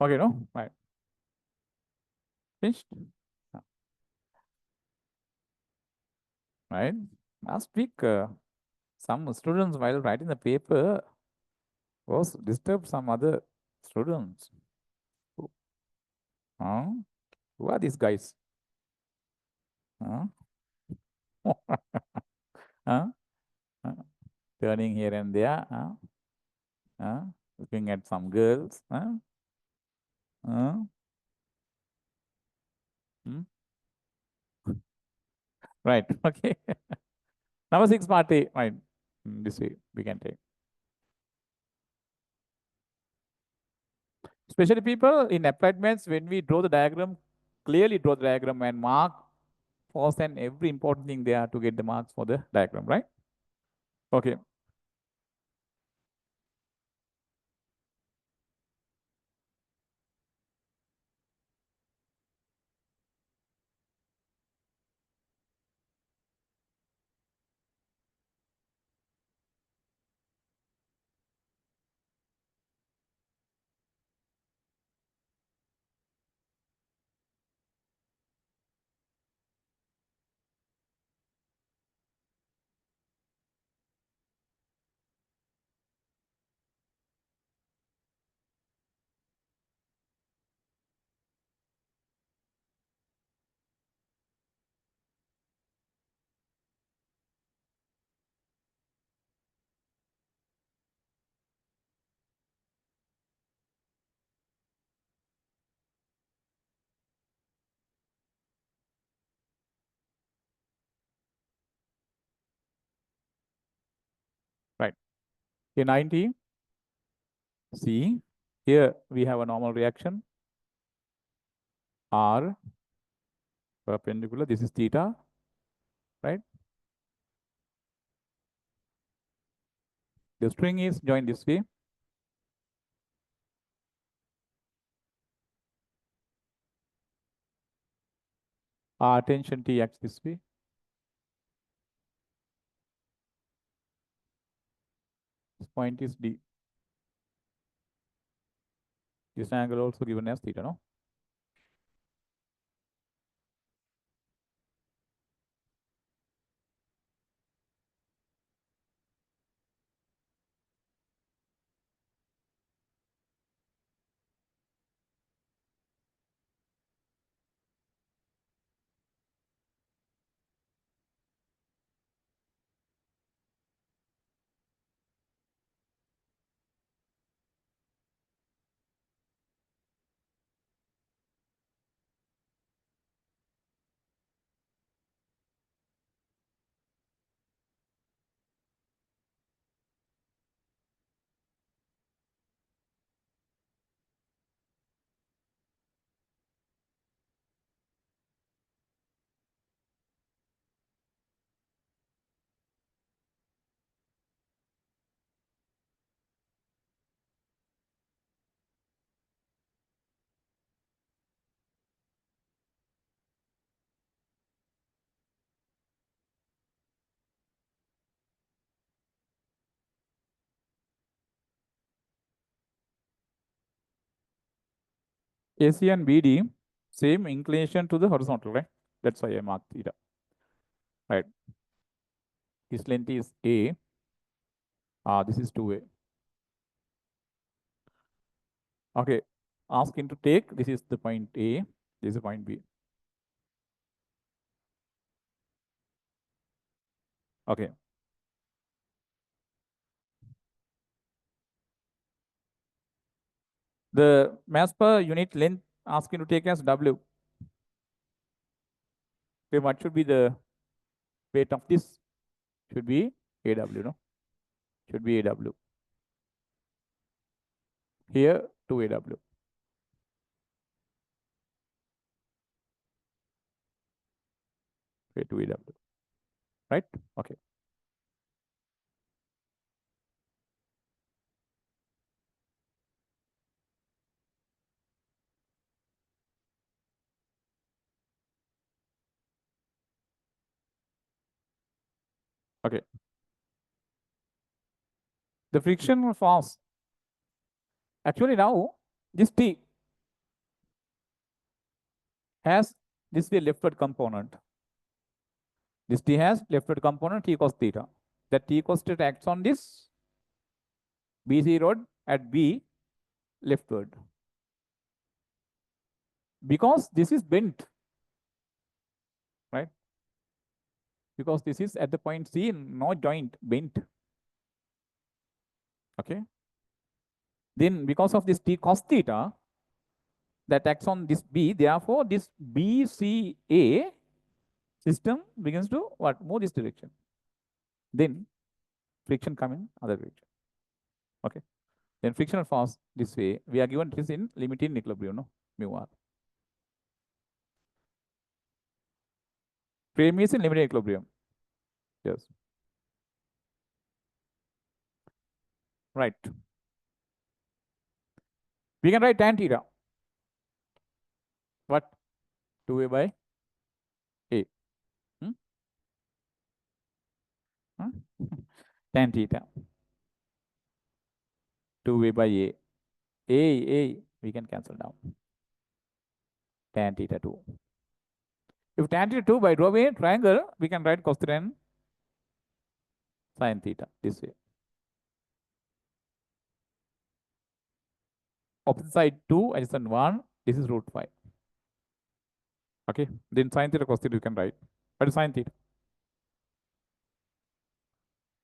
Okay, no? Right. Finished? Right. Last week, some students, while writing the paper, was disturbed some other students. Huh? Who are these guys? Huh? Huh? Huh? Turning here and there. Huh? Huh? Looking at some girls. Huh? Huh? Hmm? Right. Okay. Number 6 party. Right. This way we can take. Especially people in applied maths, when we draw the diagram, clearly draw the diagram and mark first and every important thing there to get the marks for the diagram, right? Okay. Right. In 90, see, here we have a normal reaction. R perpendicular, this is theta, right? The string is joined this way. Our tension T acts this way. This point is D. This angle also given as theta, no? AC and BD, same inclination to the horizontal, right? That's why I marked theta. Right. This length is A. This is 2A. Okay. Ask him to take, this is the point A. This is point B. Okay. The mass per unit length asking to take as W. Okay, what should be the weight of this? Should be AW, no? Should be AW. Here, 2AW. Okay, 2AW. Right? Okay. Okay. The friction force. Actually, now this T has this is the leftward component. This T has leftward component T cos theta. That T cos theta acts on this BC rod at B leftward. Because this is bent, right? Because this is at the point C, no joint, bent. Okay. Then because of this T cos theta that acts on this B, therefore this BCA system begins to what? Move this direction. Then friction coming other direction. Okay. Then frictional force this way, we are given this in limit in equilibrium, no? Mu r. Frame is in limited equilibrium. Yes. Right. We can write tan theta. What? 2a by a. Hmm? Hmm? Tan theta. 2a by a. A, we can cancel down. Tan theta 2. If tan theta 2 by rho a triangle, we can write cos theta and sin theta this way. Opposite side 2, adjacent 1. This is root 5. Okay. Then sin theta cos theta you can write. What is sin theta?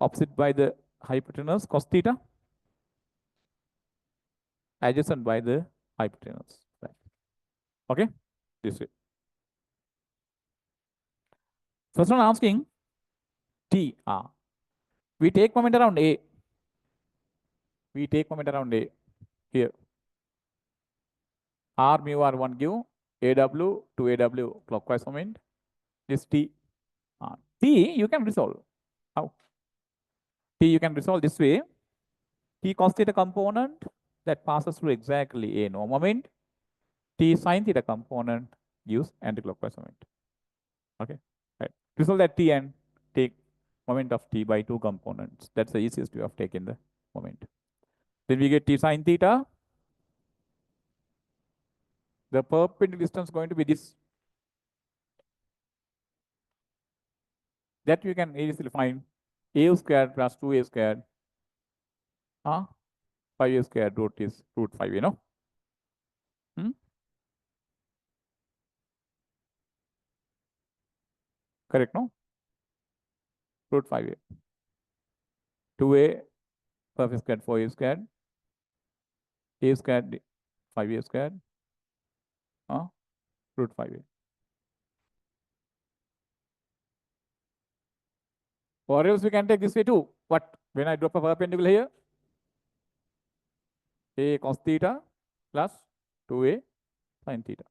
Opposite by the hypotenuse cos theta. Adjacent by the hypotenuse. Right. Okay. This way. First one asking T. We take moment around A. We take moment around A. Here. R mu R1 give AW to AW clockwise moment. This T. T you can resolve. How? T you can resolve this way. T cos theta component that passes through exactly A no moment. T sin theta component gives anticlockwise moment. Okay. Right. Resolve that T and take moment of T by two components. That's the easiest way of taking the moment. Then we get T sin theta. The perpendicular distance going to be this. That you can easily find a squared plus 2a squared. 5a squared root is root 5, you know. Hmm? Correct, no? Root 5a. 2a 5a squared 4a squared. A squared 5a squared. Root 5a. Or else we can take this way too. What? When I drop a perpendicular here, a cos theta plus 2a sin theta.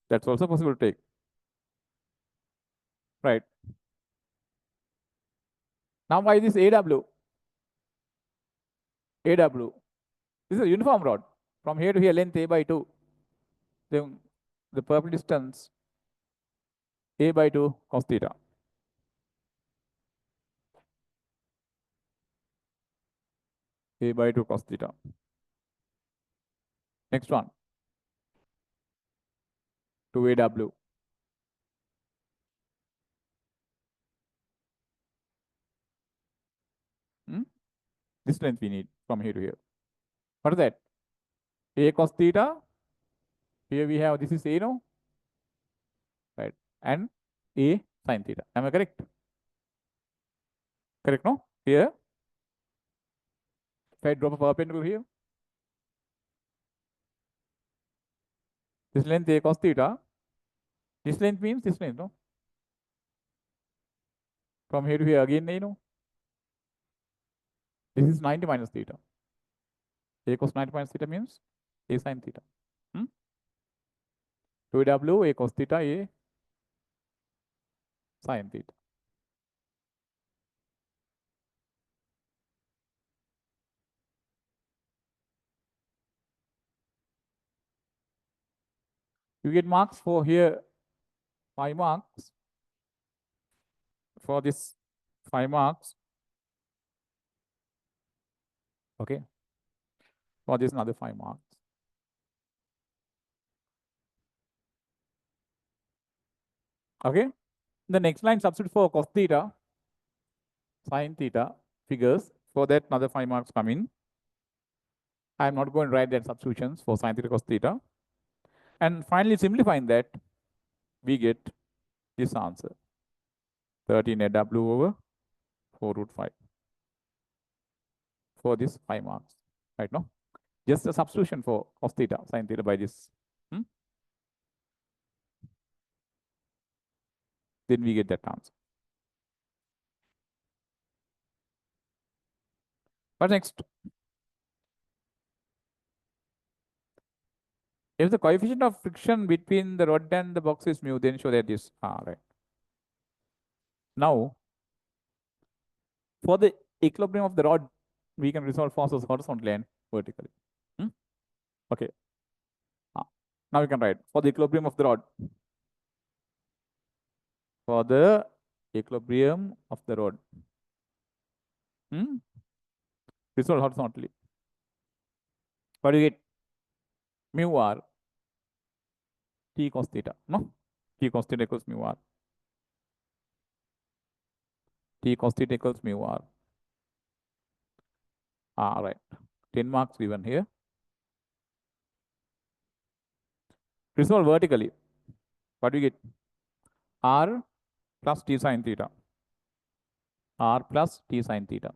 That's also possible to take. Right. Now why this AW? AW. This is a uniform rod. From here to here, length a by 2. Then the perpendicular distance a by 2 cos theta. A by 2 cos theta. Next one. 2AW. This length we need from here to here. What is that? A cos theta Here we have, this is A, no? Right. And A sin theta. Am I correct? Correct, no? Here, if I drop a perpendicular here, this length A cos theta, this length means this length, no? From here to here again, A, no? This is 90 minus theta. A cos 90 minus theta means A sin theta. 2W, A cos theta, A sin theta. You get marks for here, 5 marks. For this 5 marks. Okay. For this another 5 marks. Okay. The next line substitute for cos theta, sin theta figures. For that another 5 marks come in. I am not going to write that substitutions for sin theta cos theta. And finally simplifying that, we get this answer. 13 AW over 4 root 5. For this 5 marks. Right now. Just a substitution for cos theta, sin theta by this. Then we get that answer. What next? If the coefficient of friction between the rod and the box is mu, then show that this. Right. Now, for the equilibrium of the rod, we can resolve forces horizontally and vertically. Okay. Now we can write for the equilibrium of the rod. For the equilibrium of the rod. Resolve horizontally. What do you get? Mu r t cos theta. No? T cos theta equals mu r. T cos theta equals mu r. Right. 10 marks given here. Resolve vertically. What do you get? R plus t sin theta. R plus t sin theta.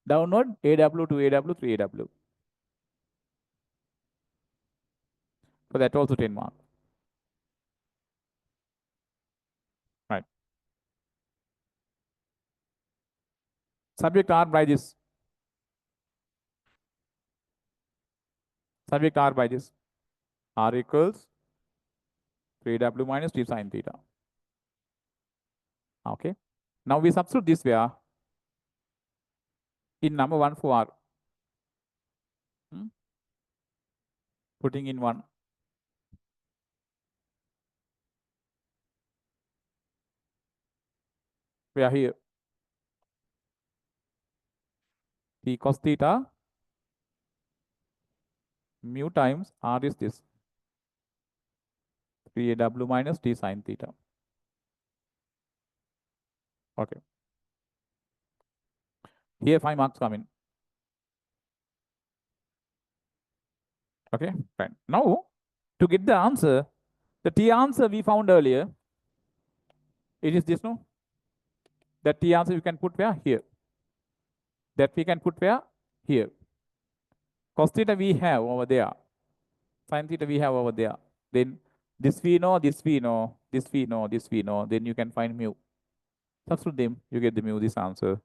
Downward, AW, 2AW, 3AW. So that also 10 marks. Right. Subject R by this. Subject R by this. R equals 3W minus t sin theta. Okay. Now we substitute this way in number 1 for R. Putting in 1. We are here. T cos theta mu times R is this. 3AW minus t sin theta. Okay. Here 5 marks come in. Okay, fine. Now, to get the answer, the T answer we found earlier, it is this, no? The T answer you can put where? Here. That we can put where? Here. Cos theta we have over there. Sin theta we have over there. Then this we know, this we know, this we know, this we know. Then you can find mu. Substitute them, you get the mu, this answer.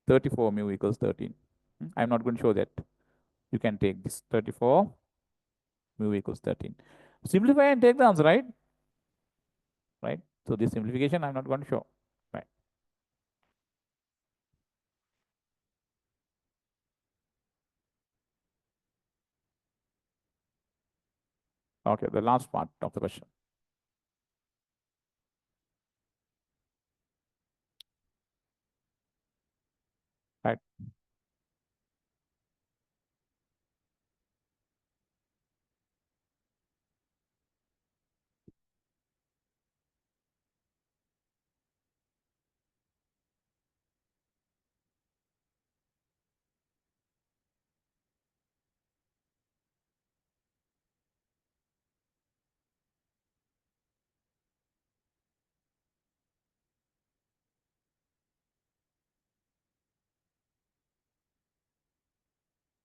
34 mu equals 13. I'm not going to show that. You can take this 34 mu equals 13. Simplify and take the answer, right? Right. So this simplification I'm not going to show. Right. Okay, the last part of the question. Right.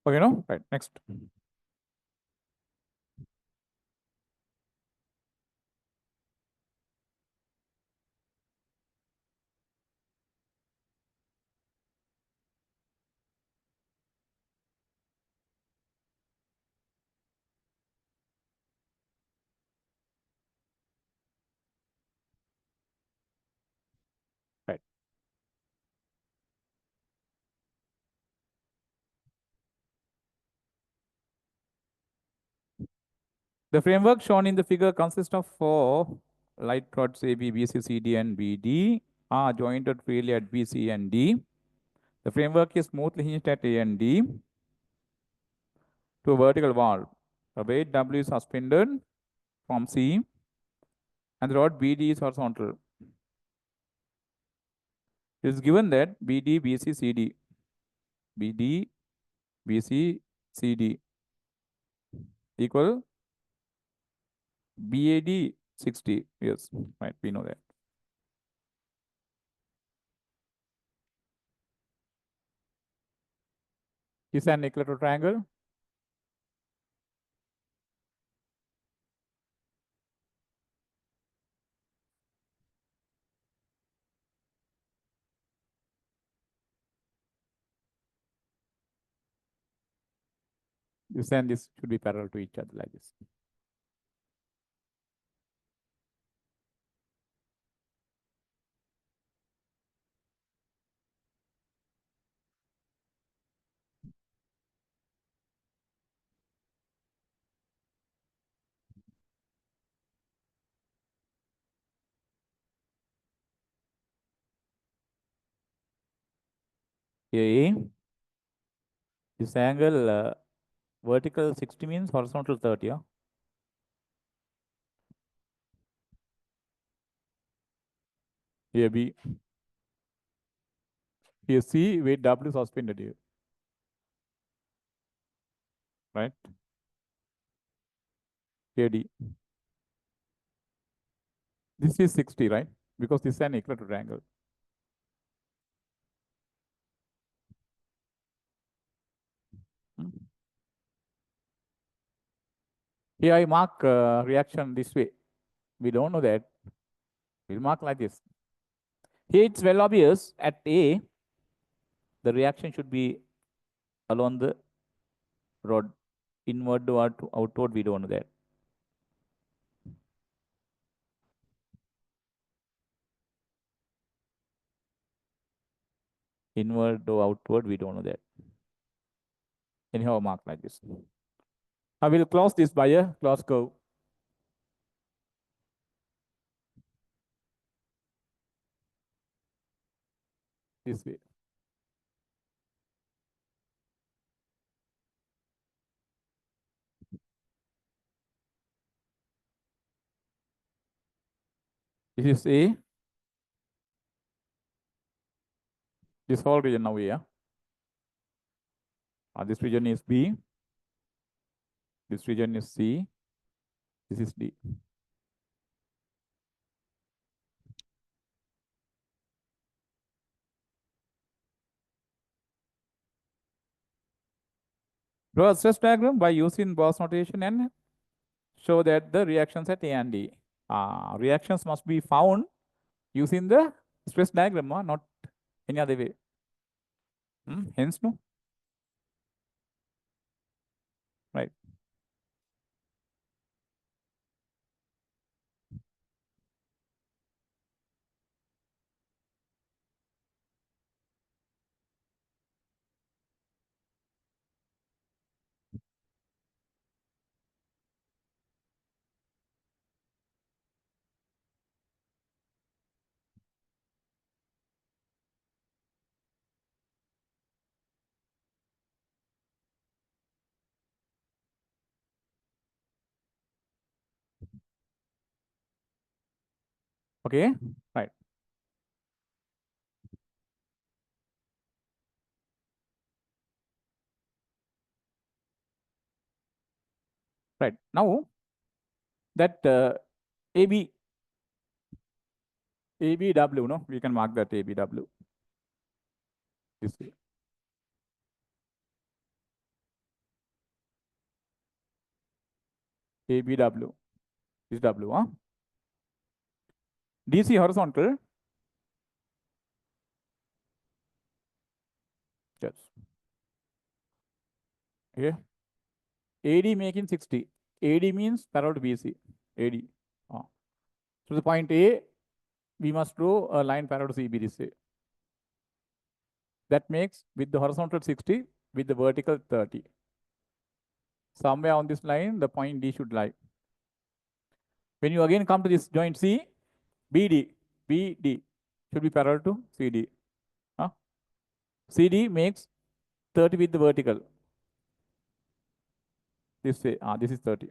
Okay, no? Right, next. Right. The framework shown in the figure consists of four light rods AB, BC, CD, and BD are jointed freely at BC and D. The framework is smoothly hinged at A and D to a vertical wall. A weight W is suspended from C, and the rod BD is horizontal. It is given that BD, BC, CD, BD, BC, CD equal BAD 60. Yes, right, we know that. Is an equilateral triangle. This and this should be parallel to each other like this. Here A, this angle vertical 60 means horizontal 30. Yeah? Here B. Here C, weight W suspended here. Right? Here D. This is 60, right? Because this is an equilateral triangle. Hmm. Here I mark reaction this way. We don't know that. We'll mark like this. Here it's well obvious at A, the reaction should be along the rod. Inward or outward, we don't know that. Inward or outward, we don't know that. Anyhow, mark like this. I will close this by a close curve. This way. This is A. This whole region now here. This region is B. This region is C. This is D. Draw a stress diagram by using Gauss notation and show that the reactions at A and D. Reactions must be found using the stress diagram, not any other way. Hence, no. Right. Okay. Right. Right. Now that AB ABW, no, we can mark that ABW this way. ABW. This W, huh? DC horizontal. Yes. Okay. AD making 60. AD means parallel to BC. AD. Ah. So the point A, we must draw a line parallel to CB this way. That makes with the horizontal 60, with the vertical 30. Somewhere on this line, the point D should lie. When you again come to this joint C, BD should be parallel to CD. Huh? CD makes 30 with the vertical. This way, this is 30.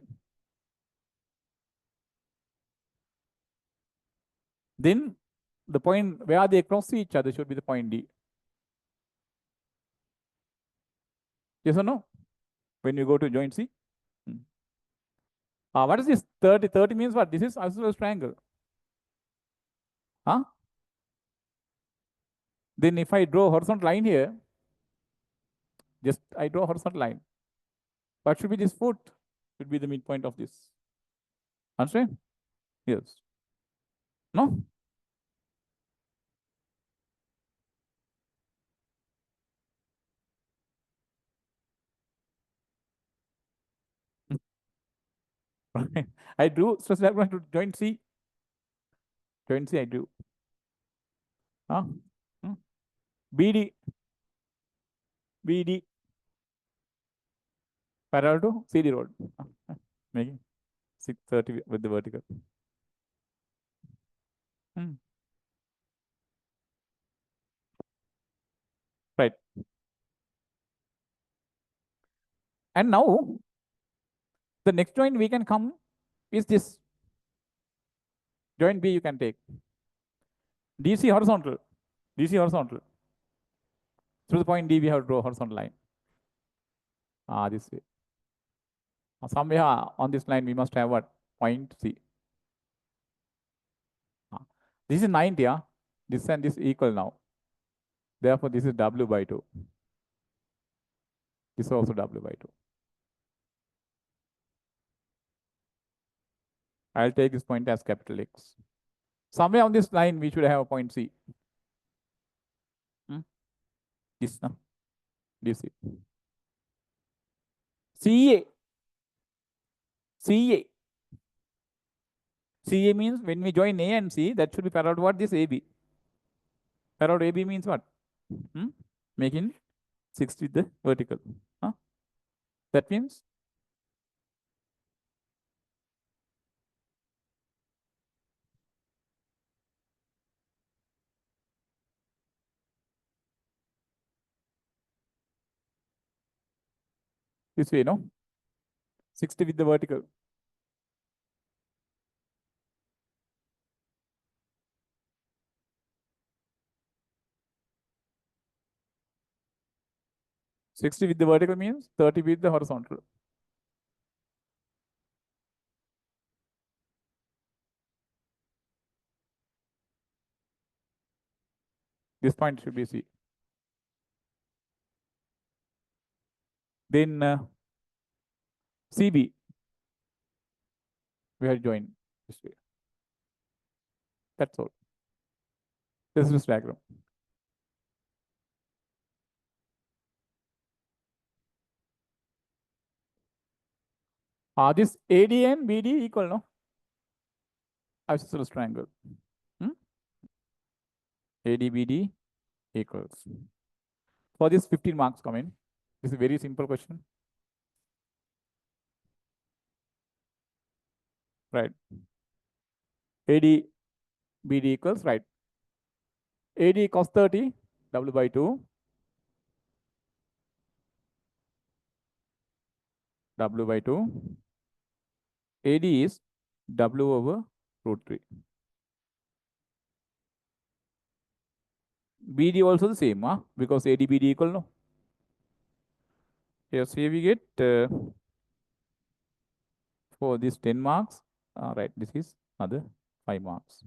Then the point where they cross each other should be the point D. Yes or no? When you go to joint C. What is this 30? 30 means what? This is isosceles triangle. Huh? Then if I draw horizontal line here, just I draw horizontal line. What should be this foot? Should be the midpoint of this. Understand? Yes. No? I drew stress diagram to joint C. Joint C I drew. Huh? BD. BD. Parallel to CD road. Making 630 with the vertical. Right. And now the next joint we can come is this. Joint B you can take. DC horizontal. DC horizontal. Through the point D we have to draw horizontal line. This way. Somewhere on this line we must have what? Point C. This is 90. This and this equal now. Therefore, this is W by 2. This is also W by 2. I'll take this point as capital X. Somewhere on this line, we should have a point C. This, no? This. CA. CA. CA means when we join A and C, that should be parallel to what? This AB. Parallel to AB means what? Making 60 with the vertical. That means this way, no? 60 with the vertical. Sixty with the vertical means 30 with the horizontal. This point should be C. Then CB, we have joined this way. That's all. This is this diagram. This AD and BD equal, no? Isosceles triangle. AD, BD equals. For this 15 marks come in. This is a very simple question. Right. AD, BD equals, right. AD cos 30, W by 2. W by 2. AD is W over root 3. BD also the same, because AD, BD equal, no? Yes, here we get for this 10 marks. Right, this is another 5 marks.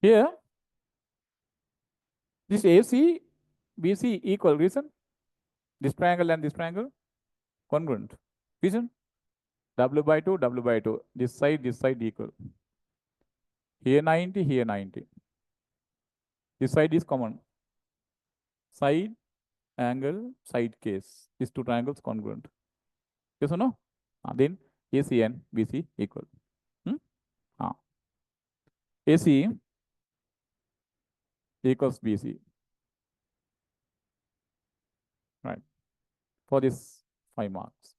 Here, this AC, BC equal. Reason? This triangle and this triangle congruent. Reason? W by 2, W by 2. This side equal. Here 90, here 90. This side is common. Side, angle, side case. These two triangles congruent. Yes or no? Then AC and BC equal. Hmm? AC equals BC. Right. For this 5 marks.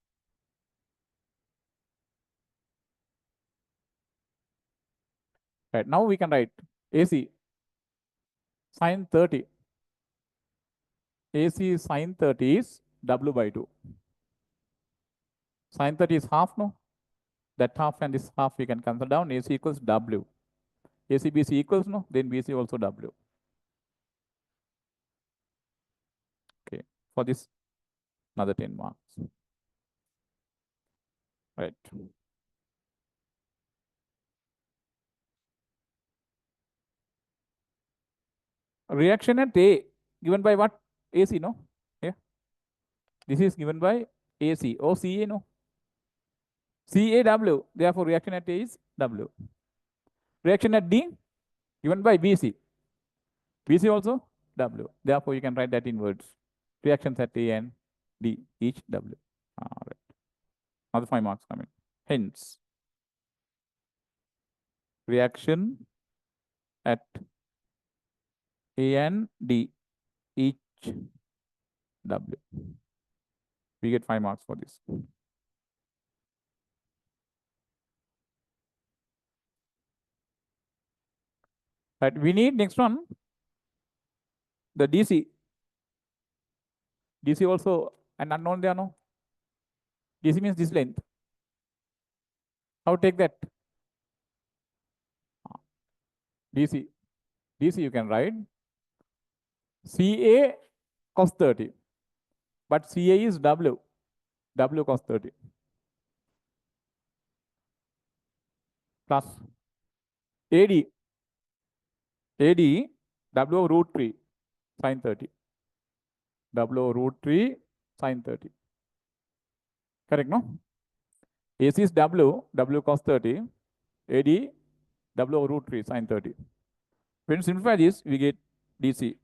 Right. Now we can write AC sine 30. AC sine 30 is W by 2. Sine 30 is half, no? That half and this half we can cancel down. AC equals W. AC BC equals, no? Then BC also W. Okay. For this, another 10 marks. Right. Reaction at A given by what? AC, no? Yeah. This is given by AC or CA, no? CAW. Therefore, reaction at A is W. Reaction at D given by BC. BC also W. Therefore, you can write that in words. Reactions at A and D, each W. All right. Another 5 marks coming. Hence, reaction at A and D, each W. We get 5 marks for this. Right. We need next one, the DC. DC also an unknown there, no? DC means this length. How take that? DC. DC you can write CA cos 30. But CA is W. W cos 30. Plus AD. AD W root 3 sin 30. W root 3 sin 30. Correct, no? AC is W. W cos 30. AD W root 3 sin 30. When you simplify this, we get DC.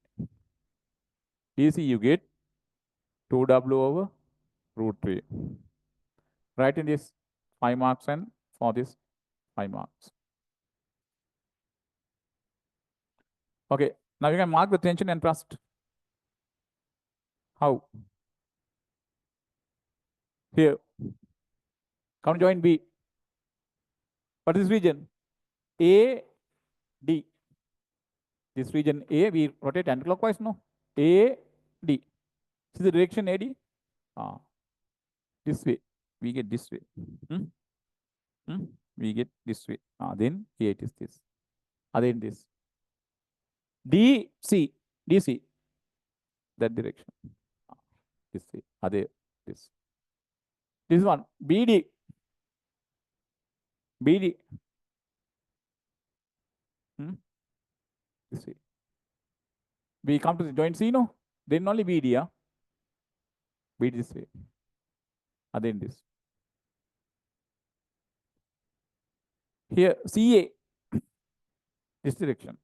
DC you get 2W over root 3. Write in this 5 marks and for this 5 marks. Okay, now you can mark the tension and thrust. How? Here. Come join B. What is this region? A, D. This region A, we rotate anticlockwise, no? A, D. This is the direction AD. This way. We get this way. We get this way. Then here it is this. Then this. DC. DC. That direction. This way. This. This one. BD. BD. This way. We come to the joint C, no? Then only BD, yeah? BD this way. Then this. Here, CA. This direction.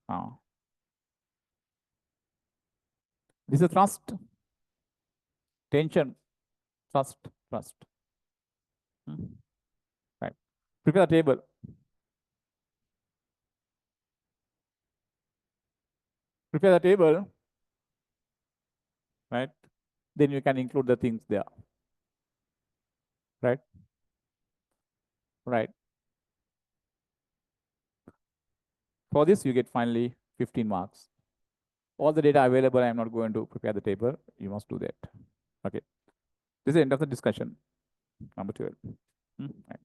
This is thrust. Tension. Thrust. Right. Prepare the table. Prepare the table. Right. Then you can include the things there. Right. Right. For this, you get finally 15 marks. All the data available, I am not going to prepare the table. You must do that. Okay. This is the end of the discussion. Number 12. Right.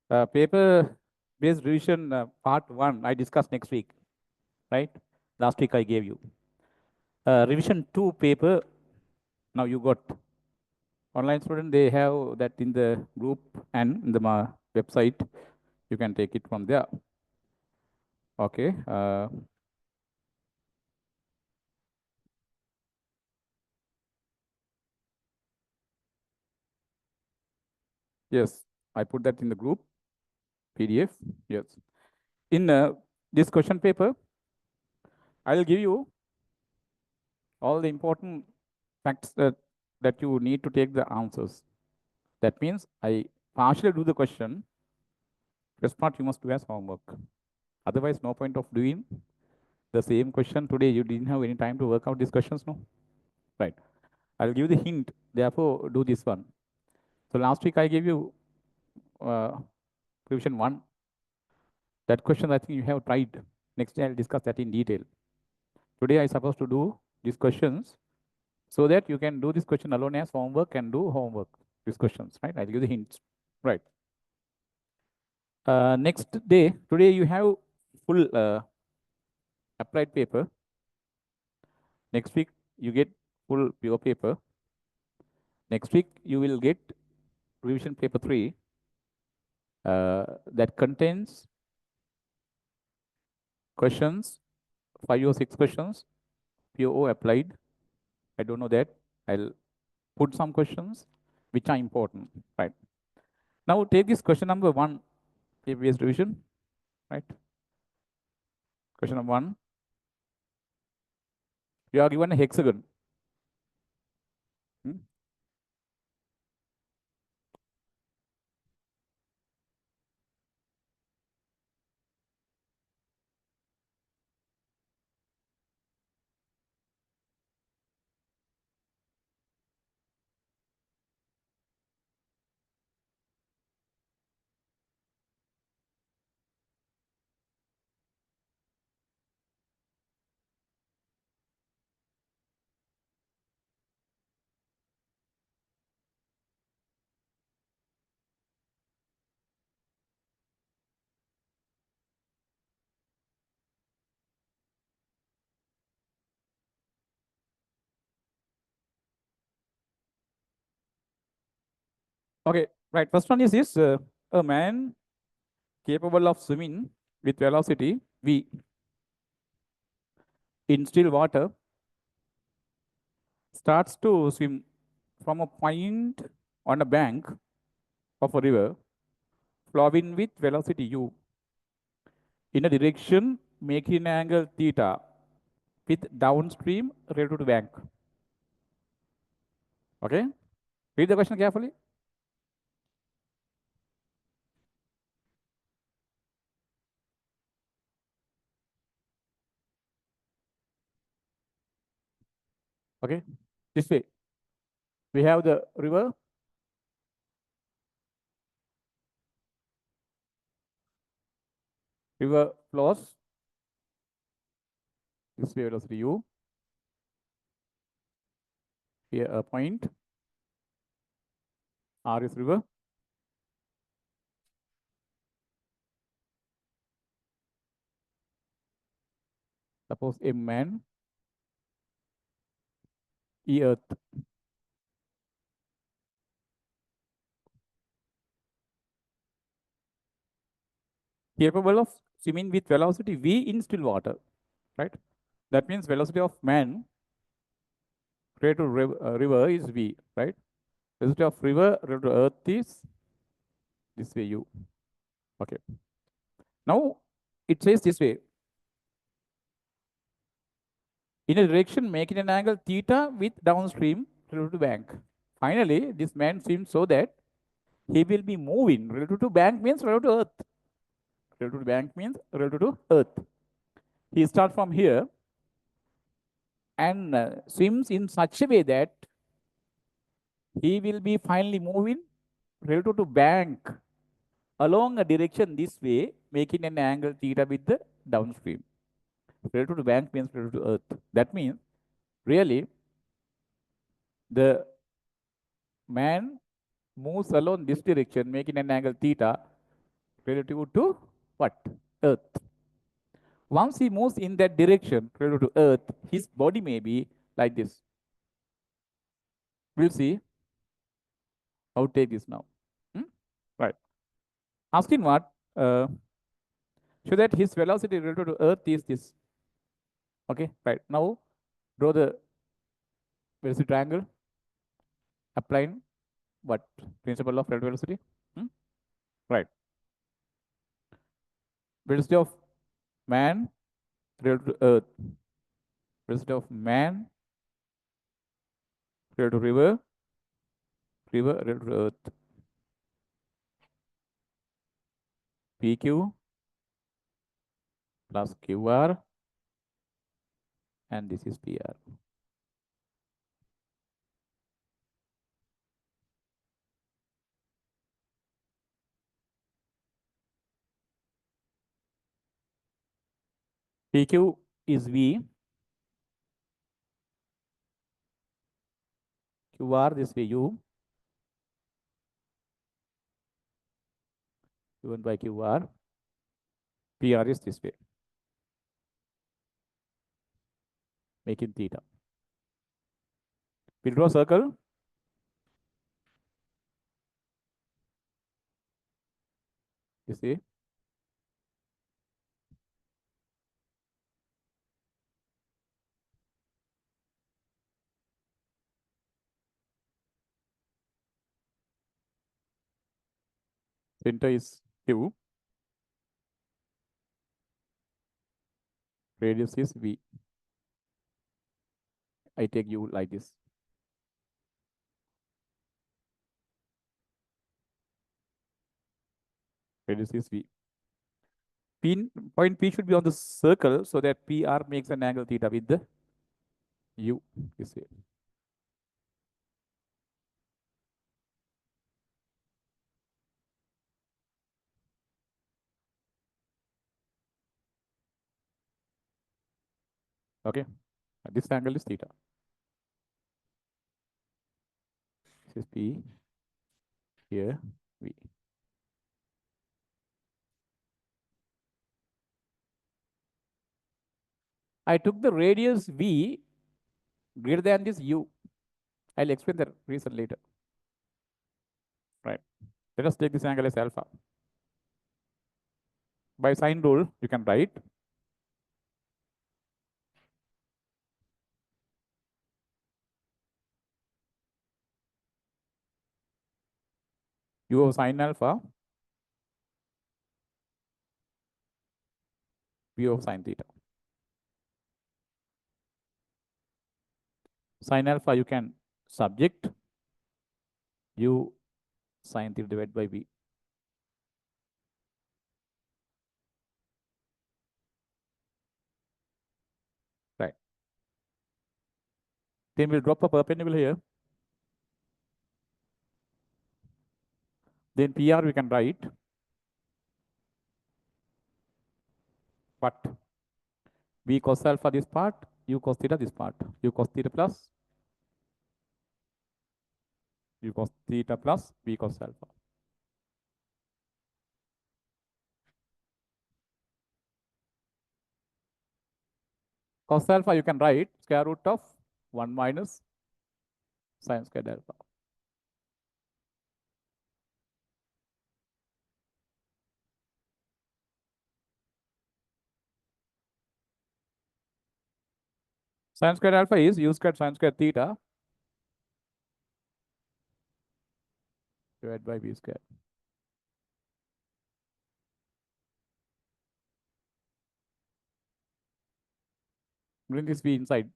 Paper-based revision part 1, I discussed next week, right? Last week I gave you. Revision 2 paper, now you got. Online student, they have that in the group and in the website. You can take it from there. Okay. Yes, I put that in the group PDF. Yes. In this question paper, I will give you all the important facts that you need to take the answers. That means I partially do the question. Rest part you must do as homework. Otherwise, no point of doing the same question today. You didn't have any time to work out these questions, no? Right. I'll give the hint. Therefore, do this one. So last week I gave you revision 1. That question I think you have tried. Next day I'll discuss that in detail. Today I supposed to do these questions so that you can do this question alone as homework and do homework. These questions, right? I'll give the hints. Right. Next day, today you have full applied paper. Next week you get full pure paper. Next week you will get revision paper 3 that contains questions, 5 or 6 questions, PO applied. I don't know that. I'll put some questions which are important, right? Now take this question number 1, ABS revision, right? Question number 1. You are given a hexagon. Hmm? Okay, right. First one is this: a man capable of swimming with velocity v in still water starts to swim from a point on a bank of a river flowing with velocity u in a direction making an angle theta with downstream relative to bank. Okay, read the question carefully. Okay, this way we have the river. River flows this way velocity u. Here a point R is river. Suppose a man, E earth. Capable of swimming with velocity v in still water, right? That means velocity of man related to river is v, right? Velocity of river related to earth is this way u. Okay. Now it says this way: in a direction making an angle theta with downstream relative to bank. Finally, this man swims so that he will be moving. Relative to bank means relative to earth. Relative to bank means relative to earth. He starts from here and swims in such a way that he will be finally moving relative to bank along a direction this way, making an angle theta with the downstream. Relative to bank means relative to earth. That means really the man moves along this direction, making an angle theta relative to what? Earth. Once he moves in that direction relative to Earth, his body may be like this. We'll see how to take this now. Right. Asking what? Show that his velocity relative to Earth is this. Okay, right. Now draw the velocity triangle, applying what? Principle of relative velocity. Right. Velocity of man relative to Earth. Velocity of man relative to river, river relative to Earth. PQ plus QR, and this is PR. PQ is V, QR this way U, given by QR, PR is this way, making theta. We draw a circle. You see, center is Q, radius is V. I take U like this. Radius is V. Point P should be on the circle so that PR makes an angle theta with the U. You see. Okay. This angle is theta. This is P, here V. I took the radius V greater than this U. I'll explain the reason later. Right. Let us take this angle as alpha. By sine rule, you can write U of sine alpha, V of sine theta. Sine alpha you can subject U sine theta divided by V. Right. Then we'll drop a perpendicular here. Then PR we can write what? V cos alpha this part, U cos theta this part. U cos theta plus U cos theta plus V cos alpha. Cos alpha you can write square root of 1 minus sine squared alpha. Sine squared alpha is U squared sine squared theta divided by V squared. Bring this V inside.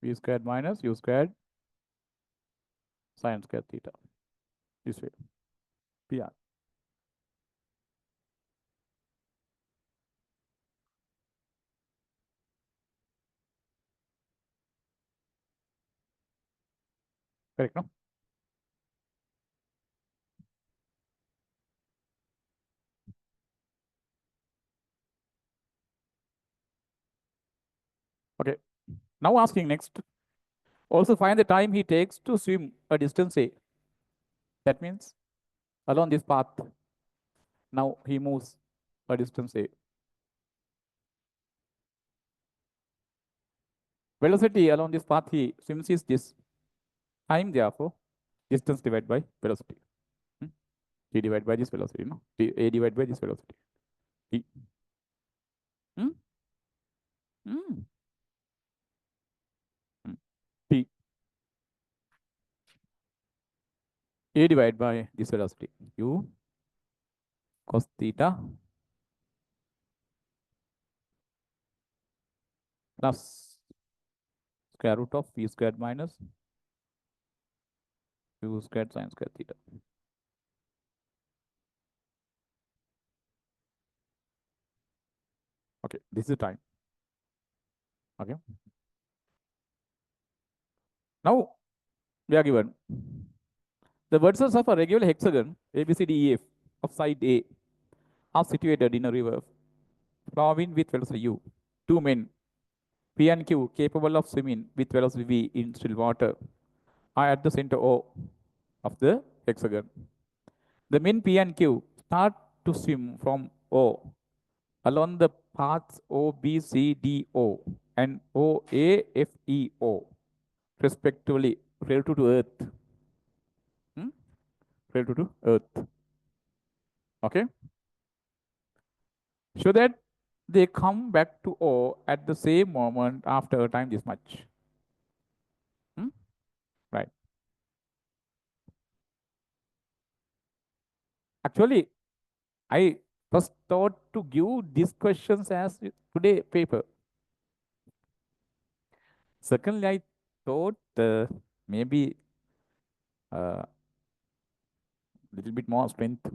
V squared minus U squared sine squared theta. This way. PR. Correct, no? Okay. Now asking next. Also find the time he takes to swim a distance A. That means along this path. Now he moves a distance a. Velocity along this path he swims is this. Time therefore distance divided by velocity. Hmm? T divided by this velocity, no? A divided by this velocity. T. Hmm? Hmm. Hmm. T. A divided by this velocity. U cos theta plus square root of v squared minus u squared sin square theta. Okay, this is the time. Okay. Now we are given the vertices of a regular hexagon ABCDEF of side A are situated in a river flowing with velocity u. Two men P and Q capable of swimming with velocity v in still water are at the center O of the hexagon. The men P and Q start to swim from O along the paths O, B, C, D, O and O, A, F, E, O, respectively, relative to Earth. Hmm? Relative to Earth. Okay? So that they come back to O at the same moment after a time this much. Hmm? Right. Actually, I first thought to give these questions as today paper. Secondly, I thought maybe a little bit more strength.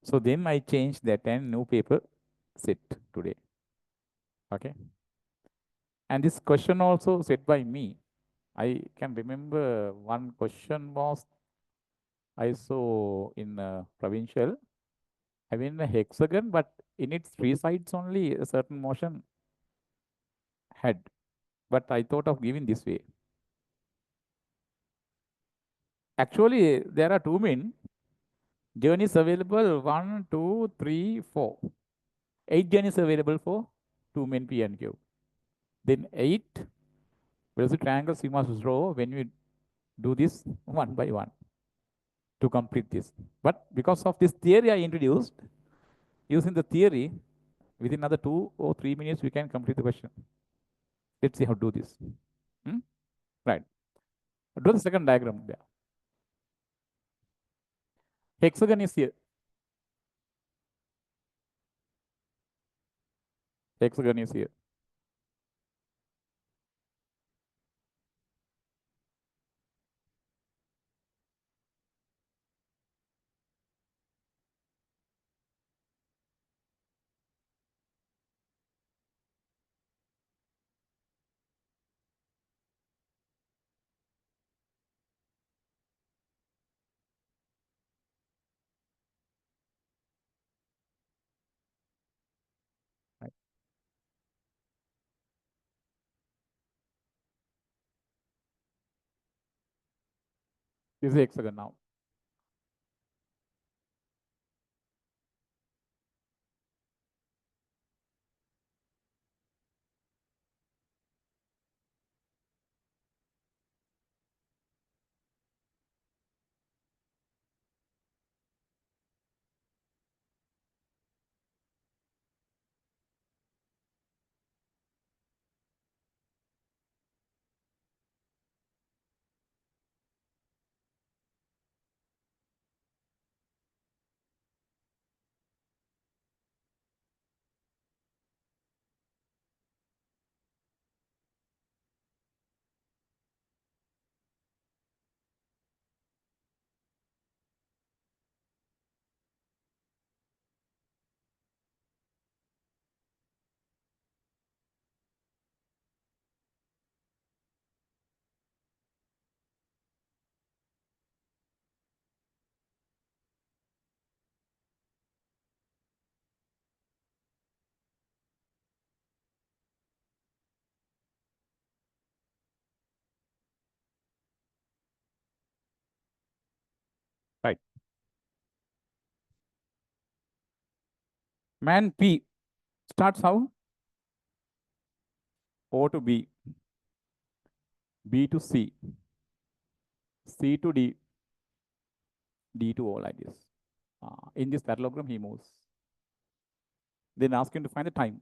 So then I changed that and new paper set today. Okay. And this question also set by me. I can remember one question was I saw in provincial having a hexagon, but in its three sides only a certain motion had. But I thought of giving this way. Actually, there are two mean journeys available 1, 2, 3, 4. 8 journeys available for two men P and Q. Then 8 velocity triangles you must draw when you do this one by one to complete this. But because of this theory I introduced, using the theory, within another 2 or 3 minutes, we can complete the question. Let's see how to do this. Hmm? Right. Draw the second diagram there. Hexagon is here. Hexagon is here. Right. This is hexagon now. Man P starts how? O to B, B to C, C to D, D to O, like this. In this parallelogram, he moves. Then ask him to find the time.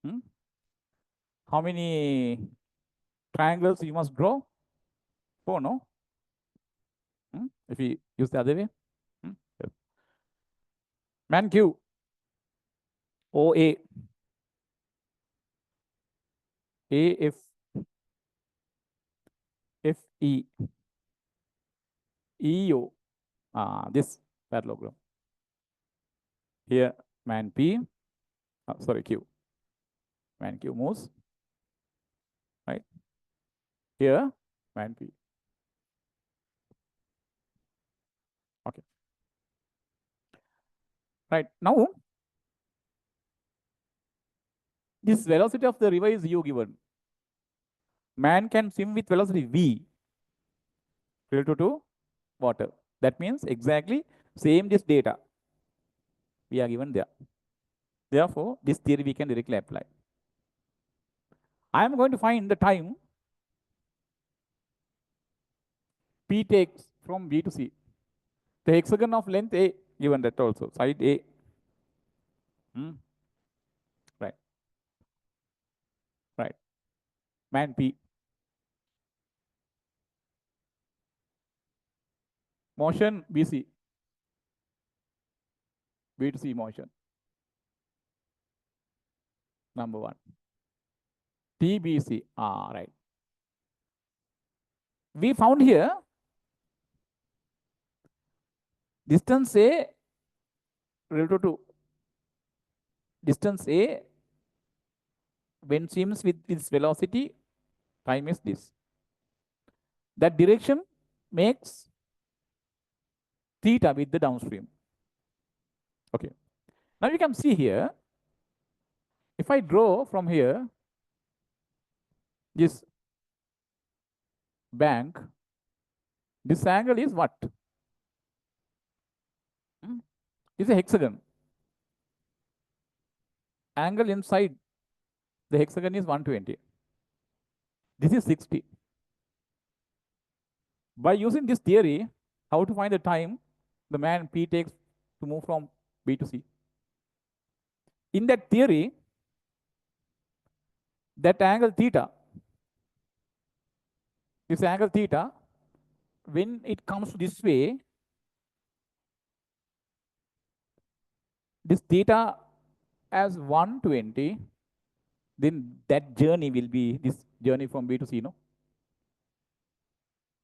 Hmm? How many triangles you must draw? 4, no? If we use the other way. Yes. Man Q, OA, AF, FE, EO. This parallelogram. Here, man P, sorry, Q. Man Q moves, right? Here, man P. Okay. Right. Now, this velocity of the river is U given. Man can swim with velocity V relative to water. That means exactly same this data we are given there. Therefore, this theory we can directly apply. I am going to find the time P takes from B to C. The hexagon of length A given that also, side A. Right. Right. Man P. Motion BC. B to C motion. Number 1. TBC. Right. We found here distance A relative to distance A when swims with its velocity, time is this. That direction makes theta with the downstream. Okay. Now you can see here, if I draw from here this bank, this angle is what? It's a hexagon. Angle inside the hexagon is 120. This is 60. By using this theory, how to find the time the man P takes to move from B to C? In that theory, that angle theta, this angle theta, when it comes this way, this theta as 120, then that journey will be this journey from B to C, no?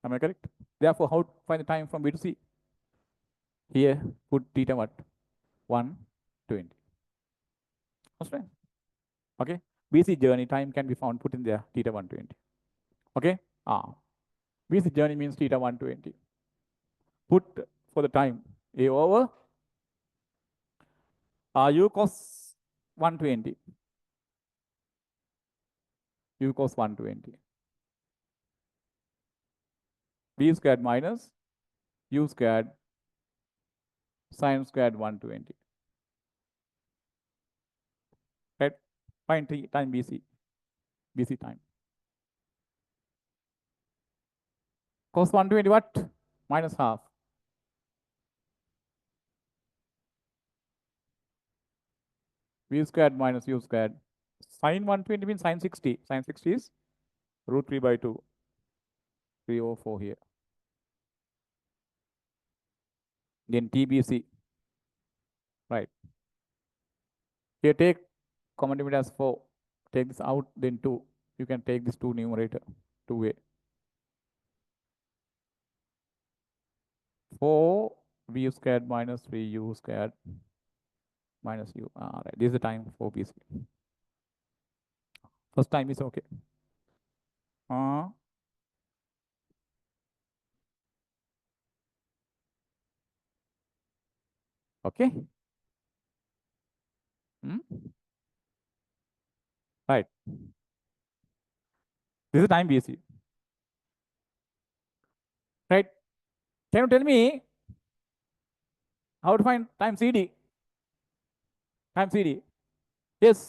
Am I correct? Therefore, how to find the time from B to C? Here, put theta what? 120. Understand? Okay? BC journey time can be found, put in there, theta 120. Okay? BC journey means theta 120. Put for the time A over U cos 120. U cos 120. B squared minus U squared sine squared 120. Right? Find time BC. BC time. Cos 120 what? Minus half. V squared minus U squared. Sine 120 means sine 60. Sine 60 is root 3 by 2. 3 over 4 here. Then TBC. Right. Here take common limit as 4. Take this out, then 2. You can take this 2 numerator. 2a. 4 V squared minus 3U squared minus U. Right. This is the time for BC. First time is okay. Okay. Right. This is time BC. Right. Can you tell me how to find time CD? times CD. Yes.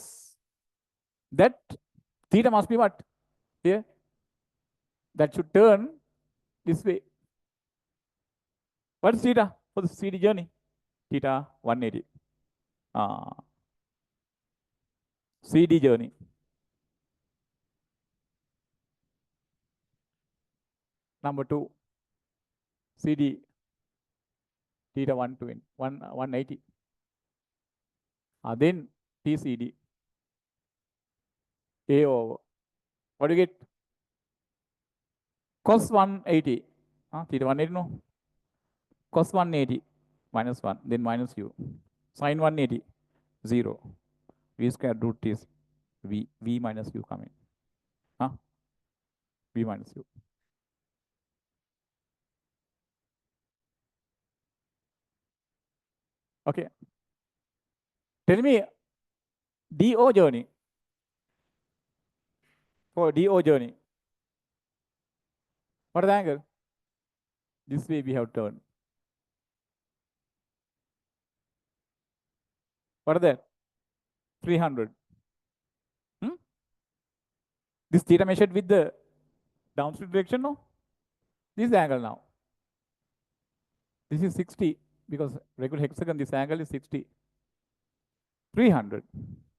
That theta must be what? Here. That should turn this way. What is theta for the CD journey? Theta 180. CD journey. Number 2. CD theta 120, 180. Then TCD. A over. What do you get? Cos 180. Theta 180, no? Cos 180 minus 1, then minus u. Sin 180, 0. V square root is V. V minus u coming. V minus u. Okay. Tell me DO journey. For DO journey. What is the angle? This way we have turned. What is that? 300. This theta measured with the downstream direction, no? This is the angle now. This is 60 because regular hexagon, this angle is 60. 300.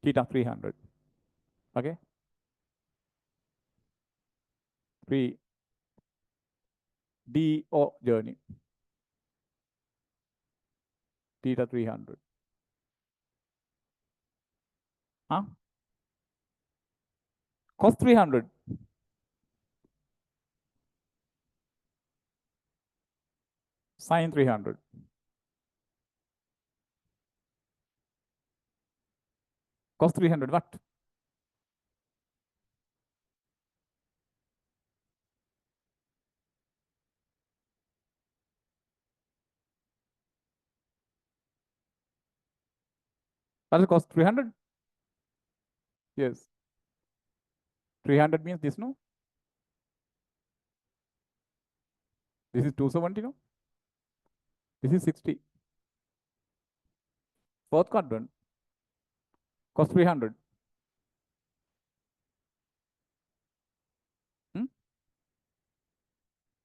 Theta 300. Okay? 3 DO journey. Theta 300. Cos 300. Sin 300. Cos 300 what? What is cos 300? Yes. 300 means this, no? This is 270, no? This is 60. Fourth quadrant. Cos 300.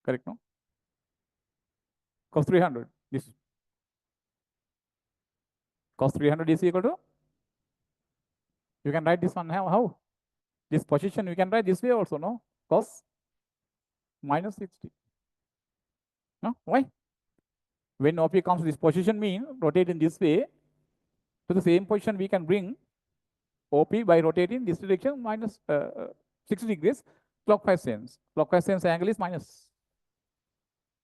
Correct, no? Cos 300. This. Cos 300 is equal to? You can write this one how? This position, you can write this way also, no? Cos minus 60. No? Why? When OP comes to this position, mean rotate in this way. To the same position, we can bring OP by rotating this direction minus 60 degrees clockwise sense. Clockwise sense angle is minus.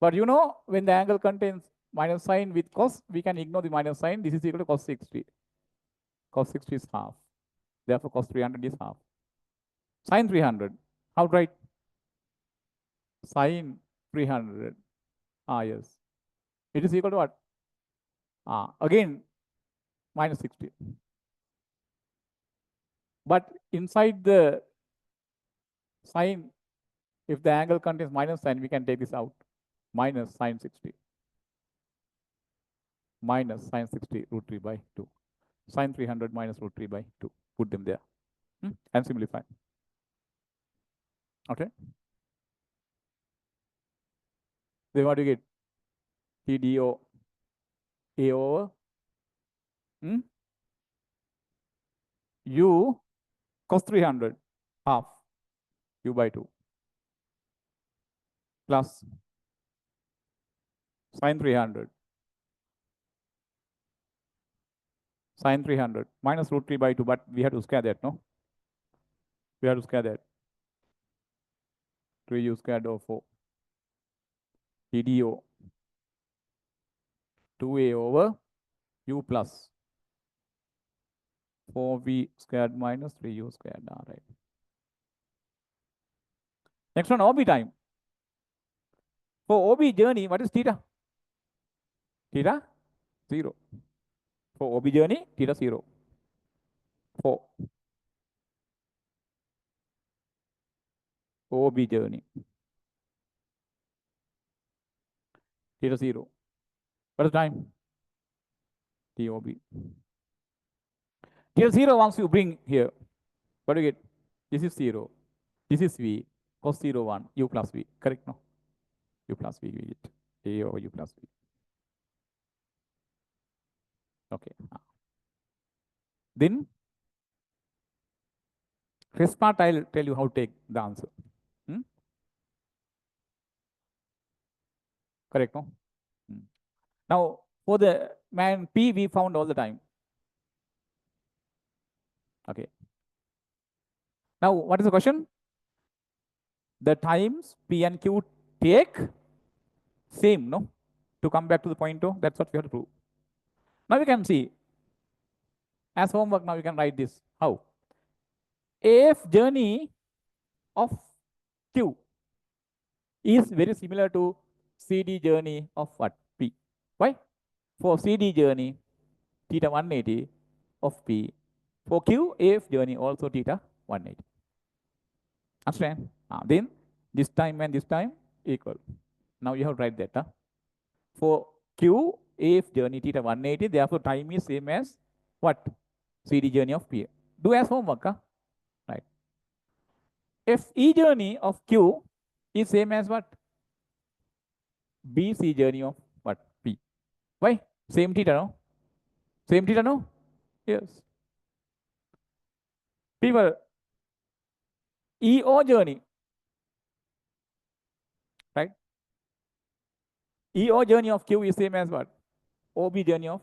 But you know, when the angle contains minus sign with cos, we can ignore the minus sign. This is equal to cos 60. Cos 60 is half. Therefore, cos 300 is half. Sin 300. How to write? Sin 300. Yes. It is equal to what? Again, minus 60. But inside the sign, if the angle contains minus sign, we can take this out. Minus sin 60. Minus sin 60 root 3 by 2. Sin 300 minus root 3 by 2. Put them there. And simplify. Okay. Then what do you get? TDO A over U cos 300 half U by 2 plus sin 300 minus root 3 by 2, but we have to square that, no? We have to square that. 3u squared over 4. TDO 2a over u plus 4v squared minus 3u squared. All right. Next one, OB time. For OB journey, what is theta? Theta 0. For OB journey, theta 0. For OB journey, theta 0. What is time? TOB. Till 0 once you bring here, what do you get? This is 0. This is V. Cos 0, 1. U plus V. Correct, no? U plus V, we get A over U plus V. Okay. Then, first part I'll tell you how to take the answer. Correct, no? Now, for the man P, we found all the time. Okay. Now, what is the question? The times P and Q take same, no? To come back to the point, oh, that's what we have to prove. Now we can see, as homework, now we can write this. How? AF journey of Q is very similar to CD journey of what? P. Why? For CD journey, theta 180 of P. For Q, AF journey also theta 180. Understand? Then this time and this time equal. Now you have to write that. For Q, AF journey theta 180, therefore time is same as what? CD journey of P. Do as homework. Right. FE journey of Q is same as what? BC journey of what? P. Why? Same theta, no? Same theta, no? Yes. People, EO journey, right? EO journey of Q is same as what? OB journey of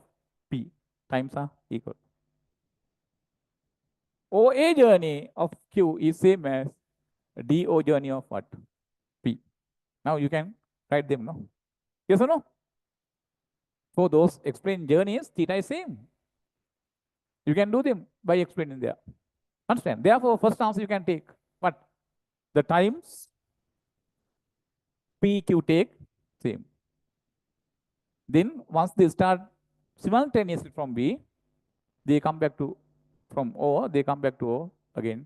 P. Times are equal. OA journey of Q is same as DO journey of what? P. Now you can write them, no? Yes or no? For those explained journeys, theta is same. You can do them by explaining there. Understand? Therefore, first answer you can take what? The times P, Q take same. Then once they start simultaneously from B, they come back to, from O, they come back to O again,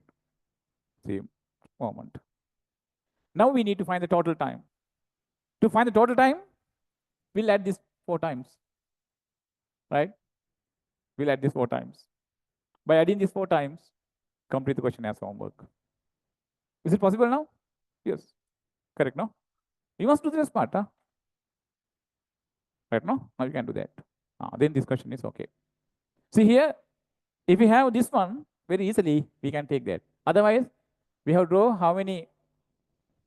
same moment. Now we need to find the total time. To find the total time, we'll add this 4 times, right? We'll add this 4 times. By adding this 4 times, complete the question as homework. Is it possible now? Yes. Correct, no? You must do this part, huh? Right, no? Now you can do that. Then this question is okay. See here, if we have this one, very easily we can take that. Otherwise, we have to draw how many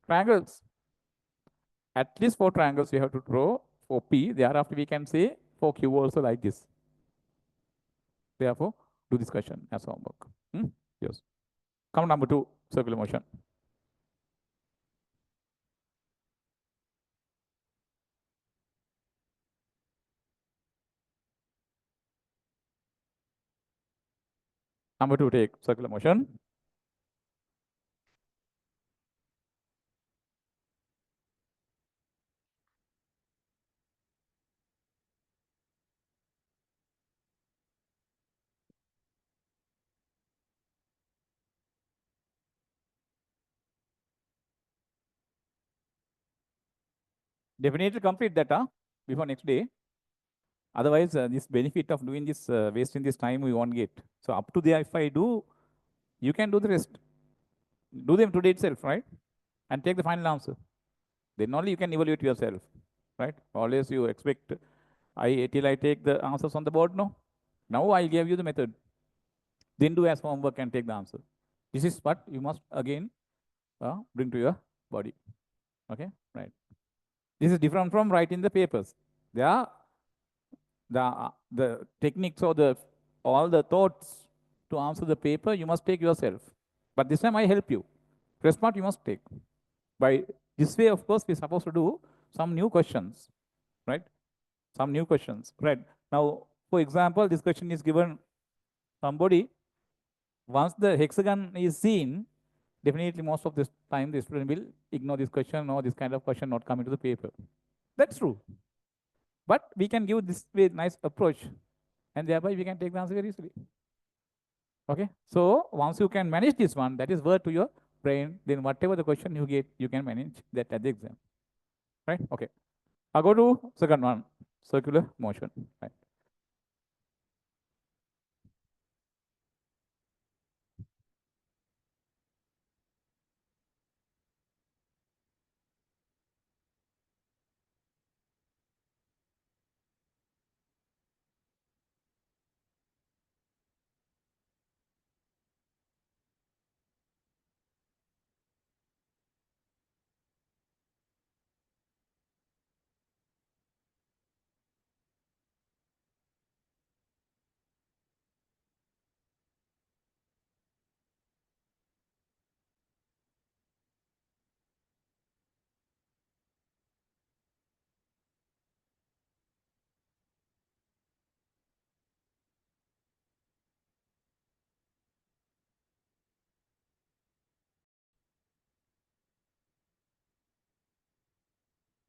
triangles? At least 4 triangles we have to draw for P. Thereafter, we can say for Q also like this. Therefore, do this question as homework. Yes. Come number 2, circular motion. Number 2, take circular motion. Definitely complete that before next day. Otherwise, this benefit of doing this, wasting this time, we won't get. So up to there, if I do, you can do the rest. Do them today itself, right? And take the final answer. Then only you can evaluate yourself, right? Always you expect, till I take the answers on the board, no? Now I give you the method. Then do as homework and take the answer. This is what you must again bring to your body. Okay, right. This is different from writing the papers. There are the techniques or all the thoughts to answer the paper you must take yourself. But this time I help you. First part you must take. By this way, of course, we're supposed to do some new questions, right? Some new questions, right? Now, for example, this question is given somebody. Once the hexagon is seen, definitely most of this time the student will ignore this question or this kind of question not come into the paper. That's true. But we can give this way nice approach, and thereby we can take the answer very easily. Okay. So once you can manage this one, that is word to your brain, then whatever the question you get, you can manage that at the exam. Right? Okay. I'll go to second one, circular motion. Right.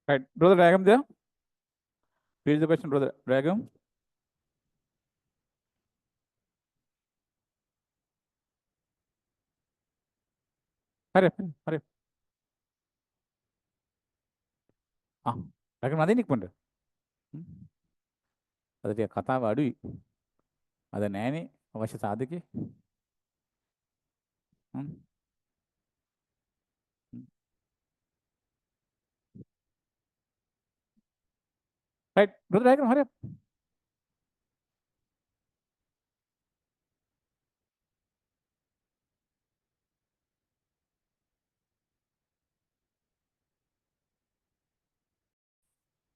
Right. Brother Ragam there? Read the question, Brother Ragam. Hurry up, hurry up. Ragam අදින් ඉක්මනට. අද ටික කතාව අඩුයි. අද නෑනේ අවශ්‍ය සාධකේ. Right. Brother Ragam, hurry up.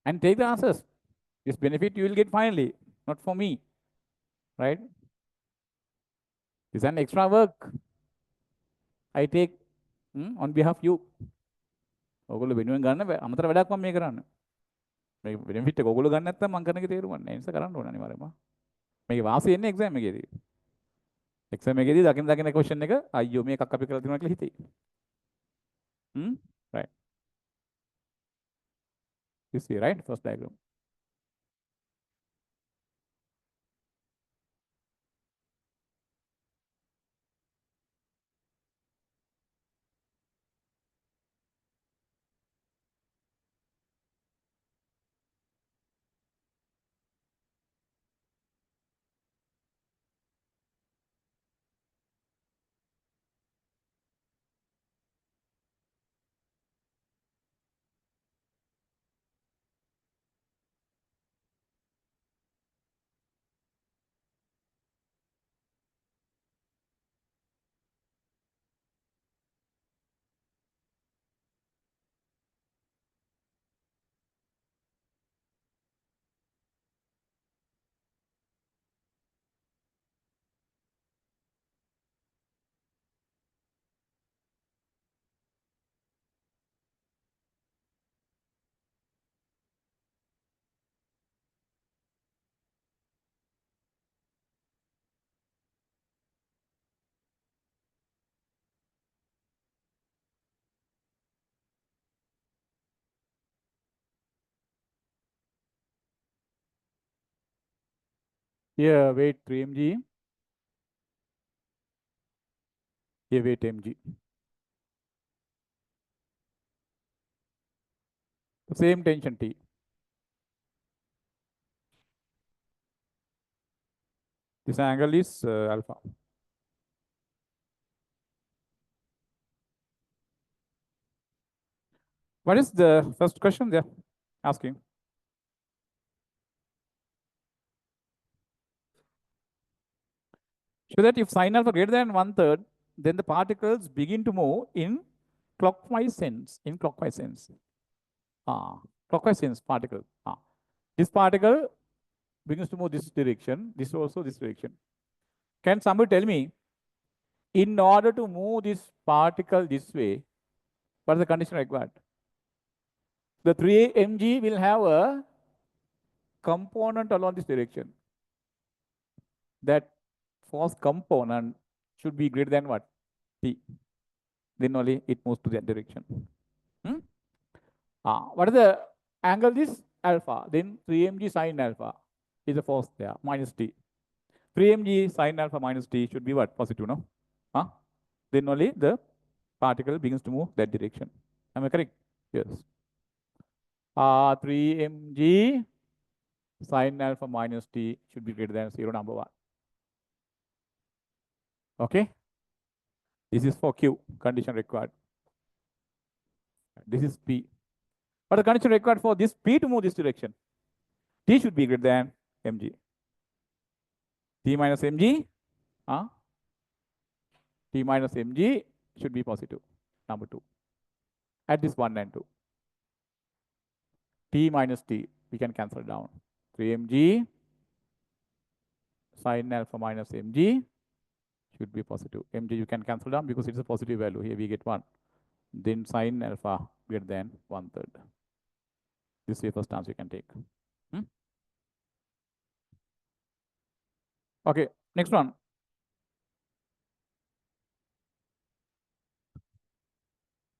And take the answers. This benefit you will get finally, not for me. Right? It's an extra work I take on behalf of you. ඔයගොල්ලෝ වෙනුවෙන් ගන්න අමතර වැඩක් මම මේ කරන්න. මේ benefit එක ඔයගොල්ලෝ ගන්න නැත්නම් මම කරන එක තේරුම් ගන්න. ඒ නිසා කරන්න ඕන අනිවාර්යයෙන්ම. මේකේ වාසිය එන්නේ exam එකේදී. exam එකේදී දකින question එක අයියෝ මේකක් අපි කරලා තියෙනවා කියලා හිතේ. Right. You see, right? First diagram. Here weight 3 mg. Here weight mg. The same tension T. This angle is alpha. What is the first question they're asking? So that if sin alpha greater than 1/3, then the particles begin to move in clockwise sense. In clockwise sense. Clockwise sense particle. This particle begins to move this direction. This also this direction. Can somebody tell me, in order to move this particle this way, what is the condition required? The 3 mg will have a component along this direction. That force component should be greater than what? T. Then only it moves to that direction. What is the angle? This alpha. Then 3 mg sine alpha is the force there, minus T. 3 mg sine alpha minus T should be what? Positive, no? Then only the particle begins to move that direction. Am I correct? Yes. 3 mg sine alpha minus T should be greater than 0, number 1. Okay? This is for Q, condition required. This is P. But the condition required for this P to move this direction, T should be greater than mg. T minus mg, T minus mg should be positive, number 2. At this 1 and 2. T minus T, we can cancel down. 3 mg sine alpha minus mg should be positive. Mg you can cancel down because it's a positive value. Here we get 1. Then sine alpha greater than 1/3. This is the first answer you can take. Okay, next one.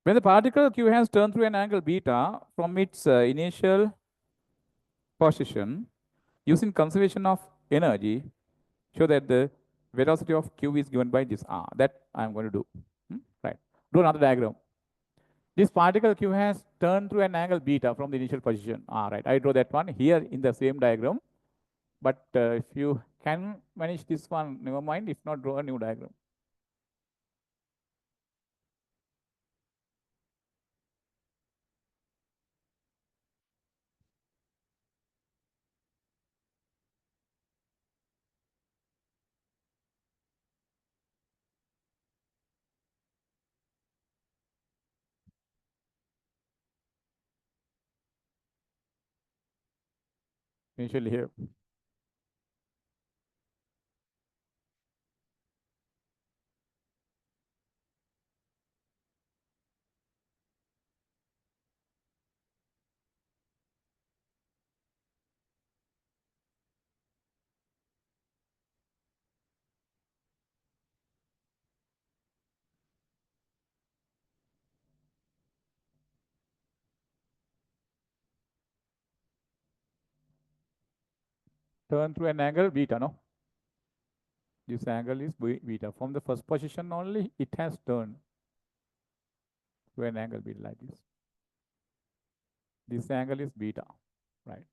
When the particle Q has turned through an angle beta from its initial position, using conservation of energy, show that the velocity of Q is given by this R. That I am going to do. Right. Do another diagram. This particle Q has turned through an angle beta from the initial position. Right. I draw that one here in the same diagram. But if you can manage this one, never mind. If not, draw a new diagram. Initially here. Turn through an angle beta, no? This angle is beta. From the first position only, it has turned to an angle beta like this. This angle is beta, right?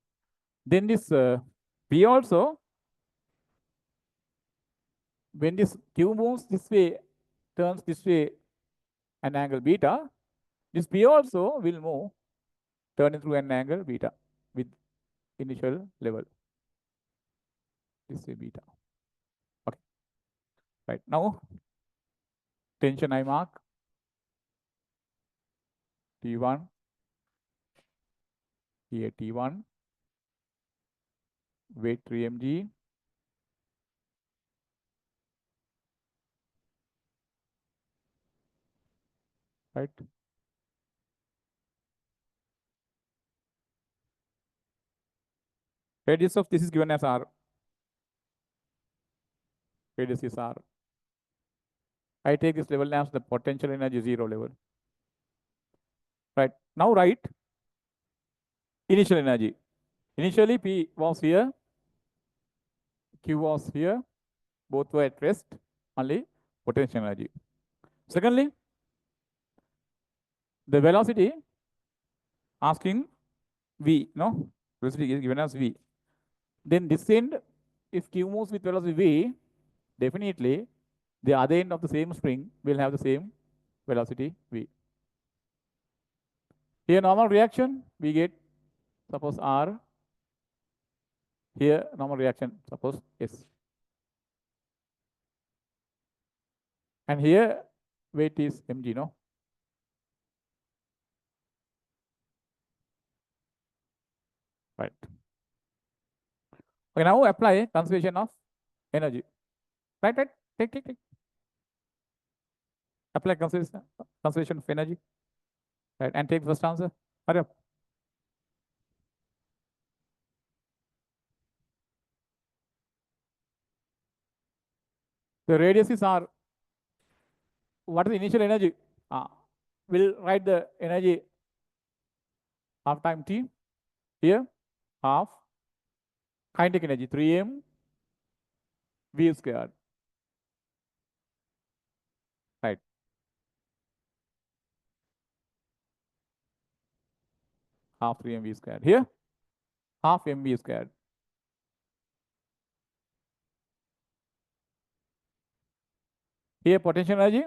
Then this P also, when this Q moves this way, turns this way, an angle beta, this P also will move, turning through an angle beta with initial level. This way beta. Okay. Right. Now, tension I mark T1, here T1, weight 3 mg, right? Radius of this is given as R. Radius is R. I take this level as the potential energy 0 level. Right. Now write initial energy. Initially P was here, Q was here, both were at rest, only potential energy. Secondly, the velocity asking V, no? Velocity is given as V. Then this end, if Q moves with velocity V, definitely the other end of the same spring will have the same velocity V. Here normal reaction, we get suppose R. Here normal reaction, suppose S. And here weight is mg, no? Right. Okay, now apply conservation of energy. Right. Take. Apply conservation of energy. Right. And take first answer. Hurry up. The radius is R. What is the initial energy? We'll write the energy half time t. Here, half kinetic energy 3m v squared. Right. Half 3m v squared. Here, half mv squared. Here, potential energy.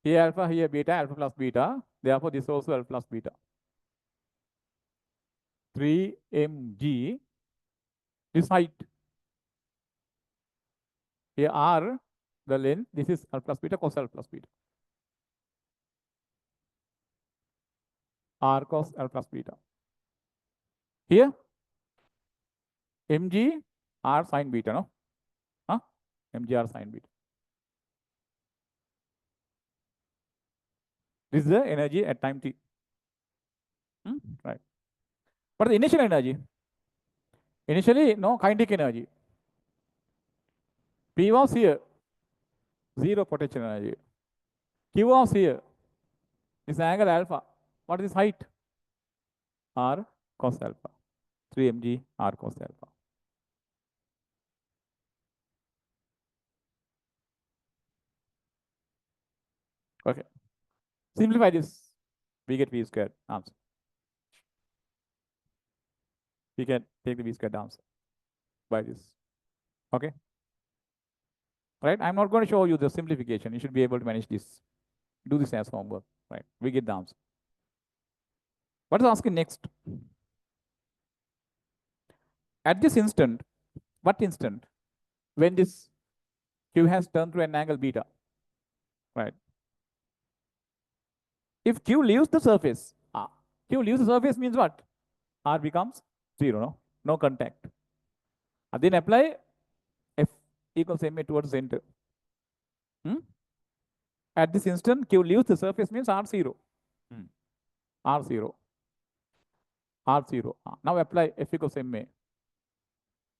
Here alpha, here beta, alpha plus beta. Therefore, this also alpha plus beta. 3 mg. This height. Here r, the length. This is alpha plus beta, cos alpha plus beta. R cos alpha plus beta. Here, mg r sin beta, no? Huh? Mg r sin beta. This is the energy at time t. Right. What is the initial energy? Initially, no kinetic energy. P was here, 0 potential energy. Q was here, This angle alpha. What is height? R cos alpha. 3 mg R cos alpha. Okay. Simplify this. We get V squared answer. We can take the V squared answer by this. Okay. Right? I'm not going to show you the simplification. You should be able to manage this. Do this as homework. Right? We get the answer. What is asking next? At this instant, what instant? When this Q has turned to an angle beta. Right? If Q leaves the surface, Q leaves the surface means what? R becomes 0, no? No contact. And then apply F equals ma towards center. At this instant, Q leaves the surface means R0. R0. R0. Now apply F equals ma.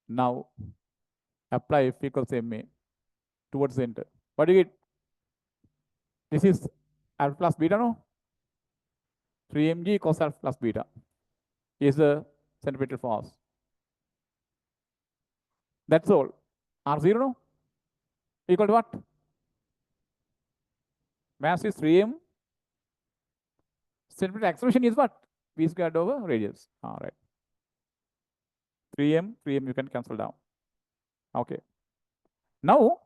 Now apply F equals ma towards center. What do you get? This is alpha plus beta, no? 3 mg cos alpha plus beta is the centripetal force. That's all. R0, no? Equal to what? Mass is 3m. Centripetal acceleration is what? V squared over radius. All right. 3m you can cancel down. Okay. Now,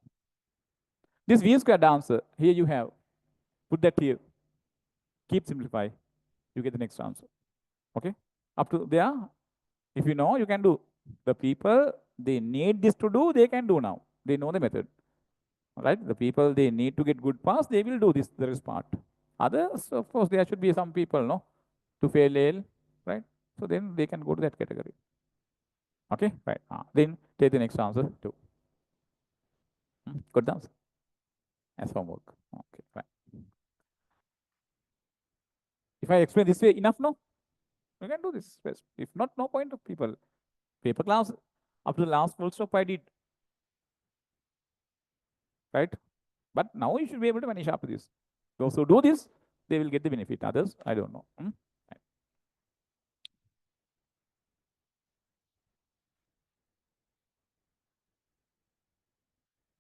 this V squared answer, here you have. Put that here. Keep simplify. You get the next answer. Okay. Up to there. If you know, you can do. The people, they need this to do, they can do now. They know the method. Right? The people, they need to get good pass, they will do this, the rest part. Others, of course, there should be some people, no? To fail AL, right? So then they can go to that category. Okay, right. Then take the next answer too. Good answer. As homework. Okay, right. If I explain this way, enough, no? You can do this. If not, no point of people. Paper class, up to the last full stop I did. Right? But now you should be able to manage after this. Those who do this, they will get the benefit. Others, I don't know. Right.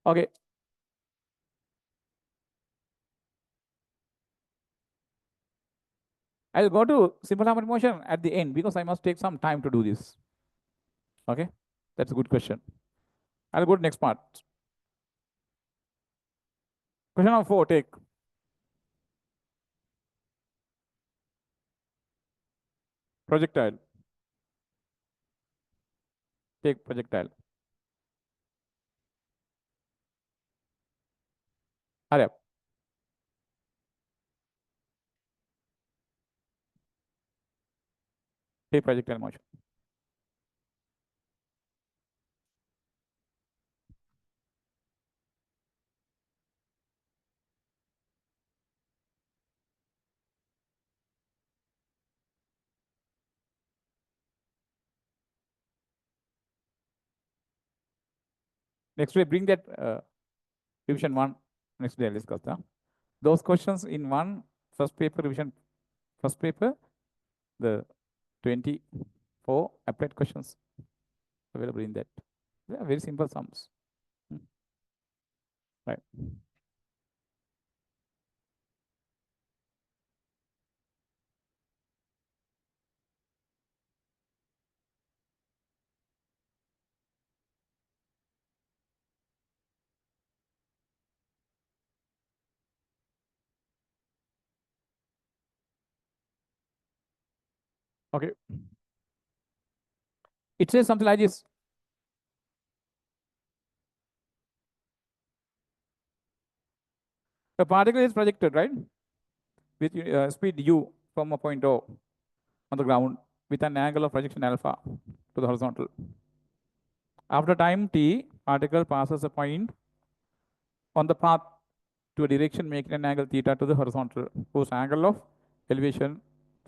Okay. I'll go to simple harmonic motion at the end because I must take some time to do this. Okay, that's a good question. I'll go to next part. Question number 4, take. Projectile. Take projectile. Hurry up. Take projectile motion. Next way, bring that revision 1. Next day I'll discuss that. Those questions in first paper revision, first paper, the 24 applied questions available in that. They are very simple sums. Right. Okay. It says something like this. The particle is projected, right? With speed u from a point O on the ground with an angle of projection alpha to the horizontal. After time t, particle passes a point on the path to a direction making an angle theta to the horizontal, whose angle of elevation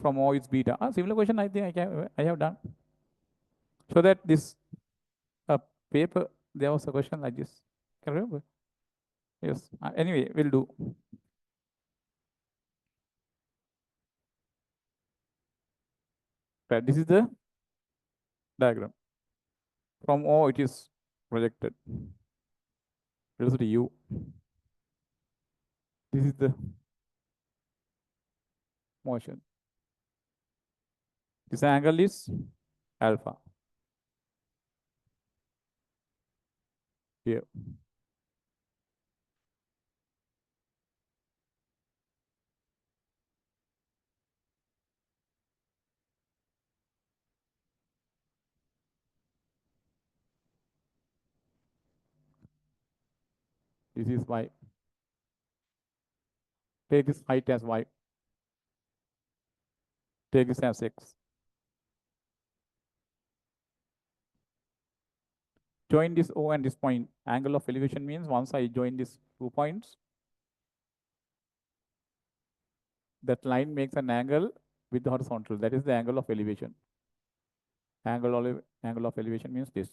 from O is beta. Similar question I think I have done. So that this paper, there was a question like this. Can you remember? Yes. Anyway, we'll do. Right. This is the diagram. From O, it is projected. Velocity u. This is the motion. This angle is alpha. Here. This is y. Take this height as y. Take this as x. Join this O and this point. Angle of elevation means once I join these 2 points, that line makes an angle with the horizontal. That is the angle of elevation. Angle of elevation means this.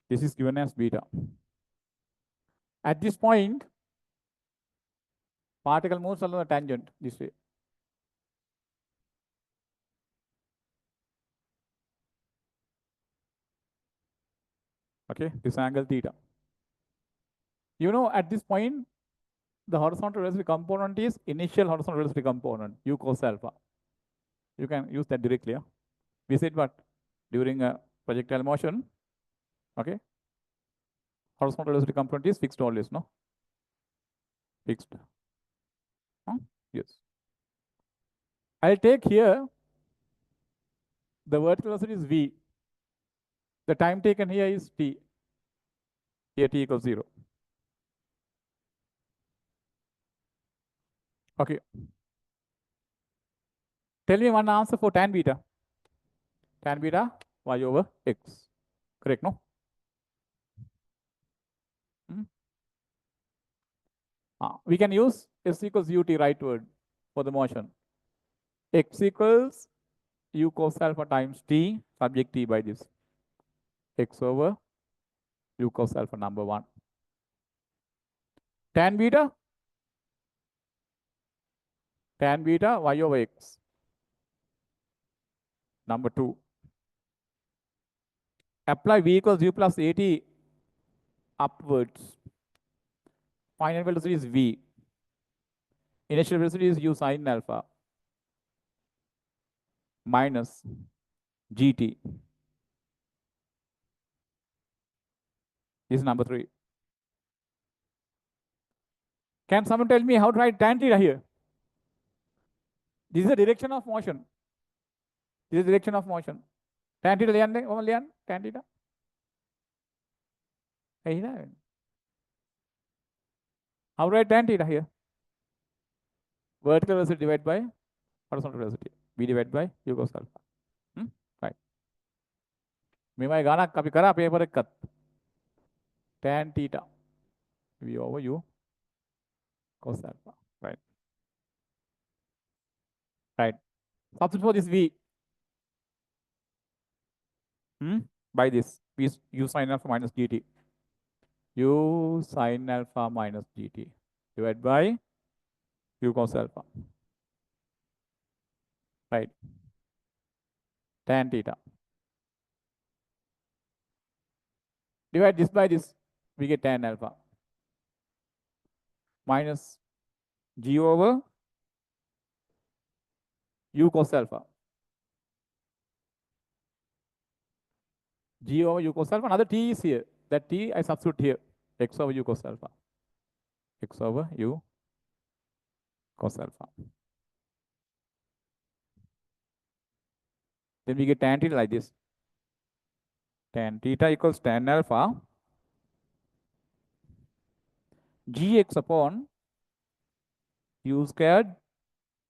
This is given as beta. At this point, particle moves along the tangent this way. Okay, this angle theta. You know, at this point, the horizontal velocity component is initial horizontal velocity component, u cos alpha. You can use that directly. We said what? During a projectile motion, okay, horizontal velocity component is fixed always, no? Fixed. Yes. I'll take here, the vertical velocity is v. The time taken here is t. Here t equals 0. Okay. Tell me one answer for tan beta. Tan beta, y over x. Correct, no? We can use s equals ut rightward for the motion. X equals u cos alpha times t, subject t by this. X over u cos alpha number 1. Tan beta y over x. Number 2. Apply v equals u plus at upwards. Final velocity is v. Initial velocity is u sin alpha minus gt. This is number 3. Can someone tell me how to write tan theta here? This is the direction of motion. This is the direction of motion. Tan theta lian tan theta. How to write tan theta here? Vertical velocity divided by horizontal velocity. V divided by u cos alpha. Right. මේවයි ගානක් අපි කරා paper එකත්. Tan theta v over u cos alpha. Right. Right. Substitute for this v. By this u sin alpha minus gt. U sin alpha minus gt divided by u cos alpha. Right. Tan theta. Divide this by this, we get tan alpha minus g over u cos alpha. G over u cos alpha. Another t is here. That t I substitute here. X over u cos alpha. X over u cos alpha. Then we get tan theta like this. Tan theta equals tan alpha gx upon u squared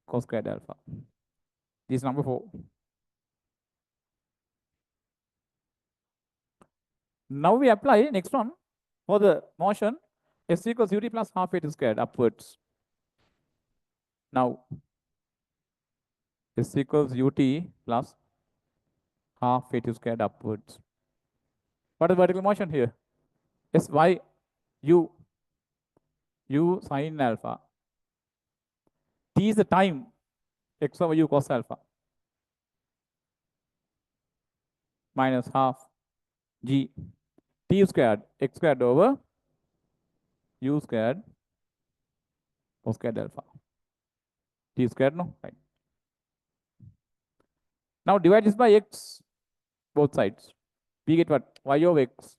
cos squared alpha. This is number 4. Now we apply next one for the motion s equals ut plus half at squared upwards. Now s equals ut plus half at squared upwards. What is vertical motion here? Sy u sin alpha T is the time, x over u cos alpha minus half g t squared x squared over u squared cos squared alpha. T squared, no? Right. Now divide this by x, both sides. We get what? Y of x.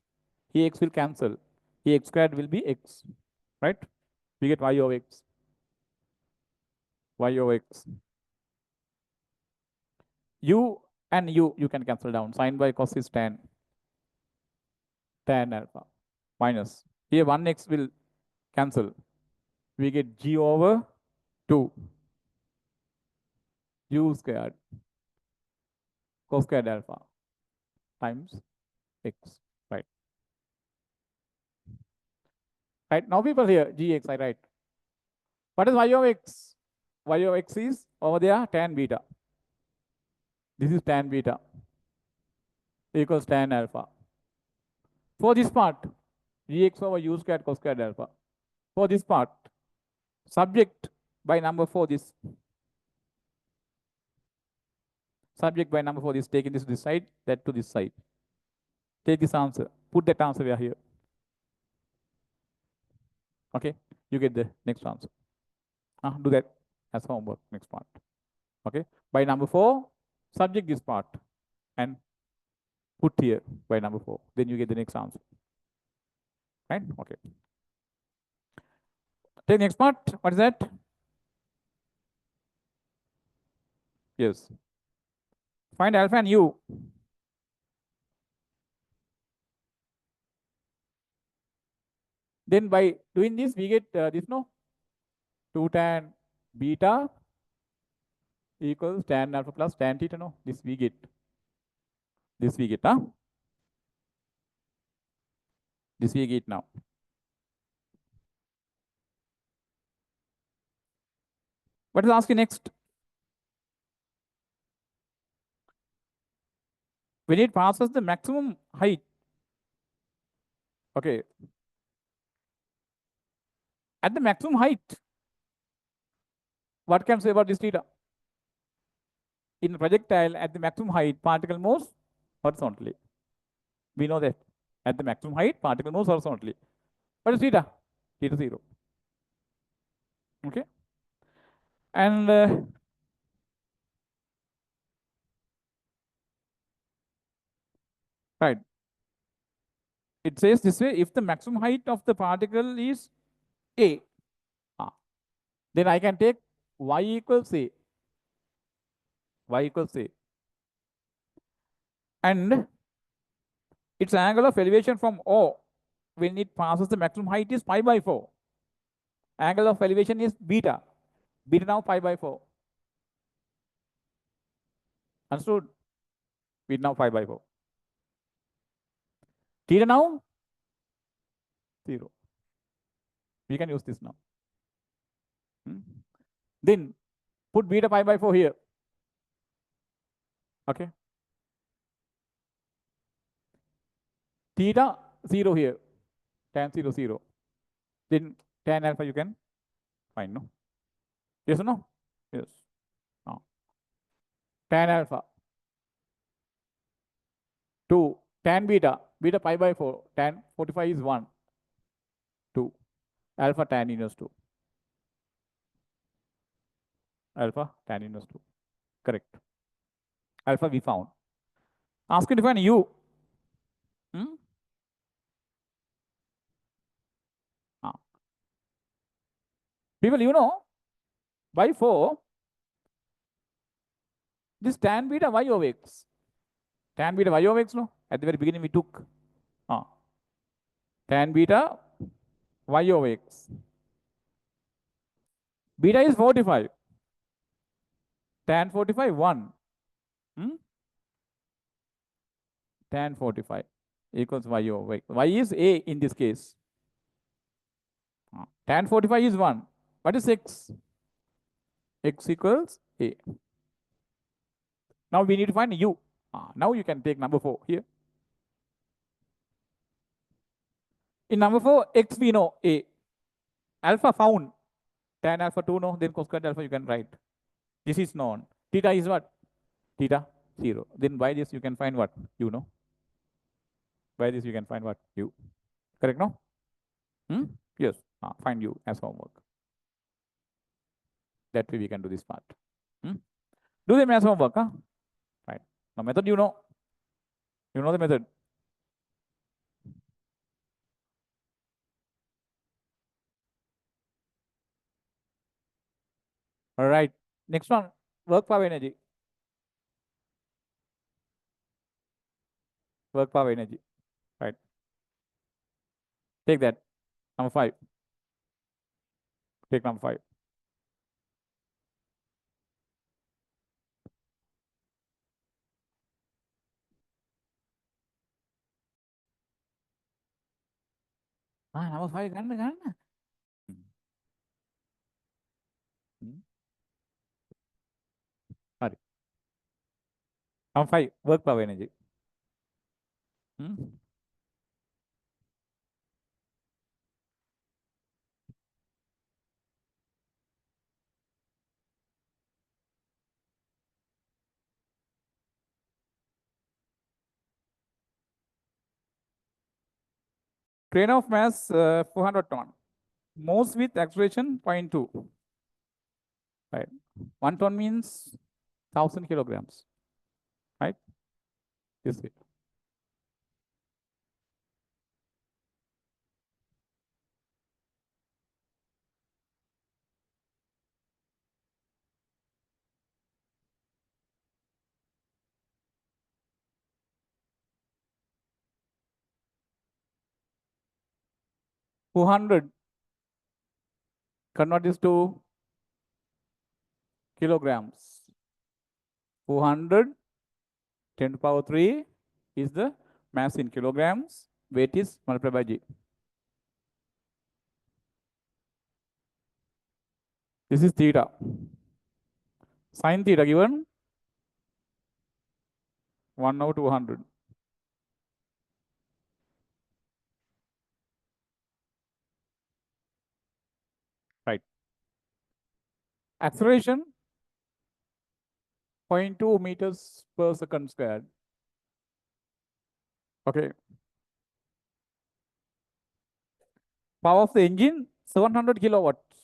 Here x will cancel. Here x squared will be x. Right? We get y of x. Y of x. U and you can cancel down. Sin by cos is tan. Tan alpha. Minus. Here 1x will cancel. We get g over 2. U squared cos squared alpha times x. Right. Right. Now people here, gx, I write. What is y of x? Y of x is over there tan beta. This is tan beta equals tan alpha. For this part, gx over u squared cos squared alpha. For this part, subject by number 4 this. Subject by number 4 is taking this side, that to this side. Take this answer. Put that answer here. Okay, you get the next answer. Do that as homework, next part. Okay, by number 4, subject this part and put here by number 4. Then you get the next answer. Right? Okay. Take next part. What is that? Yes. Find alpha and u. Then by doing this, we get this, no? 2 tan beta equals tan alpha plus tan theta, no? This we get. This we get, huh? This we get now. What is asking next? When it passes the maximum height. Okay. At the maximum height, what can say about this theta? In projectile, at the maximum height, particle moves horizontally. We know that. At the maximum height, particle moves horizontally. What is theta? Theta 0. Okay. And right. It says this way, if the maximum height of the particle is A, then I can take y equals A. Y equals A. And its angle of elevation from O when it passes the maximum height is pi by 4. Angle of elevation is beta. Beta now pi by 4. Understood? Beta now pi by 4. Theta now 0. We can use this now. Then put beta pi by 4 here. Okay. Theta 0 here. Tan 0, 0. Then tan alpha you can find, no? Yes or no? Yes. No. Tan alpha 2. Tan beta. Beta pi by 4. Tan 45 is 1. 2. Alpha tan inverse 2. Alpha tan inverse 2. Correct. Alpha we found. Ask you to find u. People, you know, by 4, this tan beta y of x. Tan beta y of x, no? At the very beginning we took tan beta y of x. Beta is 45. Tan 45, 1. Tan 45 equals y of x. Y is A in this case. Tan 45 is 1. What is x? X equals A. Now we need to find u. Now you can take number 4 here. In number 4, x we know A. Alpha found. Tan alpha 2, no, then cos squared alpha you can write. This is known. Theta is what? Theta 0. Then by this you can find what? You know. By this you can find what? You. Correct, no? Yes. Find you as homework. That way we can do this part. Do them as homework, huh? Right. Now method you know. You know the method. All right. Next one, work power energy. Work power energy. Right. Take that. Number 5. Take number 5. Number 5 kan. Sorry. Number 5, work power energy. Hmm? Train of mass 400 ton. Moves with acceleration 0.2. Right. 1 ton means 1000 kilograms. Right. This way. $400. Convert this to kilograms. 400 10 to the power 3 is the mass in kilograms. Weight is multiplied by G. This is theta. Sin theta given 1/200. Right. Acceleration 0.2 meters per second squared. Okay. Power of the engine 700 kilowatts.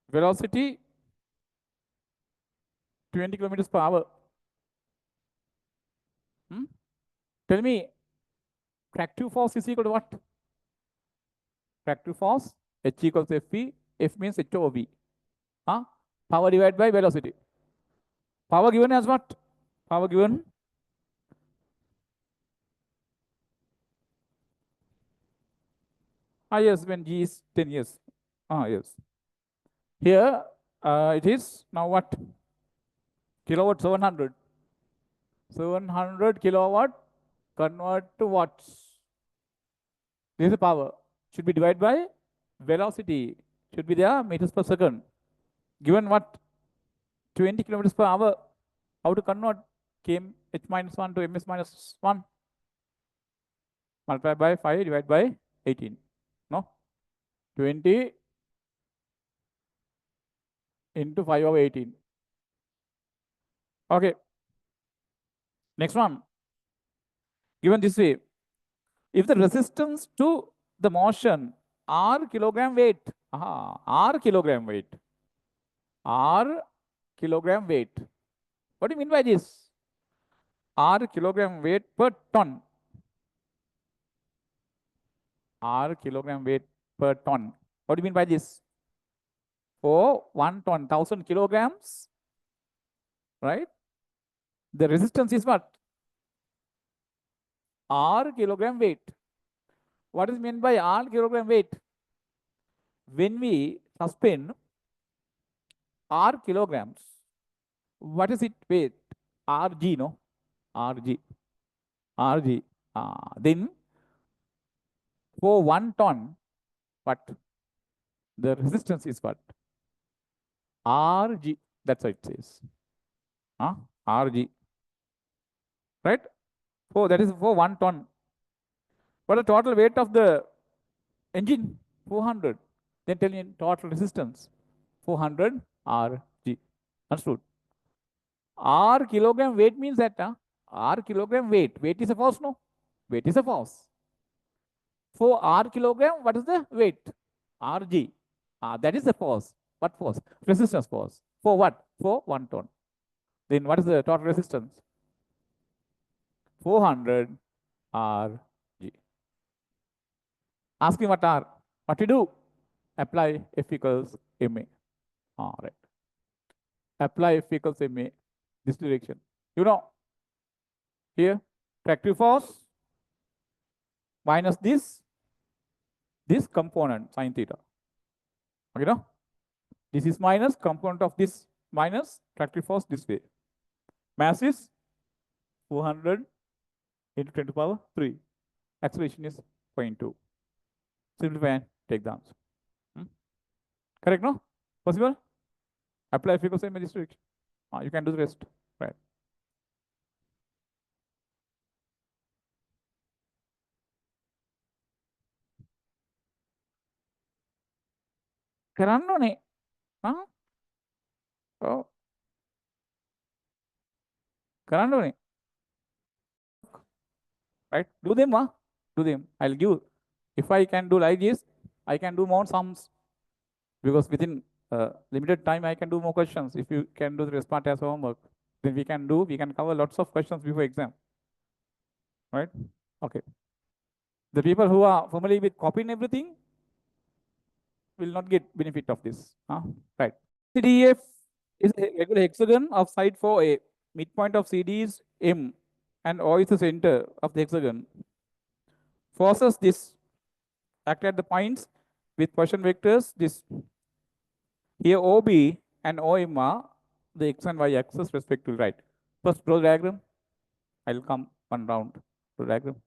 Velocity 20 kilometers per hour. Tell me, tractive force is equal to what? Tractive force H equals Fv. F means H over V. Power divided by velocity. Power given as what? Power given yes, when G is 10 years. Yes. Here it is now what? Kilowatt 700. 700 kilowatt convert to watts. This is the power. Should be divided by velocity. Should be there meters per second. Given what? 20 kilometers per hour. How to convert km h minus 1 to ms minus 1? Multiply by 5 divided by 18. No? 20 into 5 over 18. Okay. Next one. Given this way, if the resistance to the motion R kilogram weight, R kilogram weight, R kilogram weight. What do you mean by this? R kilogram weight per ton. R kilogram weight per ton. What do you mean by this? For 1 ton, 1000 kilograms, right? The resistance is what? R kilogram weight. What is meant by R kilogram weight? When we suspend R kilograms, what is it weight? Rg, no? Rg. Rg. Then for 1 ton, what? The resistance is what? Rg. That's what it says. Rg. Right? That is for 1 ton. What is the total weight of the engine? 400. Then tell me total resistance. 400 Rg. Understood? R kilogram weight means that R kilogram weight. Weight is a force, no? Weight is a force. For R kilogram, what is the weight? Rg. That is the force. What force? Resistance force. For what? For 1 ton. Then what is the total resistance? 400 Rg. Ask me what R. What to do? Apply F equals ma. Right. Apply F equals ma. This direction. You know, here, tractive force minus this component sine theta. Okay, no? This is minus component of this minus tractive force this way. Mass is 400 into 10 to the power 3. Acceleration is 0.2. Simplify and take the answer. Correct, no? Possible? Apply F equals ma this direction. You can do the rest. Right. කරන්න ඕනේ. ඔව්. කරන්න ඕනේ. Right? Do them, do them. I'll give. If I can do like this, I can do more sums. Because within limited time, I can do more questions. If you can do the rest part as homework, then we can cover lots of questions before exam. Right? Okay. The people who are familiar with copying everything will not get benefit of this. Right. CDF is a regular hexagon of side 4A. Midpoint of CD is M and O is the center of the hexagon. Forces this act at the points with position vectors. This here OB and OM are the X and Y axis respectively. Right. First draw the diagram. I'll come one round to diagram.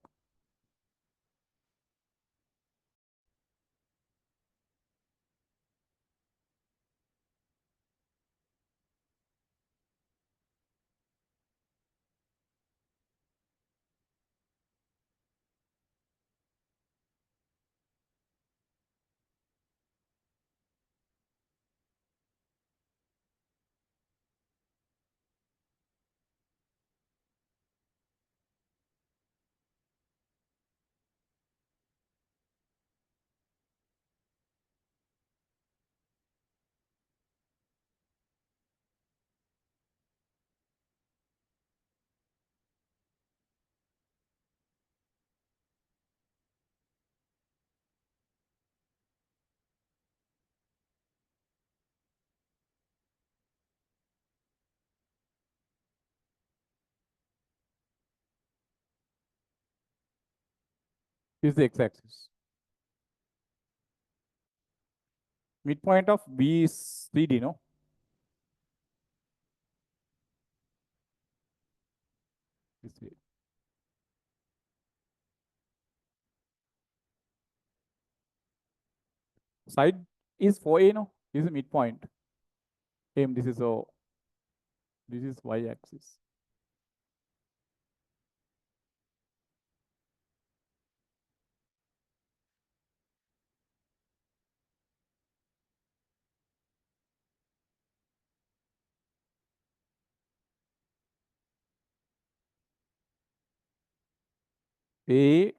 This is the x-axis. Midpoint of B is CD, no? This way. Side is 4A, no? This is the midpoint. M, this is O. This is y-axis. A,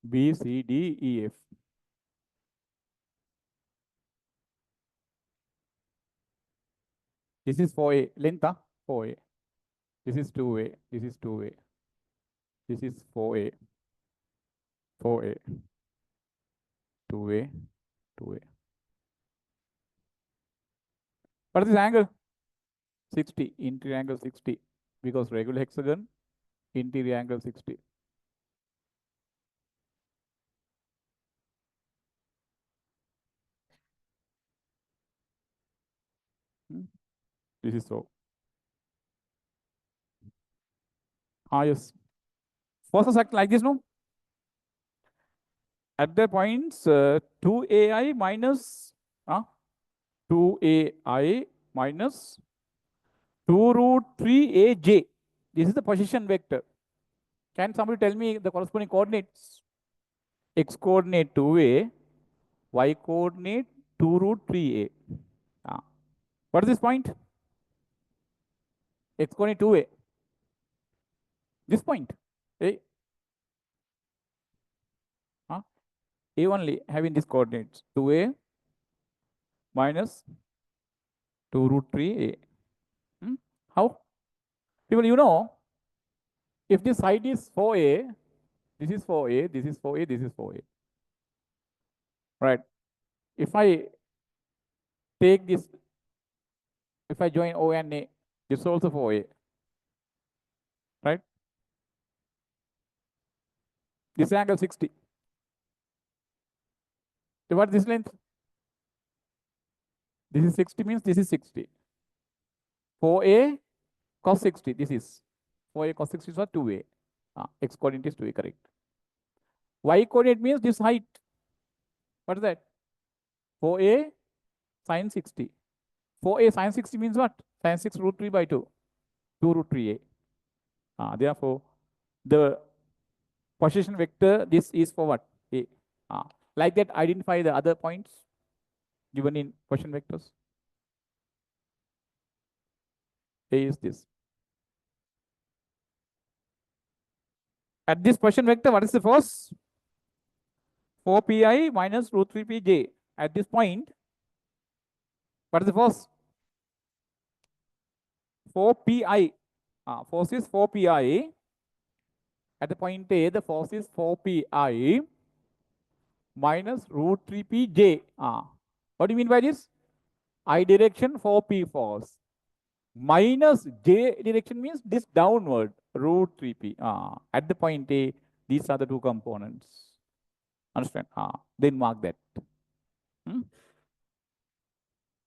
B, C, D, E, F. This is 4A. Length, 4A. This is 2A. This is 2A. This is 4A. 4A. 2A. 2A. What is this angle? 60. Interior angle 60. Because regular hexagon, interior angle 60. This is so. Yes. Forces act like this, no? At the points 2AI minus 2AI minus 2 root 3AJ. This is the position vector. Can somebody tell me the corresponding coordinates? X coordinate 2A, y coordinate 2 root 3a. What is this point? X coordinate 2a. This point. A. A only having these coordinates. 2a minus 2 root 3a. How? People, you know, if this height is 4a, this is 4a, this is 4a, this is 4a. Right. If I take this, if I join O and A, this is also 4a. Right? This angle 60. So what is this length? This is 60 means this is 60. 4a cos 60. This is 4a cos 60 is what? 2a. X coordinate is 2a, correct. Y coordinate means this height. What is that? 4a sin 60. 4a sin 60 means what? Sin 6 root 3 by 2. 2 root 3a. Therefore, the position vector, this is for what? A. Like that, identify the other points given in position vectors. A is this. At this position vector, what is the force? 4pi minus root 3pj. At this point, what is the force? 4pi. Force is 4pi. At the point A, the force is 4pi minus root 3pj. What do you mean by this? I direction 4p force. Minus j direction means this downward, root 3p. At the point A, these are the two components. Understand? Then mark that.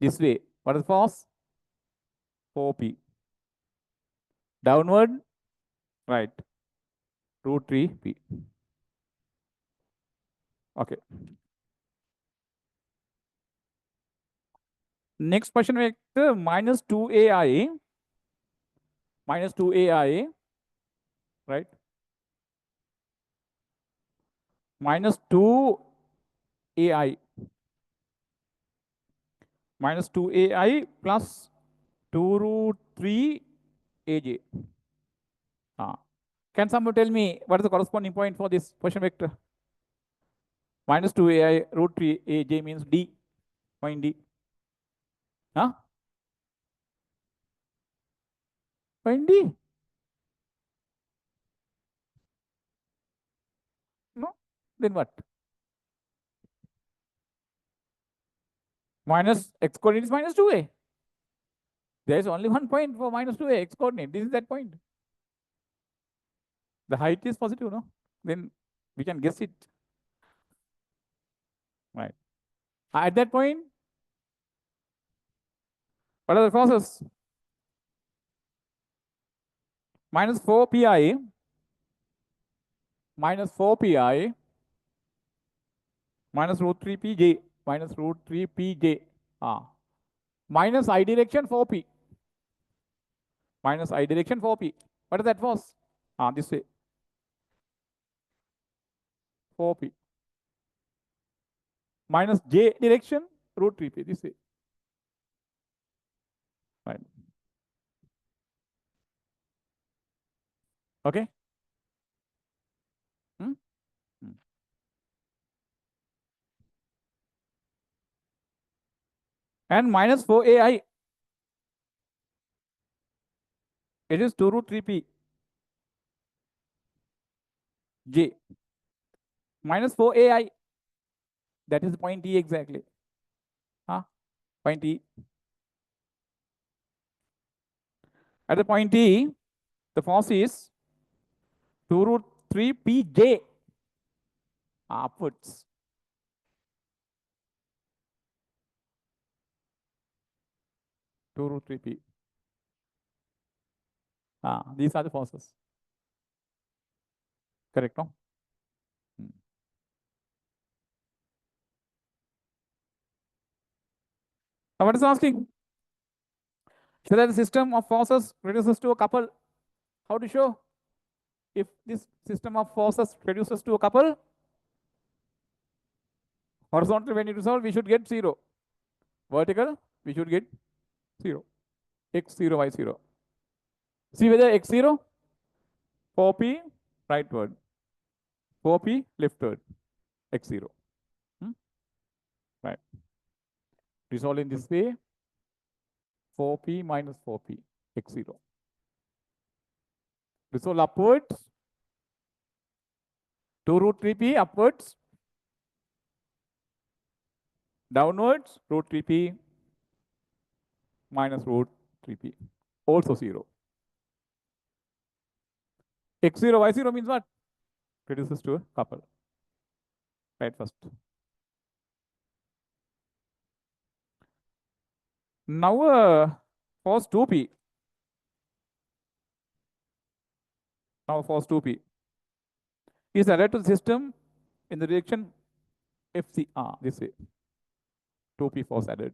This way. What is the force? 4p. Downward, right. Root 3p. Okay. Next position vector minus 2ai. Minus 2ai. Right? Minus 2ai. Minus 2ai plus 2 root 3 aj. Can someone tell me what is the corresponding point for this position vector? Minus 2ai root 3 aj means D. Point D. Point D. No? Then what? Minus x coordinate is minus 2a. There is only one point for minus 2a, x coordinate. This is that point. The height is positive, no? Then we can guess it. Right. At that point, what are the forces? Minus 4pi minus 4pi minus root 3pj minus root 3pj. Minus I direction 4p. Minus I direction 4p. What is that force? This way. 4p. Minus j direction root 3p. This way. Right. Okay. And minus 4ai. It is 2 root 3p. J. Minus 4ai. That is point E exactly. Point E. At the point E, the force is 2 root 3pj. Upwards. Two root 3p. These are the forces. Correct, no? Now what is asking? Show that the system of forces reduces to a couple. How to show? If this system of forces reduces to a couple, Horizontal, when you resolve, we should get 0. Vertical, we should get 0. X0, Y0. See whether X0, 4p rightward, 4p leftward, X0. Right. Resolve in this way, 4p minus 4p, X0. Resolve upwards, 2 root 3p upwards, downwards, root 3p minus root 3p, also 0. X0, Y0 means what? Reduces to a couple. Right first. Now force 2p. Now force 2p is added to the system in the direction FCR, this way. 2p force added.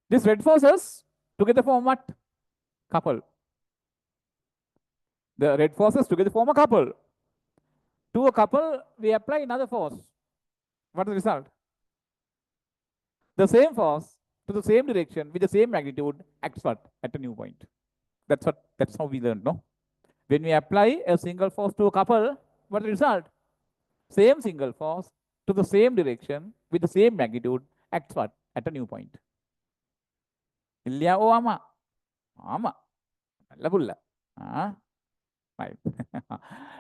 This red forces together form what? Couple. The red forces together form a couple. To a couple, we apply another force. What is the result? The same force to the same direction with the same magnitude acts what? At a new point. That's how we learn, no? When we apply a single force to a couple, what is the result? Same single force to the same direction with the same magnitude acts what? At a new point. Ilya o ama? Ama. Labulla. Right.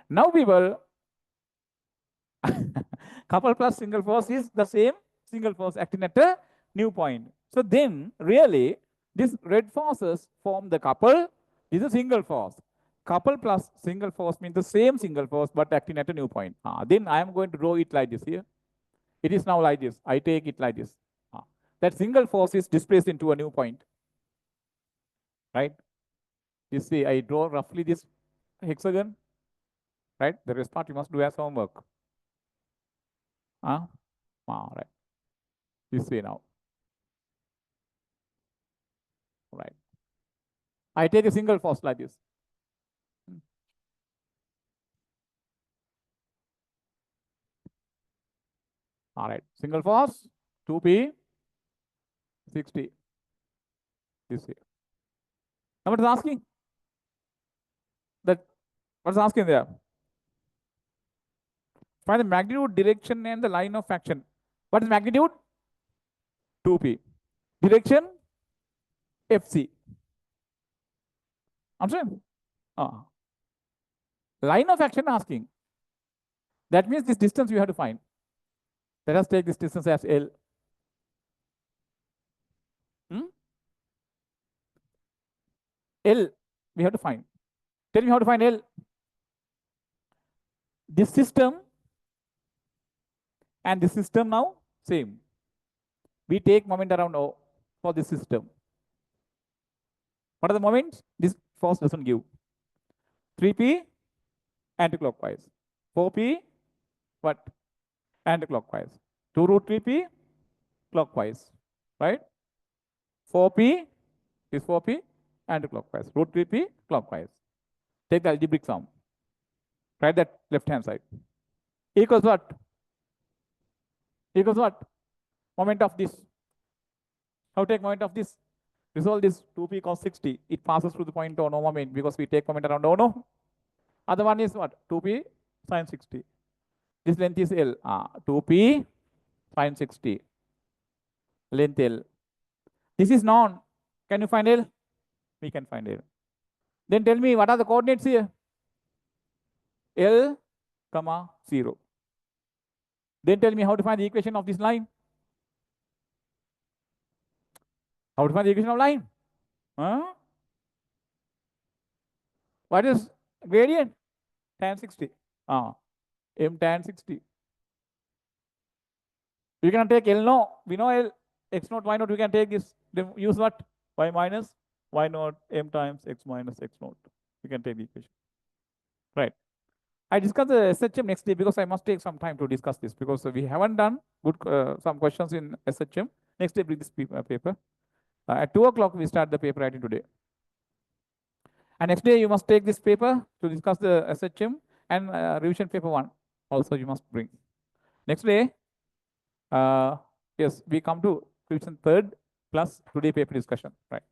Now people, couple plus single force is the same single force acting at a new point. So then really these red forces form the couple. This is a single force. Couple plus single force means the same single force but acting at a new point. Then I am going to draw it like this here. It is now like this. I take it like this. That single force is displaced into a new point. Right? You see, I draw roughly this hexagon. Right? The rest part you must do as homework. Right. This way now. Right. I take a single force like this. All right. Single force, 2p, 60. This way. Now what is asking? What's asking there? Find the magnitude, direction, and the line of action. What is magnitude? 2p. Direction? FC. Understand? Line of action asking. That means this distance you have to find. Let us take this distance as L. L, we have to find. Tell me how to find L. This system and this system now, same. We take moment around O for this system. What are the moments? This force doesn't give. 3p, anticlockwise. 4p, what? Anticlockwise. 2 root 3p, clockwise. Right? 4p is 4p, anticlockwise. Root 3p, clockwise. Take the algebraic sum. Write that left-hand side. Equals what? Equals what? Moment of this. How take moment of this? Resolve this 2p cos 60. It passes through the point O, no moment, because we take moment around O, no? Other one is what? 2p sin 60. This length is L. 2p sin 60. Length L. This is known. Can you find L? We can find L. Then tell me what are the coordinates here? L, 0. Then tell me how to find the equation of this line. How to find the equation of line? What is gradient? Tan 60. M tan 60. We can take L, no. We know L, x naught, y naught. We can take this. Then use what? Y minus y naught m times x minus x naught. We can take the equation. Right. I discuss the SHM next day because I must take some time to discuss this because we haven't done good some questions in SHM. Next day, bring this paper. At 2 o'clock, we start the paper writing today. And next day, you must take this paper to discuss the SHM and revision paper 1. Also, you must bring. Next day, yes, we come to question third plus today paper discussion, right?